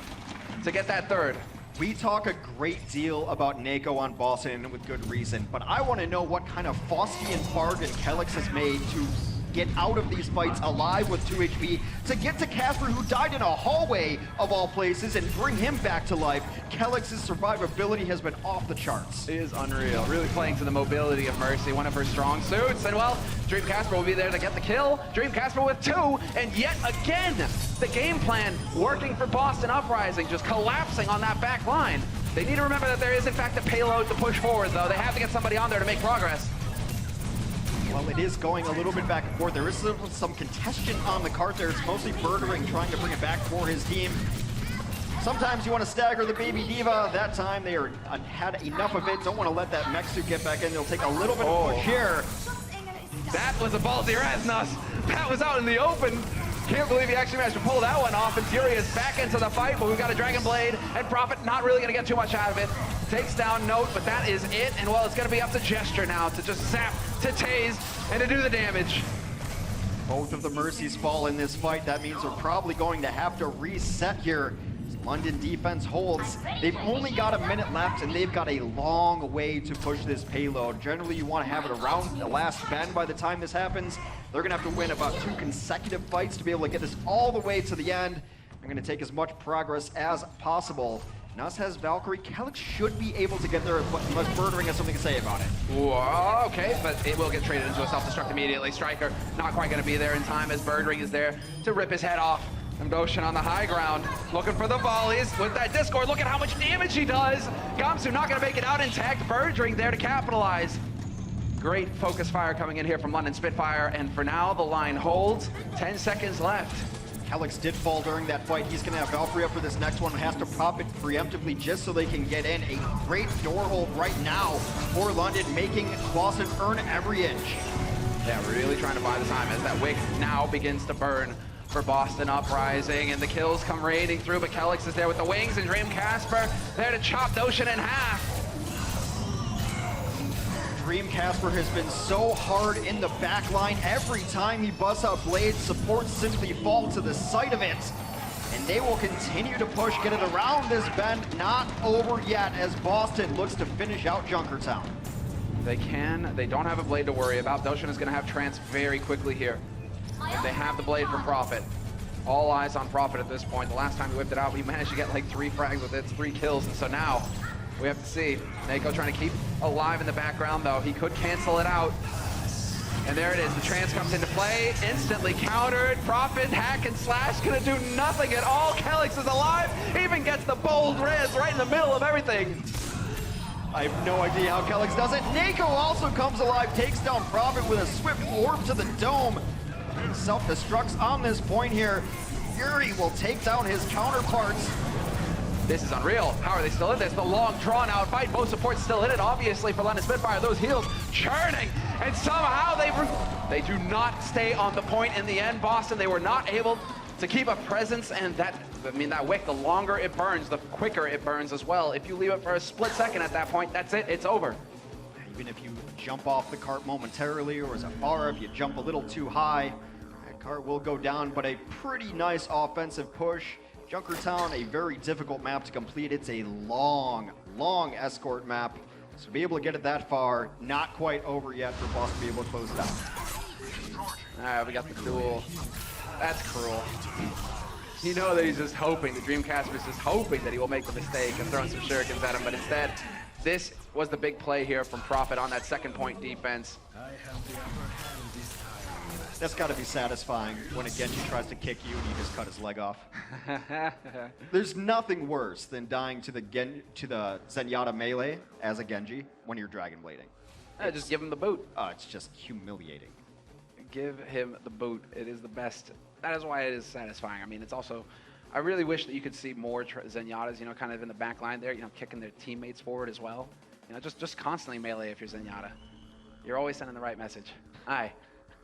to get that third. We talk a great deal about Neko on Boston with good reason, but I want to know what kind of Faustian bargain Kelix has made to get out of these fights alive with 2 HP, to get to Casper, who died in a hallway of all places, and bring him back to life. Kelix's survivability has been off the charts. It is unreal, really playing to the mobility of Mercy, one of her strong suits. And well, Dreamcasper will be there to get the kill. Dreamcasper with 2, and yet again, the game plan working for Boston Uprising, just collapsing on that back line. They need to remember that there is in fact a payload to push forward, though. They have to get somebody on there to make progress. Well, it is going a little bit back and forth. There is some contention on the cart there. It's mostly Birdering trying to bring it back for his team. Sometimes you want to stagger the Baby Diva. That time they had enough of it. Don't want to let that mech suit get back in. They'll take a little bit of push here. That was a ballsy Rasnus. That was out in the open. Can't believe he actually managed to pull that one off. And Fury is back into the fight, but we've got a Dragon Blade, and Prophet not really going to get too much out of it. Takes down Note, but that is it. And well, it's going to be up to Gesture now to just zap, to tase, and to do the damage. Both of the Mercies fall in this fight. That means we're probably going to have to reset here. London defense holds. They've only got a minute left, and they've got a long way to push this payload. Generally, you want to have it around the last bend by the time this happens. They're going to have to win about 2 consecutive fights to be able to get this all the way to the end. They're going to take as much progress as possible. Nuss has Valkyrie. Kelix should be able to get there unless Birdering has something to say about it. Whoa, okay, but it will get traded into a self-destruct immediately. Striker not quite going to be there in time as Birdring is there to rip his head off. And Doshin on the high ground, looking for the volleys with that Discord. Look at how much damage he does. Gamsu not going to make it out intact. Birdring there to capitalize. Great focus fire coming in here from London Spitfire, and for now the line holds. 10 seconds left. Kelix did fall during that fight. He's going to have Valkyrie up for this next one. Has to pop it preemptively just so they can get in. A great door hold right now for London, making Boston earn every inch. Yeah, really trying to buy the time as that wick now begins to burn for Boston Uprising, and the kills come raining through, but Kelix is there with the wings, and Dreamcasper there to chop Doshin in half. Dreamcasper has been so hard in the back line. Every time he busts out blades, supports simply fall to the side of it. And they will continue to push, get it around this bend. Not over yet as Boston looks to finish out Junkertown. They don't have a blade to worry about. Doshin is going to have trance very quickly here. If they have the blade for Prophet. All eyes on Prophet at this point. The last time he whipped it out, we managed to get like 3 frags with it, 3 kills, and so now we have to see. Neko trying to keep alive in the background, though. He could cancel it out. And there it is, the trance comes into play, instantly countered. Prophet, hack and slash, gonna do nothing at all. Kelix is alive, even gets the bold res right in the middle of everything. I have no idea how Kelix does it. Nako also comes alive, takes down Prophet with a swift orb to the dome. Self-destructs on this point here. Yuri will take down his counterparts. This is unreal. How are they still in this? The long, drawn-out fight. Both supports still in it, obviously, for London Spitfire. Those heals churning, and somehow they do not stay on the point in the end. Boston, they were not able to keep a presence, and that wick, the longer it burns, the quicker it burns as well. If you leave it for a split second at that point, that's it. It's over. Even if you jump off the cart momentarily, or as a bar, if you jump a little too high, that cart will go down, but a pretty nice offensive push. Junkertown, a very difficult map to complete. It's a long, long escort map. So to be able to get it that far, not quite over yet for Boss to be able to close it out. All right, we got the duel. That's cruel. You know that he's just hoping, the Dreamcaster is just hoping that he will make the mistake and throwing some shurikens at him, but instead, this was the big play here from Prophet on that second point defense. That's got to be satisfying when a Genji tries to kick you and you just cut his leg off. There's nothing worse than dying to the Zenyatta melee as a Genji when you're Dragon Blading. Just give him the boot. It's just humiliating. Give him the boot. It is the best. That is why it is satisfying. I mean, it's also, I really wish that you could see more Zenyatas, you know, kind of in the back line there, you know, kicking their teammates forward as well. You know, just constantly melee if you're Zenyatta. You're always sending the right message. All right.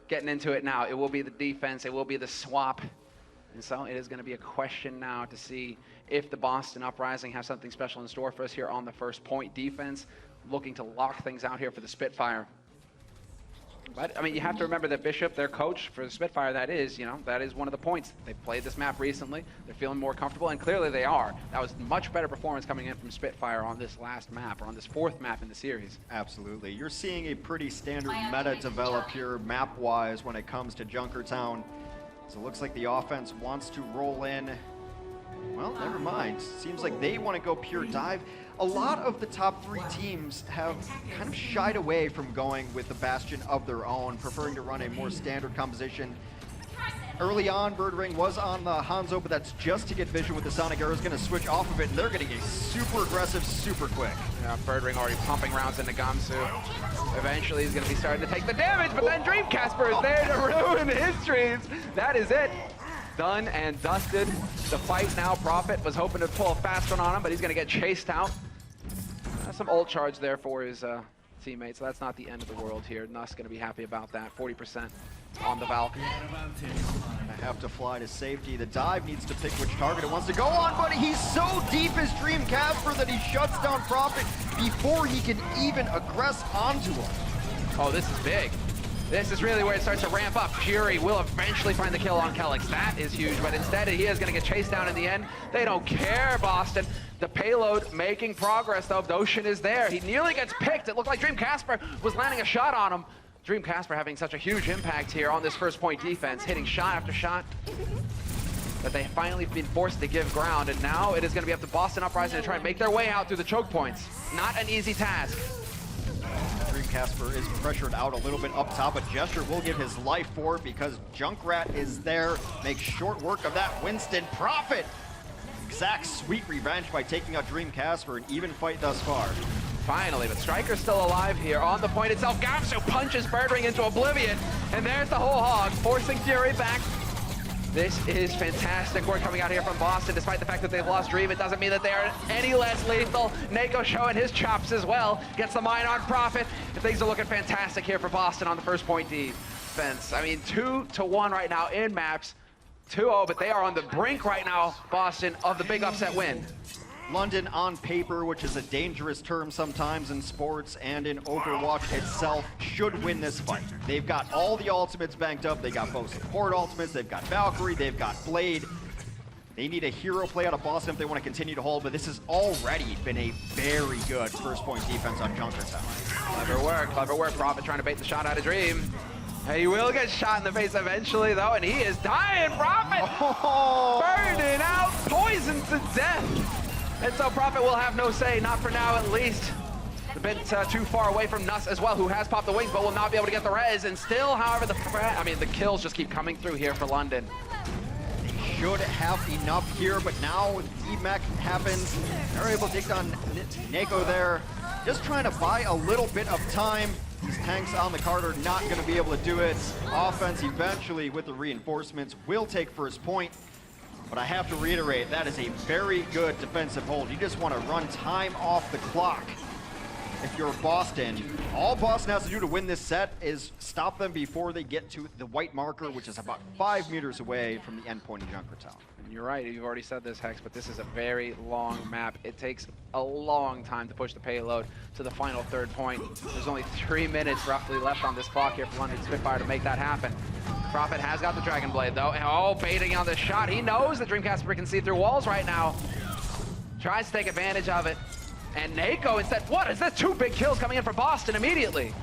Getting into it now. It will be the defense. It will be the swap. And so it is going to be a question now to see if the Boston Uprising have something special in store for us here on the first point defense. Looking to lock things out here for the Spitfire. But, I mean, you have to remember that Bishop, their coach for the Spitfire, that is one of the points. They've played this map recently. They're feeling more comfortable, and clearly they are. That was much better performance coming in from Spitfire on this last map, or on this fourth map in the series. Absolutely. You're seeing a pretty standard meta develop here map-wise when it comes to Junkertown. So it looks like the offense wants to roll in. Well, never mind. Seems like they want to go pure dive. A lot of the top three teams have kind of shied away from going with the Bastion of their own, preferring to run a more standard composition. Early on, Birdring was on the Hanzo, but that's just to get vision with the Sonic Arrow. Is going to switch off of it, and they're getting a super aggressive, super quick. Yeah, Birdring already pumping rounds into Gamsu. Eventually, he's going to be starting to take the damage, but then Dreamcasper is there to ruin his dreams. That is it. Done and dusted. The fight now, Prophet was hoping to pull a fast one on him, but he's going to get chased out. Some ult charge there for his teammates, so that's not the end of the world here. Nuss going to be happy about that. 40% on the Valk. I have to fly to safety. The dive needs to pick which target it wants to go on, but he's so deep as Dreamcasper that he shuts down Prophet before he can even aggress onto him. Oh, this is big. This is really where it starts to ramp up. Fury will eventually find the kill on Kelix. That is huge, but instead he is going to get chased down in the end. They don't care, Boston. The payload making progress, though. Notion is there. He nearly gets picked. It looked like Dreamcasper was landing a shot on him. Dreamcasper having such a huge impact here on this first point defense, hitting shot after shot. But they finally been forced to give ground, and now it is going to be up to Boston Uprising to try and make their way out through the choke points. Not an easy task. Dreamcasper is pressured out a little bit up top, but Gesture will give his life for it because Junkrat is there, makes short work of that. Winston Prophet exact sweet revenge by taking out Dreamcasper, an even fight thus far. Finally, but Striker's still alive here on the point itself. Gamsu punches Birdring into oblivion, and there's the whole hog, forcing Fury back. This is fantastic work coming out here from Boston. Despite the fact that they've lost Dream, it doesn't mean that they are any less lethal. Nako showing his chops as well. Gets the mine on Prophet. And things are looking fantastic here for Boston on the first point defense. I mean, 2-1 right now in maps. 2-0, but they are on the brink right now, Boston, of the big upset win. London on paper, which is a dangerous term sometimes in sports and in Overwatch itself, should win this fight. They've got all the ultimates banked up. They got both support ultimates, they've got Valkyrie, they've got Blade. They need a hero play out of Boston if they want to continue to hold, but this has already been a very good first point defense on Junkertown. Clever work. Prophet trying to bait the shot out of Dream. He will get shot in the face eventually, though, and he is dying. Prophet burning out, poisoned to death. And so Prophet will have no say, not for now at least. A bit too far away from Nuss as well, who has popped the wings, but will not be able to get the res. And still, however, the kills just keep coming through here for London. They should have enough here, but now D-Mech happens. They're able to take down Neko there. Just trying to buy a little bit of time. These tanks on the card are not going to be able to do it. Offense eventually with the reinforcements will take first point. But I have to reiterate, that is a very good defensive hold. You just want to run time off the clock. If you're Boston, all Boston has to do to win this set is stop them before they get to the white marker, which is about 5 meters away from the endpoint in Junkertown. And you're right, you've already said this, Hex, but this is a very long map. It takes a long time to push the payload to the final third point. There's only 3 minutes roughly left on this clock here for London Spitfire to make that happen. Prophet has got the Dragon Blade though. Oh, baiting on the shot. He knows that Dreamcasper can see through walls right now. Tries to take advantage of it. And Neko instead, what is this? 2 big kills coming in for Boston immediately.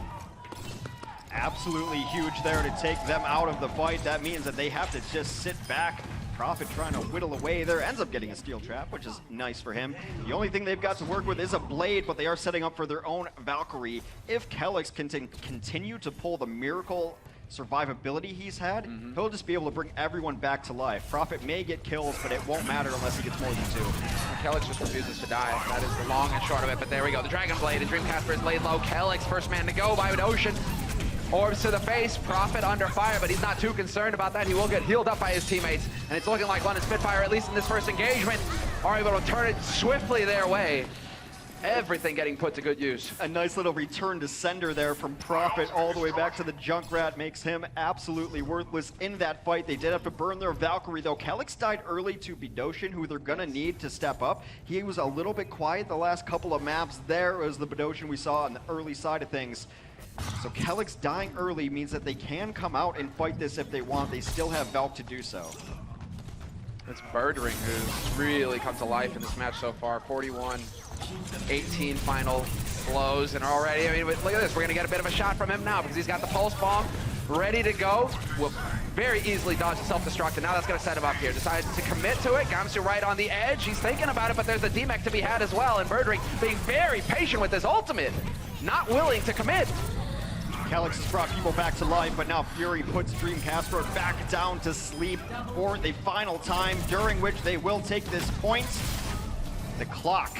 Absolutely huge there to take them out of the fight. That means that they have to just sit back. Prophet trying to whittle away there, ends up getting a steel trap, which is nice for him. The only thing they've got to work with is a blade, but they are setting up for their own Valkyrie. If Kelix can continue to pull the miracle survivability he's had, he'll just be able to bring everyone back to life. Prophet may get kills, but it won't matter unless he gets more than 2. Kelix just refuses to die. That is the long and short of it, but there we go. The Dragon Blade and Dreamcasper is laid low. Kelix, first man to go by Ocean. Orbs to the face, Prophet under fire, but he's not too concerned about that. He will get healed up by his teammates, and it's looking like London Spitfire, at least in this first engagement, are able to turn it swiftly their way. Everything getting put to good use. A nice little return to sender there from Prophet all the way back to the Junkrat makes him absolutely worthless in that fight. They did have to burn their Valkyrie though. Kelix died early to Bedosian, who they're gonna need to step up. He was a little bit quiet the last couple of maps. There was the Bedosian we saw on the early side of things. So Kelix dying early means that they can come out and fight this if they want. They still have Valk to do so. It's Birdring who's really come to life in this match so far. 41-18 final slows, and already, I mean, look at this. We're going to get a bit of a shot from him now because he's got the pulse bomb ready to go. Will very easily dodge the self-destruct, and now that's going to set him up here. Decides to commit to it. Gamsu right on the edge. He's thinking about it, but there's a D-Mech to be had as well, and Birdring being very patient with his ultimate. Not willing to commit. Kelix has brought people back to life, but now Fury puts Dreamcasper back down to sleep for the final time, during which they will take this point. The clock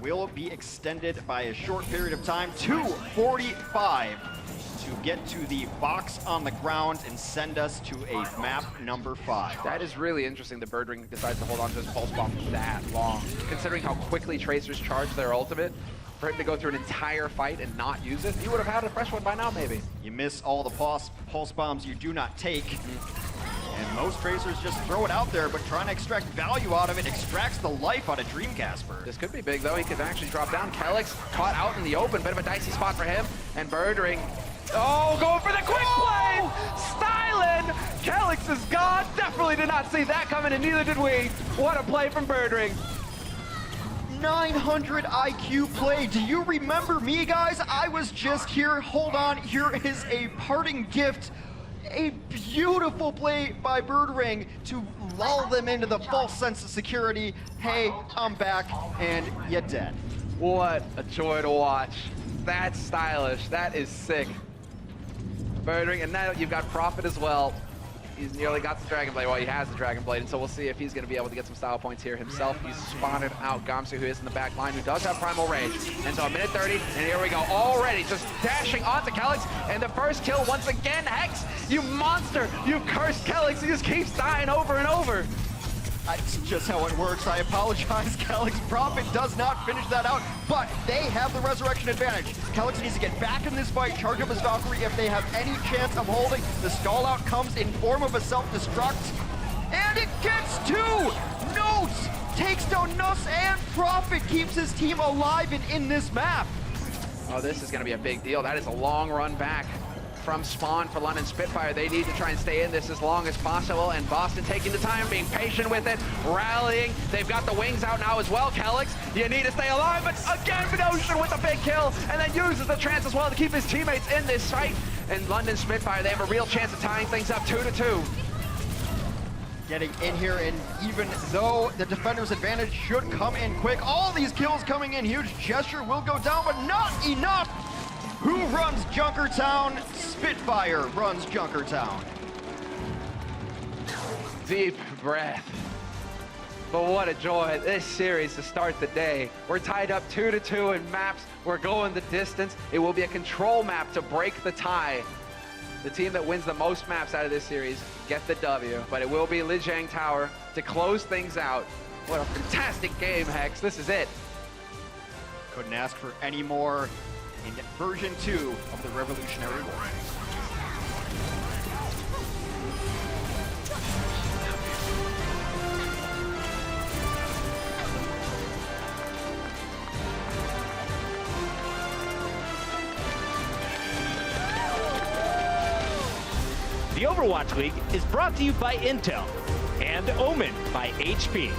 will be extended by a short period of time, 2:45, to get to the box on the ground and send us to a map number 5. That is really interesting that Birdring decides to hold on to his pulse bomb for that long, considering how quickly Tracers charge their ultimate. For him to go through an entire fight and not use it, he would have had a fresh one by now, maybe. You miss all the pulse bombs you do not take. And most Tracers just throw it out there, but trying to extract value out of it extracts the life out of Dreamcasper. This could be big, though. He could actually drop down. Kelix caught out in the open. Bit of a dicey spot for him. And Birdring, oh, going for the quick play! Stylen! Kelix is gone. Definitely did not see that coming, and neither did we. What a play from Birdring. 900 IQ play. Do you remember me, guys? I was just here. Hold on. Here is a parting gift. A beautiful play by Birdring to lull them into the false sense of security. Hey, I'm back, and you're dead. What a joy to watch. That's stylish. That is sick. Birdring, and now you've got Prophet as well. He's nearly got the Dragon Blade. Well, he has the Dragon Blade, and so we'll see if he's going to be able to get some style points here himself. He's spotted out Gamsu, who is in the back line, who does have Primal Rage. And so a minute 30, and here we go. Already just dashing onto Kelix, and the first kill once again. Hex, you monster! You cursed Kelix. He just keeps dying over and over. That's just how it works. I apologize, Kelix. Prophet does not finish that out, but they have the resurrection advantage. Kelix needs to get back in this fight, charge up his Valkyrie if they have any chance of holding. The stall out comes in form of a self-destruct, and it gets 2! Notes takes down Nuss, and Prophet keeps his team alive and in this map. Oh, this is going to be a big deal. That is a long run back from spawn for London Spitfire. They need to try and stay in this as long as possible, and Boston taking the time, being patient with it, rallying. They've got the wings out now as well, Kelix. You need to stay alive, but again, Bedosian with a big kill, and then uses the chance as well to keep his teammates in this fight. And London Spitfire, they have a real chance of tying things up 2-2. getting in here, and even though the defender's advantage should come in quick, all these kills coming in huge. Gesture will go down, but not enough. Who runs Junkertown? Spitfire runs Junkertown. Deep breath. But what a joy, this series to start the day. We're tied up 2-2 in maps. We're going the distance. It will be a control map to break the tie. The team that wins the most maps out of this series get the W, but it will be Lijiang Tower to close things out. What a fantastic game, Hex. This is it. Couldn't ask for any more in version 2 of the Revolutionary War. The Overwatch League is brought to you by Intel and Omen by HP.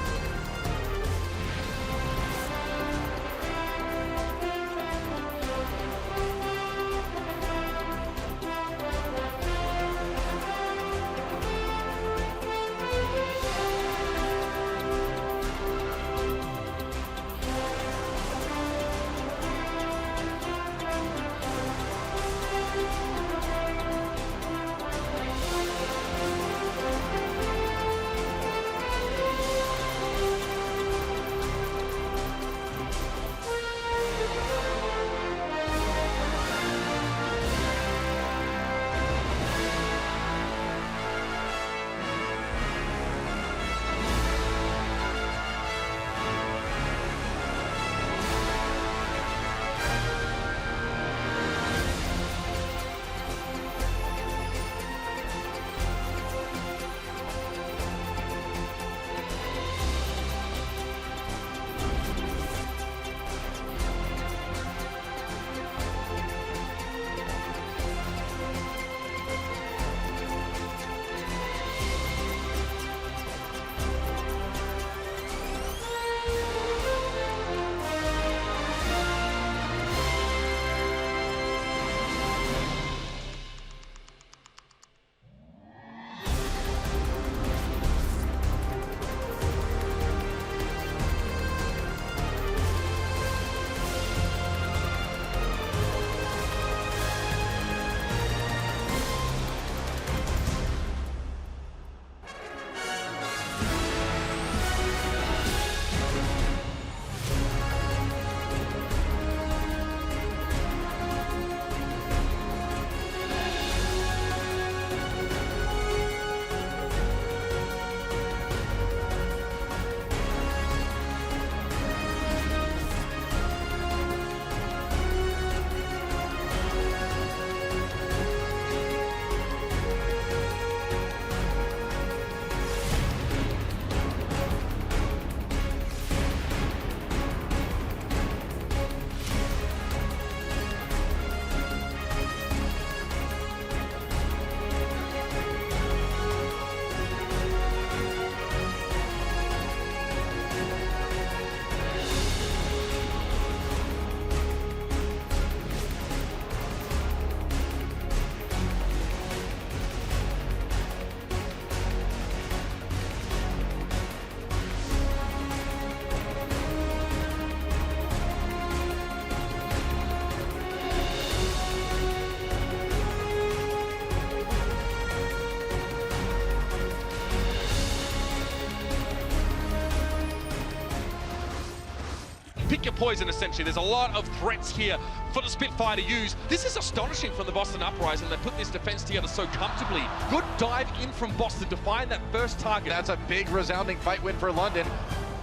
Pick your poison, essentially. There's a lot of threats here for the Spitfire to use. This is astonishing from the Boston Uprising. They put this defense together so comfortably. Good dive in from Boston to find that first target. That's a big, resounding fight win for London.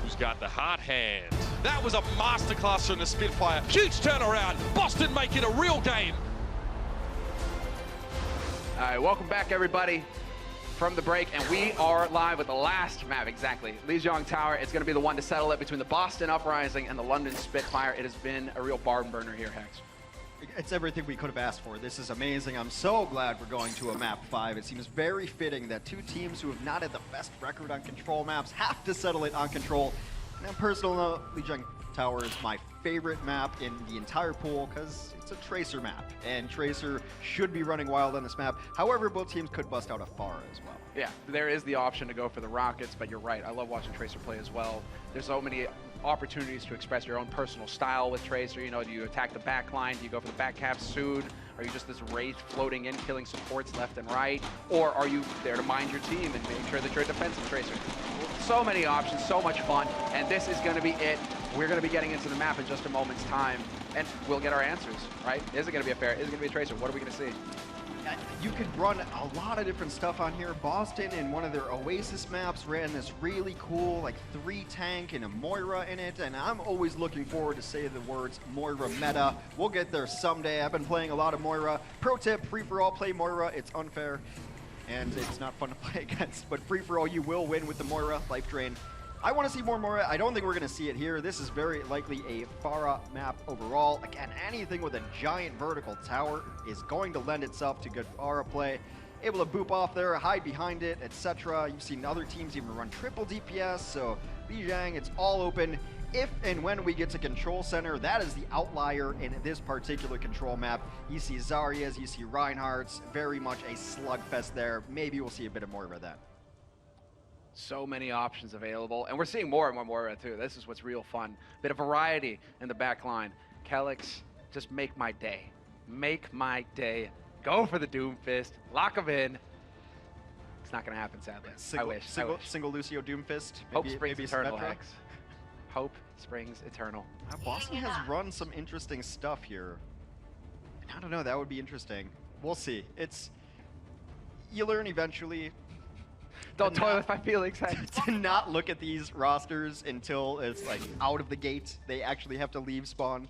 Who's got the hard hand? That was a masterclass from the Spitfire. Huge turnaround. Boston making a real game. All right, welcome back, everybody, from the break, and we are live with the last map, exactly. Lijiang Tower. It's going to be the one to settle it between the Boston Uprising and the London Spitfire. It has been a real barn burner here, Hex. It's everything we could have asked for. This is amazing. I'm so glad we're going to a map 5. It seems very fitting that two teams who have not had the best record on control maps have to settle it on control. And on personal note, Lijiang Tower is my favorite map in the entire pool because it's a Tracer map, and Tracer should be running wild on this map. However, both teams could bust out a Pharah as well. Yeah, there is the option to go for the Rockets, but you're right. I love watching Tracer play as well. There's so many opportunities to express your own personal style with Tracer. You know, do you attack the back line? Do you go for the back cap soon? Are you just this wraith floating in, killing supports left and right? Or are you there to mind your team and make sure that you're a defensive Tracer? So many options, so much fun, and this is going to be it. We're going to be getting into the map in just a moment's time, and we'll get our answers, right? Is it going to be a Pharah? Is it going to be a Tracer? What are we going to see? You could run a lot of different stuff on here. Boston, in one of their Oasis maps, ran this really cool, like, 3-tank and a Moira in it, and I'm always looking forward to say the words Moira meta. We'll get there someday. I've been playing a lot of Moira. Pro tip, free-for-all, play Moira. It's unfair, and it's not fun to play against, but free-for-all, you will win with the Moira. Life drain. I want to see more Moira. I don't think we're going to see it here. This is very likely a Pharah map overall. Again, anything with a giant vertical tower is going to lend itself to good Pharah play. Able to boop off there, hide behind it, etc. You've seen other teams even run triple DPS, so Lijiang, it's all open. If and when we get to Control Center, that is the outlier in this particular control map. You see Zaryas, you see Reinhardt's, very much a slugfest there. Maybe we'll see a bit of Moira then. So many options available, and we're seeing more and more Moira too. This is what's real fun. Bit of variety in the back line. Kelix, just make my day. Make my day. Go for the Doom Fist. Lock him in. It's not going to happen, sadly. I wish. Single Lucio Doom Fist. Hope springs eternal, Hex. Hope springs eternal. Boston has run some interesting stuff here. I don't know, that would be interesting. We'll see. You learn eventually. Don't toy with my feelings. To not look at these rosters until it's like out of the gate. They actually have to leave spawn.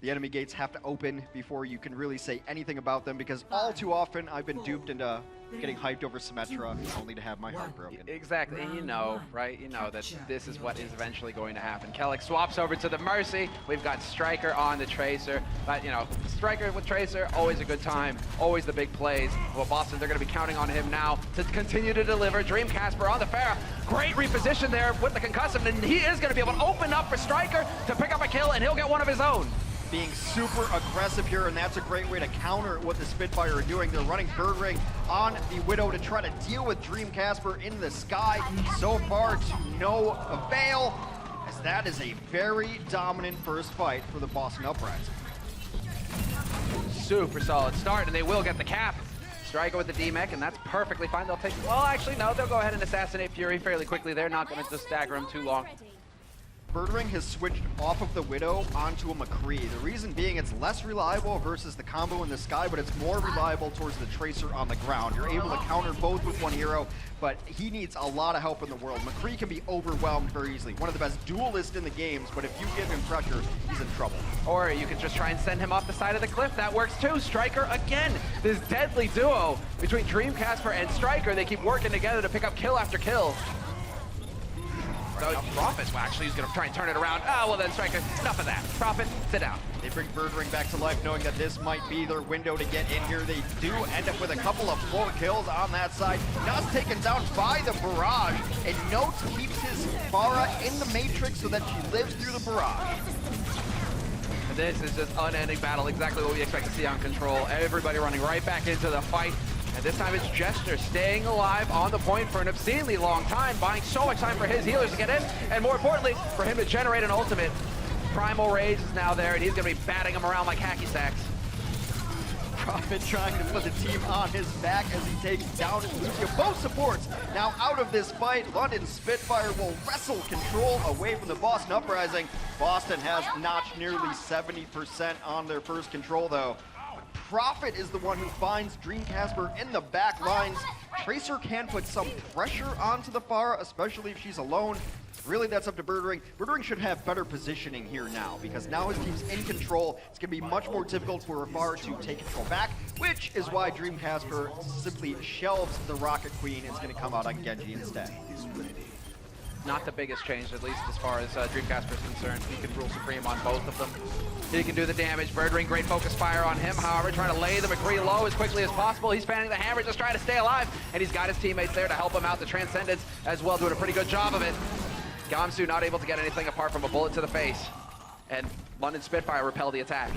The enemy gates have to open before you can really say anything about them, because all too often I've been duped into getting hyped over Symmetra only to have my heart broken. Exactly, and you know, right? You know that this is what is eventually going to happen. Kelix swaps over to the Mercy. We've got Striker on the Tracer. But, you know, Striker with Tracer, always a good time. Always the big plays. Well, Boston, they're going to be counting on him now to continue to deliver. Dream Casper on the Pharah. Great reposition there with the concussive, and he is going to be able to open up for Striker to pick up a kill, and he'll get one of his own. Being super aggressive here, and that's a great way to counter what the Spitfire are doing. They're running Bird Ring on the Widow to try to deal with Dream Casper in the sky. So far to no avail, as that is a very dominant first fight for the Boston Uprising. Super solid start, and they will get the cap. Striker with the D-Mech, and that's perfectly fine. They'll take, well, actually, no, they'll go ahead and assassinate Fury fairly quickly. They're not going to just stagger him too long. Birdring has switched off of the Widow onto a McCree. The reason being it's less reliable versus the combo in the sky, but it's more reliable towards the Tracer on the ground. You're able to counter both with one hero, but he needs a lot of help in the world. McCree can be overwhelmed very easily. One of the best duelists in the games, but if you give him pressure, he's in trouble. Or you can just try and send him off the side of the cliff. That works too. Striker again. This deadly duo between Dream Casper and Striker. They keep working together to pick up kill after kill. So Prophet, well, actually, he's going to try and turn it around. Oh, well then, Striker, enough of that. Prophet, sit down. They bring Birdring back to life, knowing that this might be their window to get in here. They do end up with a couple of full kills on that side. Nas taken down by the barrage, and Notes keeps his Pharah in the Matrix so that she lives through the barrage. And this is just unending battle, exactly what we expect to see on Control. Everybody running right back into the fight. And this time it's Jester staying alive on the point for an obscenely long time, buying so much time for his healers to get in, and more importantly, for him to generate an ultimate. Primal Rage is now there, and he's going to be batting him around like hacky sacks. Prophet trying to put the team on his back as he takes down Lucio. Both supports now out of this fight. London Spitfire will wrestle Control away from the Boston Uprising. Boston has notched nearly 70% on their first Control, though. Prophet is the one who finds Dream Casper in the back lines. Tracer can put some pressure onto the Pharah, especially if she's alone. Really, that's up to Birdring. Birdring should have better positioning here now, because now his team's in control. It's going to be much more difficult for Pharah to take control back, which is why Dream Casper simply shelves the Rocket Queen. It's going to come out on Genji instead. Not the biggest change, at least as far as Dream Casper is concerned. He can rule supreme on both of them. He can do the damage. Birdring, great focus fire on him. However, trying to lay the McCree low as quickly as possible. He's fanning the hammer, just trying to stay alive. And he's got his teammates there to help him out. The Transcendence as well, doing a pretty good job of it. Gamsu not able to get anything apart from a bullet to the face. And London Spitfire repel the attack.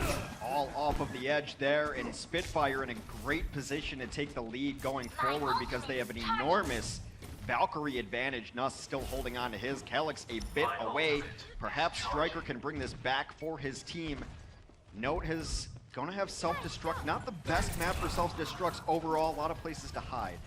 All off of the edge there, and Spitfire in a great position to take the lead going forward because they have an enormous Valkyrie advantage. Nuss still holding on to his. Calyx a bit away. Perhaps Striker can bring this back for his team. Note is going to have self-destruct. Not the best map for self-destructs overall. A lot of places to hide.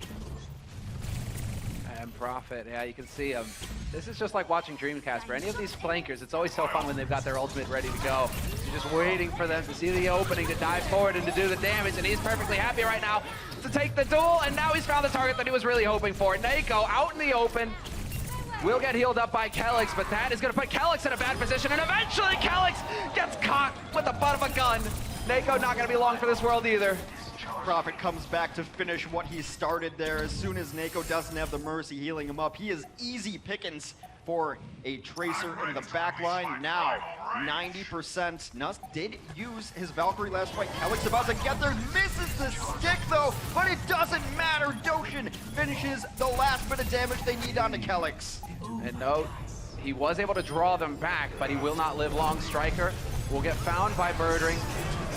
And Prophet, yeah, you can see him. This is just like watching Dreamcast. For any of these flankers, it's always so fun when they've got their ultimate ready to go. You're just waiting for them to see the opening, to dive forward and to do the damage, and he's perfectly happy right now to take the duel, and now he's found the target that he was really hoping for. Nako out in the open. Will get healed up by Calyx, but that is going to put Calyx in a bad position, and eventually Calyx gets caught with the butt of a gun. Nako not going to be long for this world either. Prophet comes back to finish what he started there. As soon as Nako doesn't have the Mercy healing him up, he is easy pickings for a Tracer in the back line. Now, 90%. Nuss did use his Valkyrie last fight. Calyx about to get there, misses the stick though, but it doesn't matter. Doshin finishes the last bit of damage they need onto Calyx. And note, he was able to draw them back, but he will not live long. Striker will get found by Birdring,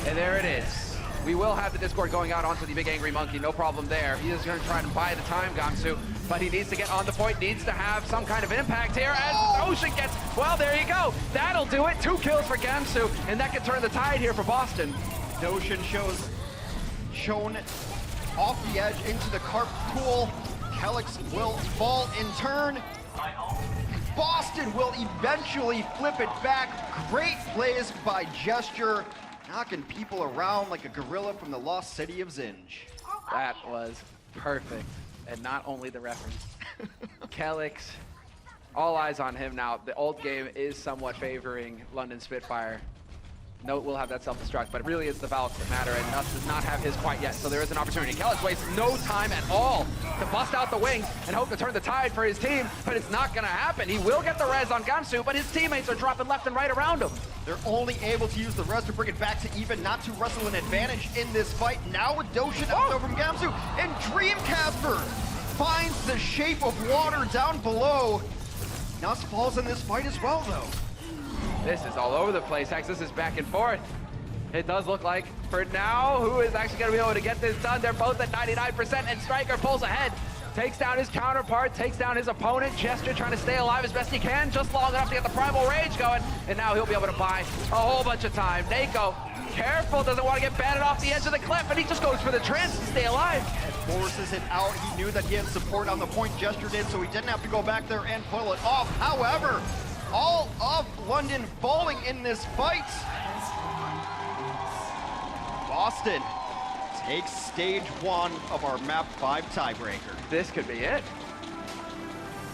and there it is. We will have the Discord going out onto the big angry monkey, no problem there. He is going to try to buy the time, Gamsu, but he needs to get on the point, needs to have some kind of impact here as Ocean gets, well, there you go. That'll do it. 2 kills for Gamsu, and that can turn the tide here for Boston. Doshin shown off the edge into the carp pool. Calyx will fall in turn. Boston will eventually flip it back. Great plays by Gesture, knocking people around like a gorilla from the lost city of Zinj. That was perfect. And not only the reference. Calyx, all eyes on him now. The old game is somewhat favoring London Spitfire. Note will have that self-destruct, but really it's the Valks that matter, and Nuss does not have his quite yet, so there is an opportunity. Calyx wastes no time at all to bust out the wings and hope to turn the tide for his team, but it's not going to happen. He will get the res on Gamsu, but his teammates are dropping left and right around him. They're only able to use the res to bring it back to even, not to wrestle an advantage in this fight. Now with Doshin out from Gamsu, and Dreamcasper finds the shape of water down below. Nuss falls in this fight as well, though. This is all over the place, Hex. This is back and forth. It does look like, for now, who is actually going to be able to get this done? They're both at 99%, and Striker pulls ahead. Takes down his counterpart, takes down his opponent. Gesture trying to stay alive as best he can, just long enough to get the Primal Rage going, and now he'll be able to buy a whole bunch of time. Nako, careful, doesn't want to get batted off the edge of the cliff, and he just goes for the trance to stay alive. And forces it out. He knew that he had support on the point. Gesture did, so he didn't have to go back there and pull it off. However, all of London falling in this fight. Boston takes stage 1 of our map 5 tiebreaker. This could be it.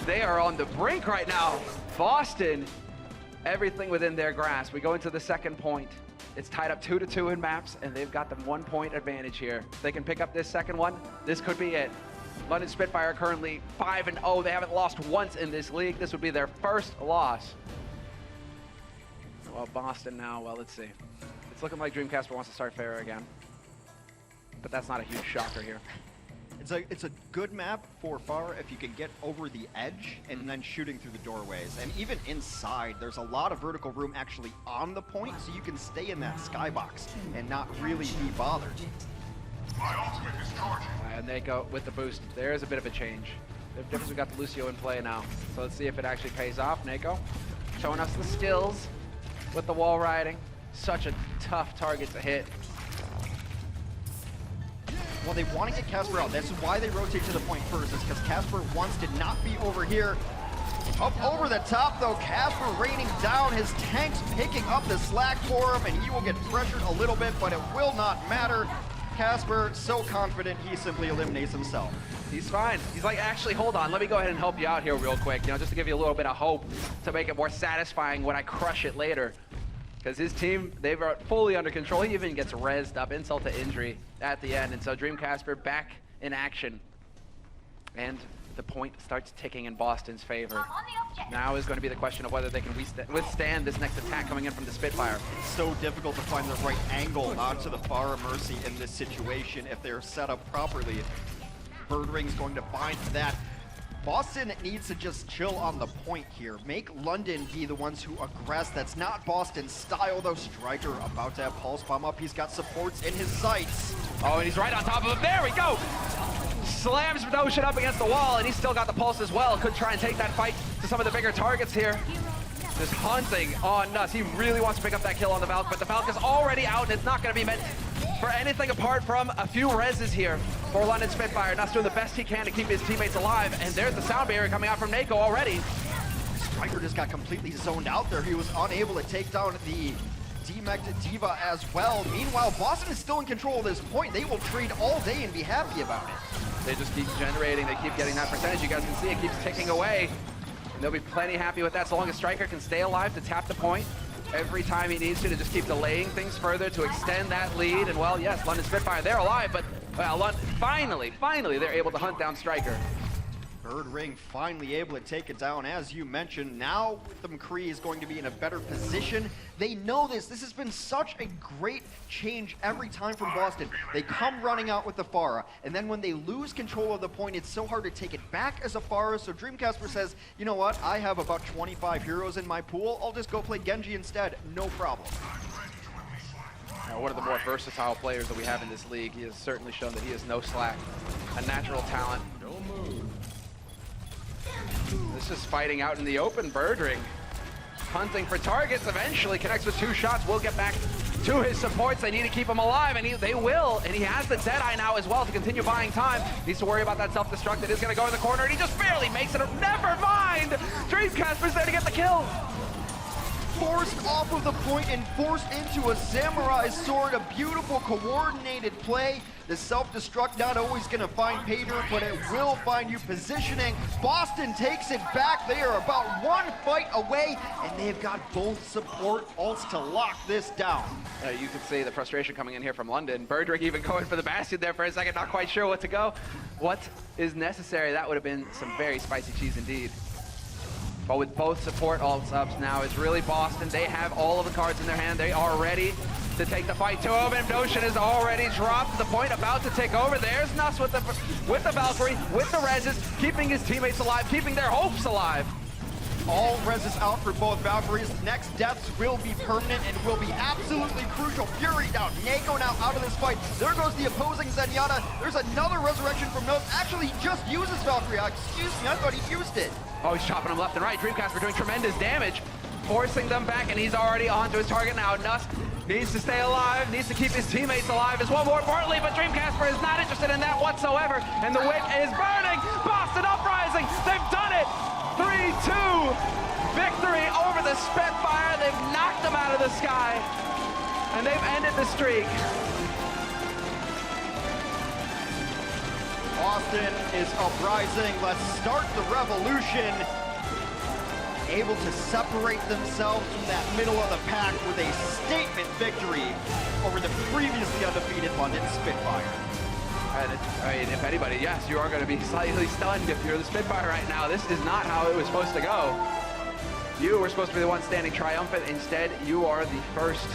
They are on the brink right now. Boston, everything within their grasp. We go into the second point. It's tied up 2-2 in maps, and they've got the 1-point advantage here. If they can pick up this second one, this could be it. London Spitfire currently 5-0. They haven't lost once in this league. This would be their first loss. Well, Boston now, well, let's see. It's looking like Dreamcasper wants to start Pharaoh again. But that's not a huge shocker here. It's a good map for Farah if you can get over the edge and then shooting through the doorways. And even inside, there's a lot of vertical room actually on the point, so you can stay in that skybox and not really be bothered. And they go with the boost. There's a bit of a change. The difference, we got the Lucio in play now. So let's see if it actually pays off. Nako showing us the skills with the wall riding. Such a tough target to hit. Well, they want to get Casper out. That's why they rotate to the point first, is because Casper wants to not be over here. Up over the top, though, Casper raining down. His tank's picking up the slack for him, and he will get pressured a little bit, but it will not matter. Casper, so confident, he simply eliminates himself. He's fine. He's like, actually, hold on. Let me go ahead and help you out here real quick, you know, just to give you a little bit of hope to make it more satisfying when I crush it later. Because his team, they've are fully under control. He even gets rezzed up, insult to injury at the end. And so Dreamcasper back in action. And the point starts ticking in Boston's favor. Now is going to be the question of whether they can withstand this next attack coming in from the Spitfire. It's so difficult to find the right angle onto the Farah Mercy in this situation if they're set up properly. Birdring's going to find that Boston needs to just chill on the point here. Make London be the ones who aggress. That's not Boston's style, though. Striker about to have Pulse Bomb up. He's got supports in his sights. Oh, and he's right on top of him. There we go. Slams Notion up against the wall, and he's still got the pulse as well. Could try and take that fight to some of the bigger targets here. Just hunting on Nuss. He really wants to pick up that kill on the Valk, but the Valk is already out, and it's not going to be meant for anything apart from a few reses here for London Spitfire. Nuss doing the best he can to keep his teammates alive, and there's the sound barrier coming out from Nako already. Striker just got completely zoned out there. He was unable to take down the D-Mech D.Va as well. Meanwhile, Boston is still in control at this point. They will trade all day and be happy about it. They just keep generating. They keep getting that percentage. You guys can see it keeps ticking away. And they'll be plenty happy with that so long as Striker can stay alive to tap the point every time he needs to just keep delaying things further to extend that lead. And well, yes, London Spitfire, they're alive, but well, finally, they're able to hunt down Striker. Bird Ring finally able to take it down, as you mentioned. Now the McCree is going to be in a better position. They know this. This has been such a great change every time from Boston. They come running out with the Pharah, and then when they lose control of the point, it's so hard to take it back as a Pharah. So Dreamcasper says, you know what? I have about 25 heroes in my pool. I'll just go play Genji instead. No problem. One of the more versatile players that we have in this league. He has certainly shown that he is no slack. A natural talent. This is fighting out in the open. Bird Ring hunting for targets. Eventually connects with 2 shots. Will get back to his supports. They need to keep him alive, and they will. And he has the Deadeye now as well to continue buying time. Needs to worry about that self-destruct. It is going to go in the corner, and he just barely makes it. Never mind! Dreamcasper's there to get the kill. Forced off of the point and forced into a Samurai Sword. A beautiful coordinated play. The self-destruct not always going to find Pater, but it will find you positioning. Boston takes it back. They are about 1 fight away, and they've got both support ults to lock this down. You can see the frustration coming in here from London. Bird Ring even going for the Bastion there for a second, not quite sure what to go. What is necessary? That would have been some very spicy cheese indeed. But with both support ults up now, it's really Boston. They have all of the cards in their hand. They are ready to take the fight to him. Notion is already dropped. The point about to take over. There's Nuss with the Valkyrie, with the reses, keeping his teammates alive, keeping their hopes alive. All reses out for both Valkyries. Next deaths will be permanent and will be absolutely crucial. Fury down. Nako now out of this fight. There goes the opposing Zenyatta. There's another resurrection from Nose. Actually, he just uses Valkyrie. Excuse me, I thought he used it. Oh, he's chopping them left and right. Dreamcasper doing tremendous damage, forcing them back, and he's already onto his target now. Nuss needs to stay alive, needs to keep his teammates alive as well, more importantly, but Dreamcasper is not interested in that whatsoever, and the wick is burning. Boston Uprising, they've done it! 3-2 victory over the Spitfire. They've knocked them out of the sky, and they've ended the streak. Boston is uprising. Let's start the revolution. Able to separate themselves from that middle of the pack with a statement victory over the previously undefeated London Spitfire. And I mean, if anybody, yes, you are going to be slightly stunned if you're the Spitfire right now. This is not how it was supposed to go. You were supposed to be the one standing triumphant. Instead, you are the first.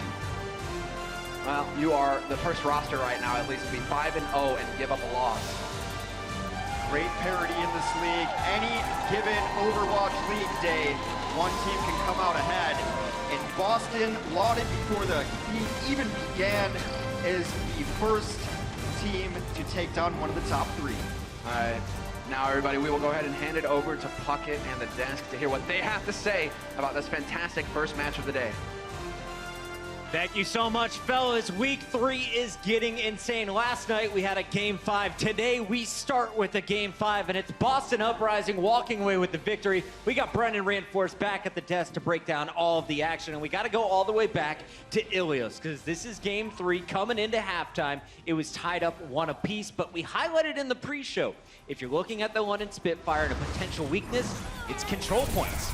Well, you are the first roster right now, at least, to be 5-0 and give up a loss. Great parity in this league. Any given Overwatch League day, one team can come out ahead. And Boston, lauded before the league even began, is the first team to take down one of the top 3. All right. Now, everybody, we will go ahead and hand it over to Puckett and the desk to hear what they have to say about this fantastic first match of the day. Thank you so much, fellas. Week 3 is getting insane. Last night we had a Game 5. Today we start with a Game 5, and it's Boston Uprising walking away with the victory. We got Brendan Reinforce back at the desk to break down all of the action, and we got to go all the way back to Ilios, because this is Game 3 coming into halftime. It was tied up 1 apiece, but we highlighted in the pre-show. If you're looking at the London Spitfire and a potential weakness, it's control points.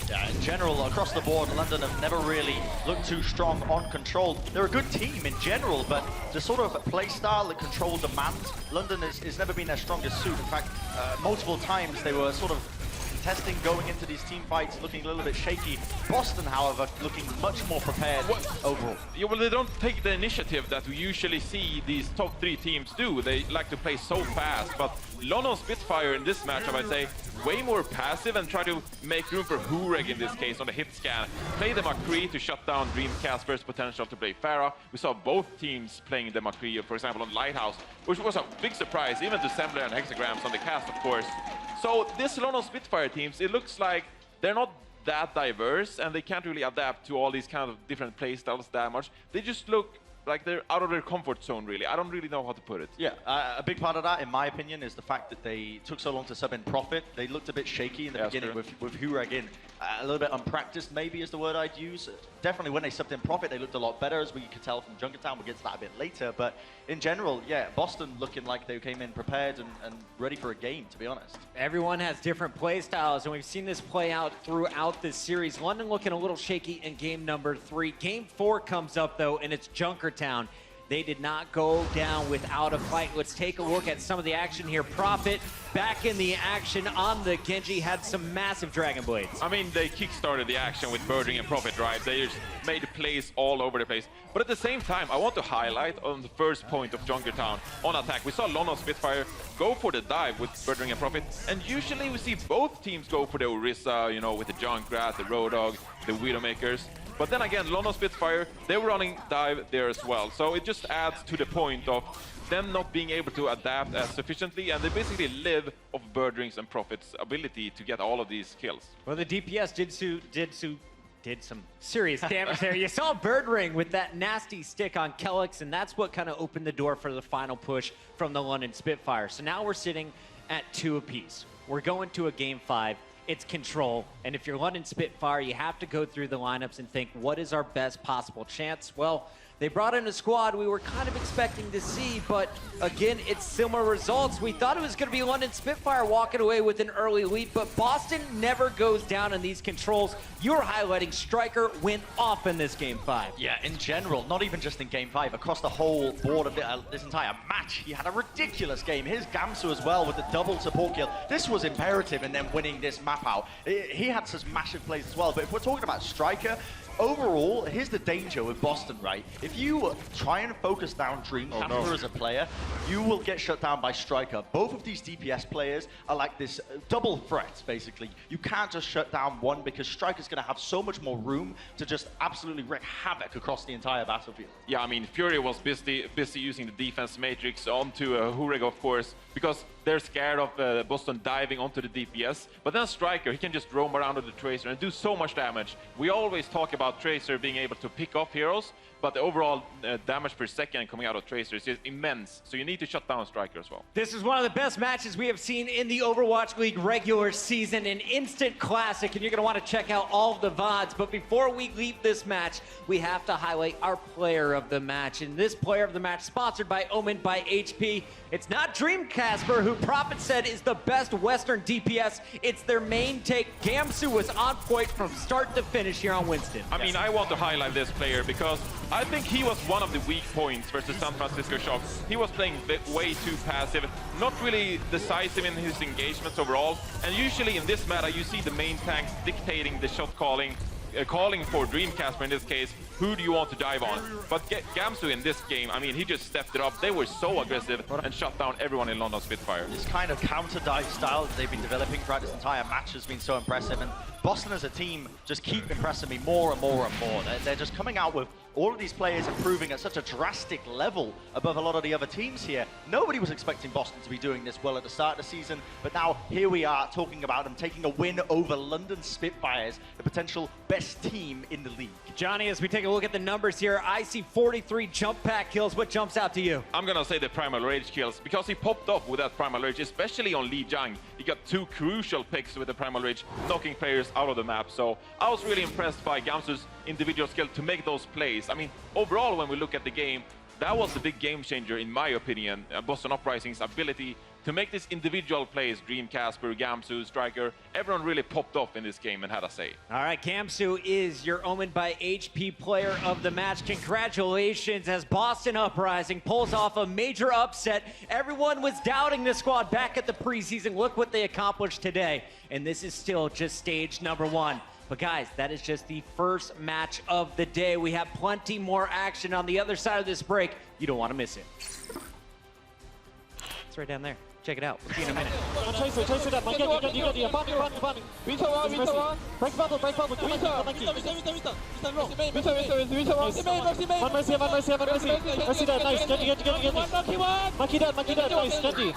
Yeah, in general, across the board, London have never really looked too strong on control. They're a good team in general, but the sort of play style that control demands, London has never been their strongest suit. In fact, multiple times they were sort of testing going into these team fights, looking a little bit shaky. Boston, however, looking much more prepared overall. Yeah, well, they don't take the initiative that we usually see these top 3 teams do. They like to play so fast, but London Spitfire in this matchup, I'd say, way more passive and try to make room for Hureg in this case on the hit scan. Play the McCree to shut down Dreamcast's potential to play Pharah. We saw both teams playing the McCree, for example, on Lighthouse, which was a big surprise, even to Assembler and Hexagrams on the cast, of course. So this London Spitfire teams, it looks like they're not that diverse and they can't really adapt to all these kind of different playstyles that much. They just look like they're out of their comfort zone, really. I don't really know how to put it. Yeah, a big part of that, in my opinion, is the fact that they took so long to sub in Profit. They looked a bit shaky in the beginning with Hureg in. A little bit unpracticed, maybe, is the word I'd use. Definitely when they subbed in Profit, they looked a lot better, as we could tell from Junkertown. We'll get to that a bit later. But in general, yeah, Boston looking like they came in prepared and ready for a game, to be honest. Everyone has different play styles, and we've seen this play out throughout this series. London looking a little shaky in game number 3. Game 4 comes up, though, and it's Junkertown. They did not go down without a fight. Let's take a look at some of the action here. Profit back in the action on the Genji, had some massive Dragon Blades. I mean, they kickstarted the action with Birdring and Profit, right? They just made plays all over the place. But at the same time, I want to highlight on the first point of Junkertown on attack. We saw London Spitfire go for the dive with Birdring and Profit, and usually we see both teams go for the Orisa, you know, with the Junkrat, the Roadhog, the Widowmakers. But then again, London Spitfire, they were running dive there as well. So it just adds to the point of them not being able to adapt as sufficiently, and they basically live off Birdring's and Profit's ability to get all of these kills. Well, the DPS did some serious damage there. You saw Birdring with that nasty stick on Kellex, and that's what kind of opened the door for the final push from the London Spitfire. So now we're sitting at 2 apiece. We're going to a game 5. It's control, and if you're London Spitfire, you have to go through the lineups and think, what is our best possible chance? Well, they brought in a squad we were kind of expecting to see, but again, it's similar results. We thought it was going to be London Spitfire walking away with an early lead, but Boston never goes down in these controls. You're highlighting Striker went off in this game 5. Yeah, in general, not even just in game 5, across the whole board of this entire match, he had a ridiculous game. Here's Gamsu as well with the double support kill. This was imperative in them winning this map out. He had some massive plays as well, but if we're talking about Striker, overall, here's the danger with Boston, right? If you try and focus down Dreamcatcher as a player, you will get shut down by Striker. Both of these DPS players are like this double threat, basically. You can't just shut down one because Striker's going to have so much more room to just absolutely wreak havoc across the entire battlefield. Yeah, I mean, Fury was busy using the defense matrix onto Hureg, of course, because they're scared of Boston diving onto the DPS. But then Striker, he can just roam around with the Tracer and do so much damage. We always talk about Tracer being able to pick off heroes, but the overall damage per second coming out of Tracer is just immense. So you need to shut down Striker as well. This is one of the best matches we have seen in the Overwatch League regular season, an instant classic, and you're going to want to check out all of the VODs. But before we leave this match, we have to highlight our player of the match. And this player of the match, sponsored by Omen by HP. It's not Dreamcasper, who Prophet said is the best Western DPS. It's their main take. Gamsu was on point from start to finish here on Winston. I mean, I want to highlight this player because I think he was one of the weak points versus San Francisco Shock. He was playing way too passive, not really decisive in his engagements overall. And usually in this meta, you see the main tanks dictating the shot calling, calling for Dreamcasper in this case, who do you want to dive on? But Gamsu in this game, I mean, he just stepped it up. They were so aggressive and shut down everyone in London Spitfire. This kind of counter-dive style that they've been developing throughout this entire match has been so impressive, and Boston as a team just keep impressing me more and more and more. They're just coming out with all of these players improving at such a drastic level above a lot of the other teams here. Nobody was expecting Boston to be doing this well at the start of the season, but now here we are talking about them taking a win over London Spitfires, the potential best team in the league. Johnny, as we take a look at the numbers here, I see 43 jump pack kills. What jumps out to you? I'm gonna say the Primal Rage kills, because he popped off with that Primal Rage, especially on Li Jiang. He got 2 crucial picks with the Primal Rage, knocking players out of the map. So I was really impressed by Gamsu's individual skill to make those plays. I mean, overall, when we look at the game, that was the big game changer, in my opinion. Boston Uprising's ability to make this individual plays, Dream Casper, Gamsu, Striker, everyone really popped off in this game and had a say. All right, Gamsu is your Omen by HP player of the match. Congratulations as Boston Uprising pulls off a major upset. Everyone was doubting the squad back at the preseason. Look what they accomplished today. And this is still just stage number 1. But guys, that is just the first match of the day. We have plenty more action on the other side of this break. You don't want to miss it. It's right down there. Check it out. We'll see you in a minute. Chase it up. Get it. Bunny. Winter one. Break bubble. One mercy. Mercy dead. Nice. Genji. Monkey dead. Nice. Genji.